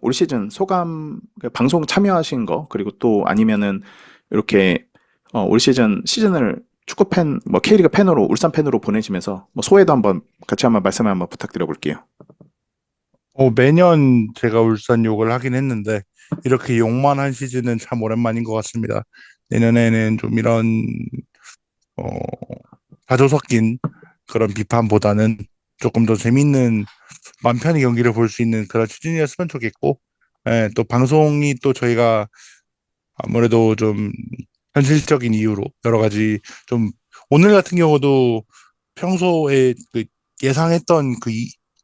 올 시즌 소감, 그 방송 참여하신 거, 그리고 또 아니면은 이렇게 올 시즌을 축구 팬, 뭐 K리그 팬으로, 울산 팬으로 보내시면서 뭐 소회도 한번 같이 한번 말씀을 한번 부탁드려 볼게요. 매년 제가 울산 욕을 하긴 했는데 이렇게 욕만 한 시즌은 참 오랜만인 것 같습니다. 내년에는 좀 이런 자조 섞인 그런 비판보다는 조금 더 재밌는 맘 편히 경기를 볼 수 있는 그런 시즌이었으면 좋겠고, 예, 또 방송이 또 저희가 아무래도 좀 현실적인 이유로 여러 가지 좀 오늘 같은 경우도 평소에 그 예상했던 그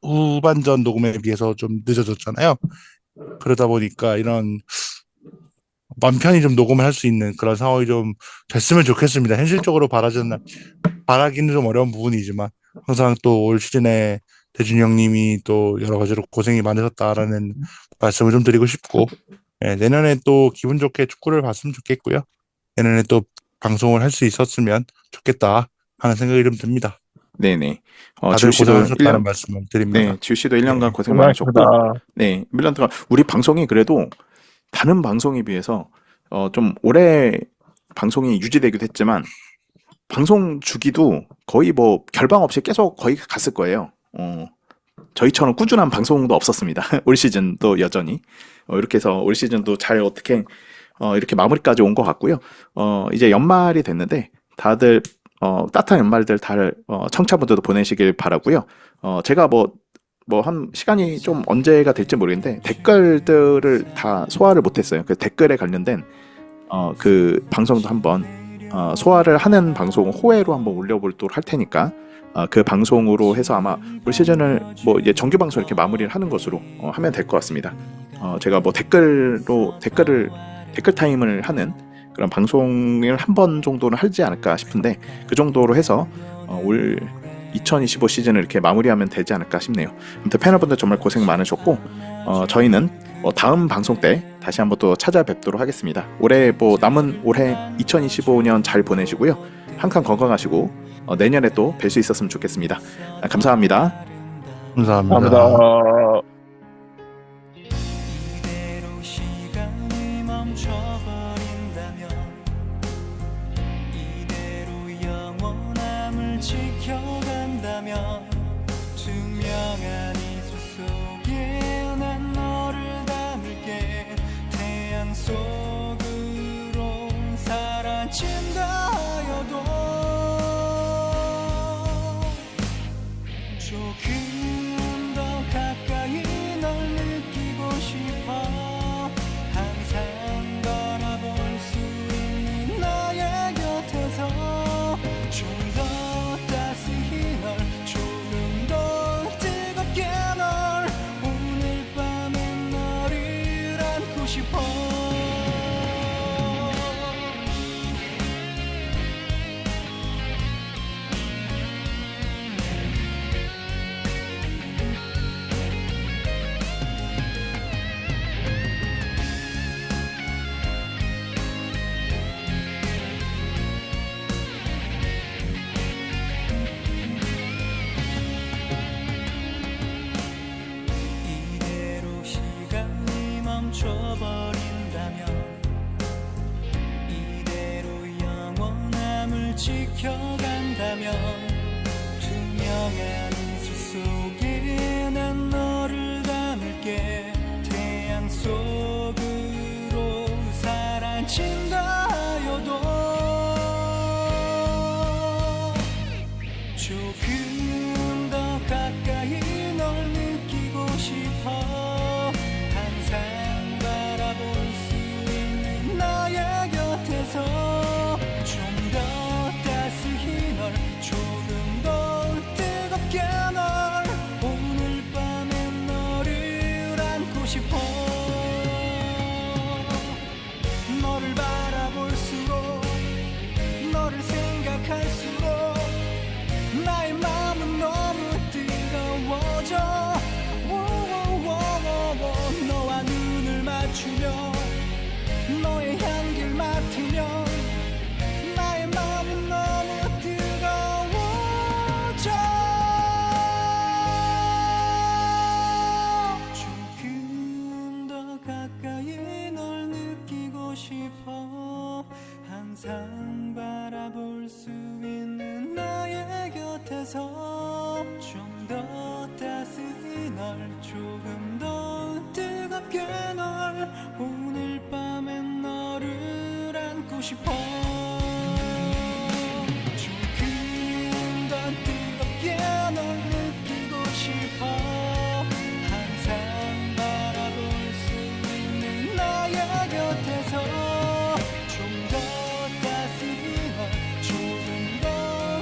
후반전 녹음에 비해서 좀 늦어졌잖아요. 그러다 보니까 이런 맘 편히 좀 녹음을 할 수 있는 그런 상황이 좀 됐으면 좋겠습니다. 현실적으로 바라기는 좀 어려운 부분이지만 항상 또 올 시즌에 대준이 형님이 또 여러 가지로 고생이 많으셨다라는 말씀을 좀 드리고 싶고, 예, 내년에 또 기분 좋게 축구를 봤으면 좋겠고요. 내년에 또 방송을 할 수 있었으면 좋겠다 하는 생각이 좀 듭니다. 네네. 다들 지우 씨도 고생하셨다는 1년, 말씀을 드립니다. 네, 지우 씨도 1년간 네, 고생 많으셨고, 고생하셨습니다. 네, 1년 동안 우리 방송이 그래도 다른 방송에 비해서 좀 오래 방송이 유지되기도 했지만 방송 주기도 거의 뭐 결방 없이 계속 거의 갔을 거예요. 저희처럼 꾸준한 방송도 없었습니다. 올 시즌도 여전히 이렇게 해서 올 시즌도 잘 어떻게 이렇게 마무리까지 온 것 같고요. 이제 연말이 됐는데 다들 따뜻한 연말들 청취자분들도 보내시길 바라고요. 제가 한 시간이 좀 언제가 될지 모르겠는데 댓글들을 다 소화를 못했어요. 그 댓글에 관련된 그 방송도 한번 소화를 하는 방송 호회로 한번 올려보도록 할 테니까 그 방송으로 해서 아마 올 시즌을 뭐 이제 정규 방송 이렇게 마무리를 하는 것으로 하면 될 것 같습니다. 제가 뭐 댓글 타임을 하는 그런 방송을 한 번 정도는 하지 않을까 싶은데 그 정도로 해서 올 2025 시즌을 이렇게 마무리하면 되지 않을까 싶네요. 아무튼 패널분들 정말 고생 많으셨고 저희는 다음 방송 때 다시 한번 또 찾아뵙도록 하겠습니다. 올해 뭐 남은 올해 2025년 잘 보내시고요. 항상 건강하시고 내년에 또 뵐 수 있었으면 좋겠습니다. 감사합니다. 감사합니다. 이대로 시간이 멈춰버린다면 이대로 영원함을 지켜간다면 투명한 이불 속에 난 너를 담을게 태양 속으로 사라진다 하여도 조금 더 가까이 널 느끼고 싶어 항상 바라볼 수 있는 너의 곁에서 좀 더 따스히 널 조금 더 뜨겁게 널 오늘 밤엔 너를 안고 싶어 이대로 시간이 멈춰버린다면 이대로 영원함을 지켜간다면 투명한 이슬 속에 난 너를 담을게 태양 속으로 사라진다 하여도 조금 더 가까이 널 느끼고 싶어 항상 바라볼 수 있는 너의 곁에서 좀 더 따스히 널 조금 더 뜨겁게 널 오늘 밤엔 너를 안고 싶어 너를 바라 항상 바라볼 수 있는 나의 곁에서 좀 더 따스히 널 조금 더 뜨겁게 널 오늘 밤엔 너를 안고 싶어 조금 더 뜨겁게 널 느끼고 싶어 항상 바라볼 수 있는 나의 곁에서 좀 더 따스히 널 조금 더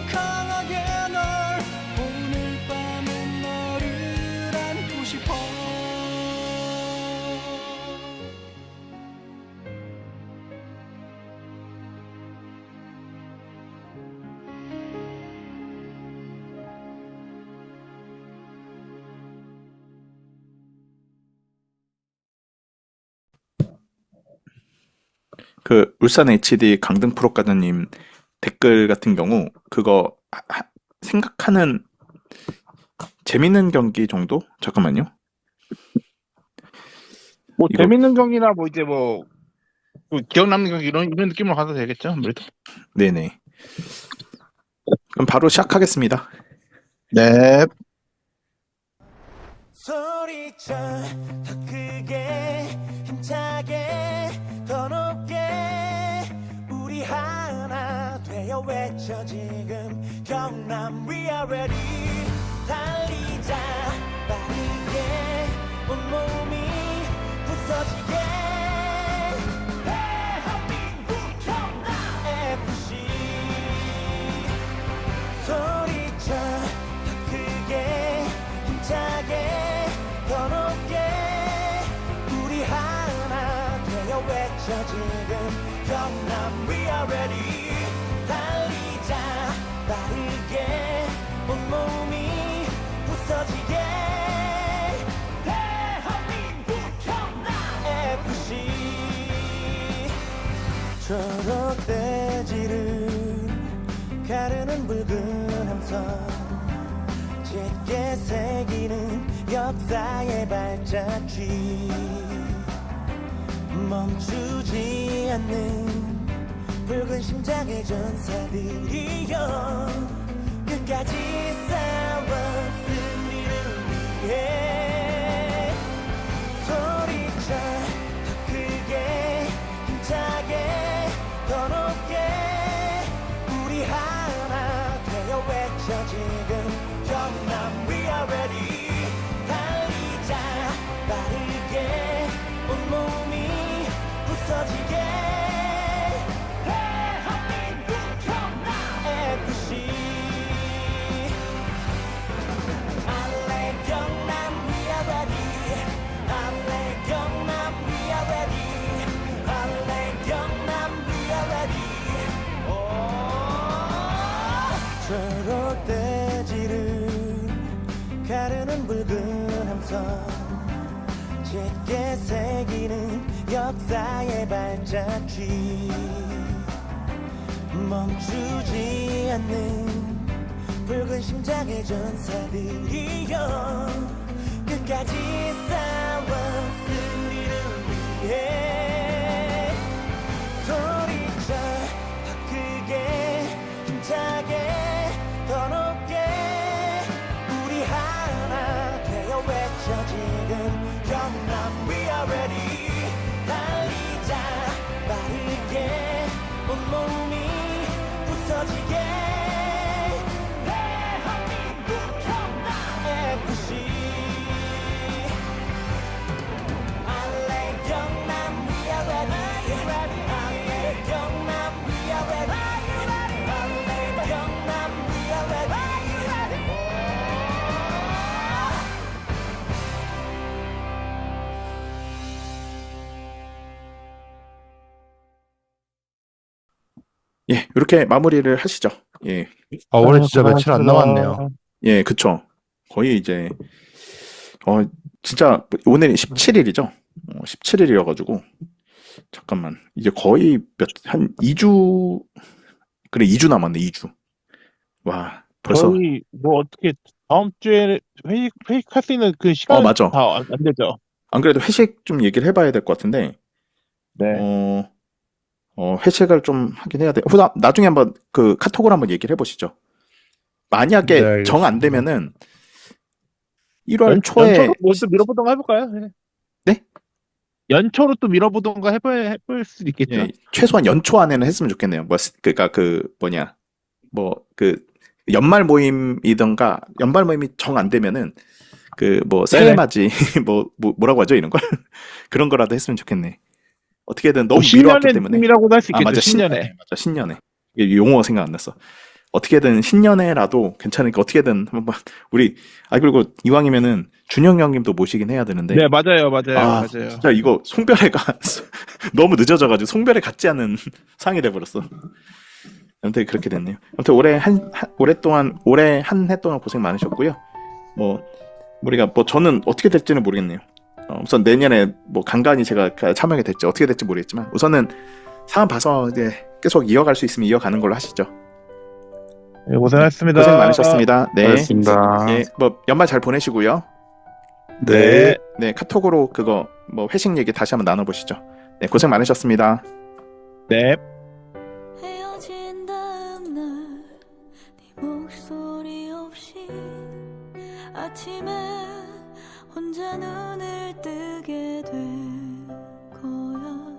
강하게 널 오늘 밤엔 너를 안고 싶어 그 울산 HD 강등 프로가드님 댓글 같은 경우 그거 생각하는 재밌는 경기 정도? 잠깐만요. 뭐 이거- 재밌는 경기나 뭐 이제 뭐 기억 남는 경기 이런 느낌으로 가도 되겠죠 아무래도. 네네. 그럼 바로 시작하겠습니다. 네. 소리쳐 더 크게 힘차게 더 높게 우리 하나 되어 외쳐 지금 경남 We are ready 달리자 빠르게 온몸이 부서지게 대한민국 경남 FC 소리쳐 더 크게 힘차게 더 높게 우리 하나 되어 외쳐 지금 경남 We are ready 달리자 빠르게 온몸이 부서지게 대한민국 경남 FC 초록돼지를 가르는 붉은 함선 짙게 새기는 역사의 발자취 멈추지 않는 붉은 심장의 전사들이여 끝까지 싸워 승리를 위해 소리쳐 더 크게 힘차게 더 높게 우리 하나 되어 외쳐 지금 경남 We are ready 달리자 빠르게 온몸이 부서지게 대한민국 경남 FC 알레 경남 We are ready 알레 경남 We are ready 알레 경남 We are ready 초록돼지를 가르는 붉은 함선 짙게 새기는 역사의 발자취 멈추지 않는 붉은 심장의 전사들이여 끝까지 싸워 승리를 위해 소리쳐 더 크게 힘차게 더 높게 우리 하나 되어 외쳐 지금 경남 We are ready 달리자 빠르게 온몸이 부서지게 대한민국 경남 FC 알레 경남 We are ready 알레 경남 We are ready 알레 경남 We are ready 예, 이렇게 마무리를 하시죠. 예, 올해 진짜 며칠 안 남았네요. 예, 그쵸. 거의 이제 진짜 오늘이 17일이죠. 17일이어가지고 잠깐만 이제 거의 한 2주 그래 2주 남았네 2주. 와 벌써 저희 뭐 어떻게 다음 주에 회의할 수 있는 그 시간 맞아. 다안 되죠. 안 그래도 회식 좀 얘기를 해봐야 될 것 같은데 네. 회식을 좀 하긴 해야 돼. 후다 나중에 한번 그 카톡으로 한번 얘기를 해보시죠. 만약에 네, 알겠습니다. 정 안 되면은 1월 초에 연초로 뭐또 밀어보던가 해볼까요? 네. 네? 연초로 또 밀어보던가 해볼 수도 있겠죠. 예, 최소한 연초 안에는 했으면 좋겠네요. 그러니까 그 뭐냐 그 연말 모임이던가 연말 모임이 정 안 되면은 그 뭐 새해 네네. 맞이 뭐라고 하죠 이런 걸 그런 거라도 했으면 좋겠네. 어떻게든 너무 뭐 미뤄왔기 신년의 때문에. 느낌이라고도 할 수 있겠죠. 맞아 신년에. 맞아 신년에. 이게 용어 생각 안 났어. 어떻게든 신년에라도 괜찮으니까 어떻게든 한번 우리 그리고 이왕이면은 준영 형님도 모시긴 해야 되는데. 네, 맞아요. 맞아요. 진짜 이거 송별회가 너무 늦어져가지고 송별회 같지 않은 상황이 돼버렸어. 아무튼 그렇게 됐네요. 아무튼 올해 한 해 동안 고생 많으셨고요. 뭐 우리가 뭐 저는 어떻게 될지는 모르겠네요. 우선 내년에 뭐 간간히 제가 참여하게 될지 어떻게 될지 모르겠지만 우선은 상황 봐서 이제 계속 이어갈 수 있으면 이어가는 걸로 하시죠. 네, 고생하셨습니다. 고생 많으셨습니다. 네. 고맙습니다. 예, 뭐 연말 잘 보내시고요. 네. 네, 카톡으로 그거 뭐 회식 얘기 다시 한번 나눠보시죠. 네, 고생 많으셨습니다. 네. 헤어진 다음 날 네 목소리 없이 아침에 혼자 눈을 뜨게 될 거야.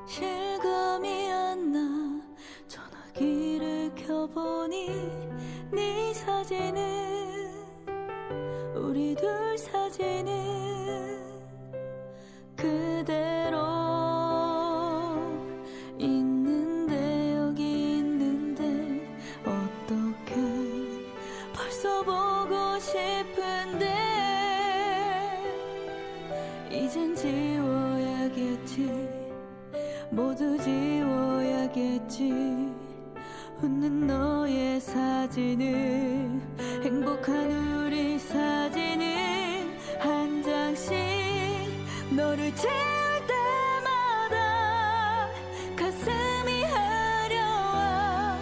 실감이 안 나. 전화기를 켜보니 네 사진은 우리 둘 사진은 그대로 있는데 여기 있는데 어떻게 벌써 보고 싶은데 이젠 지워야겠지 모두 지워야겠지 웃는 너의 사진을 행복한 우리 사진을 한 장씩 너를 채울 때마다 가슴이 흐려와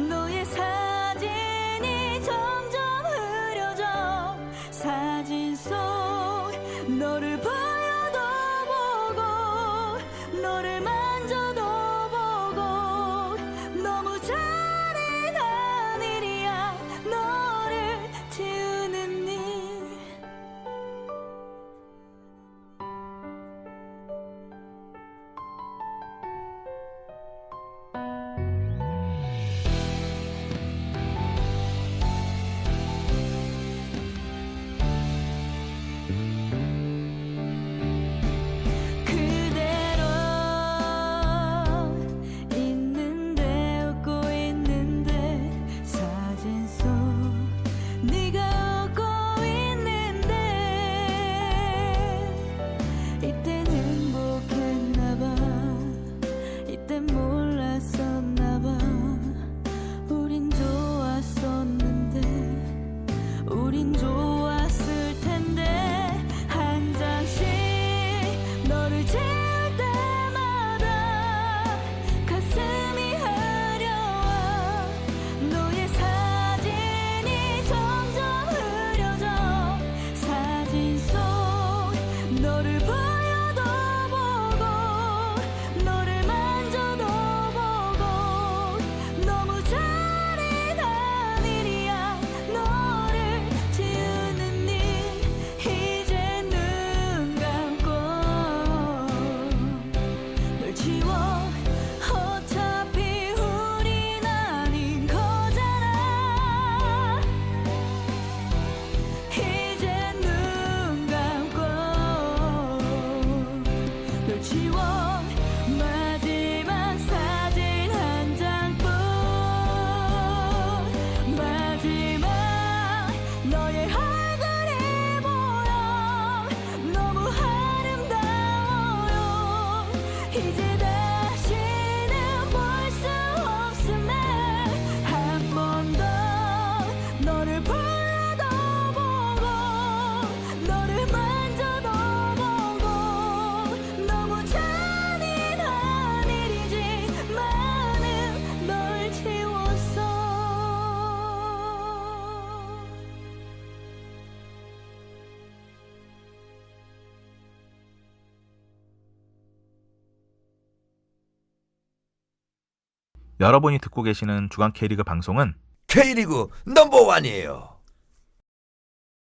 너의 사진이 점점 흐려져 사진 속 너를 보여도 보고 너를 만져도 보고 너무 잔인한 일이야 너를 지우는 일 여러분이 듣고 계시는 주간 K리그 방송은 K리그 넘버원이에요.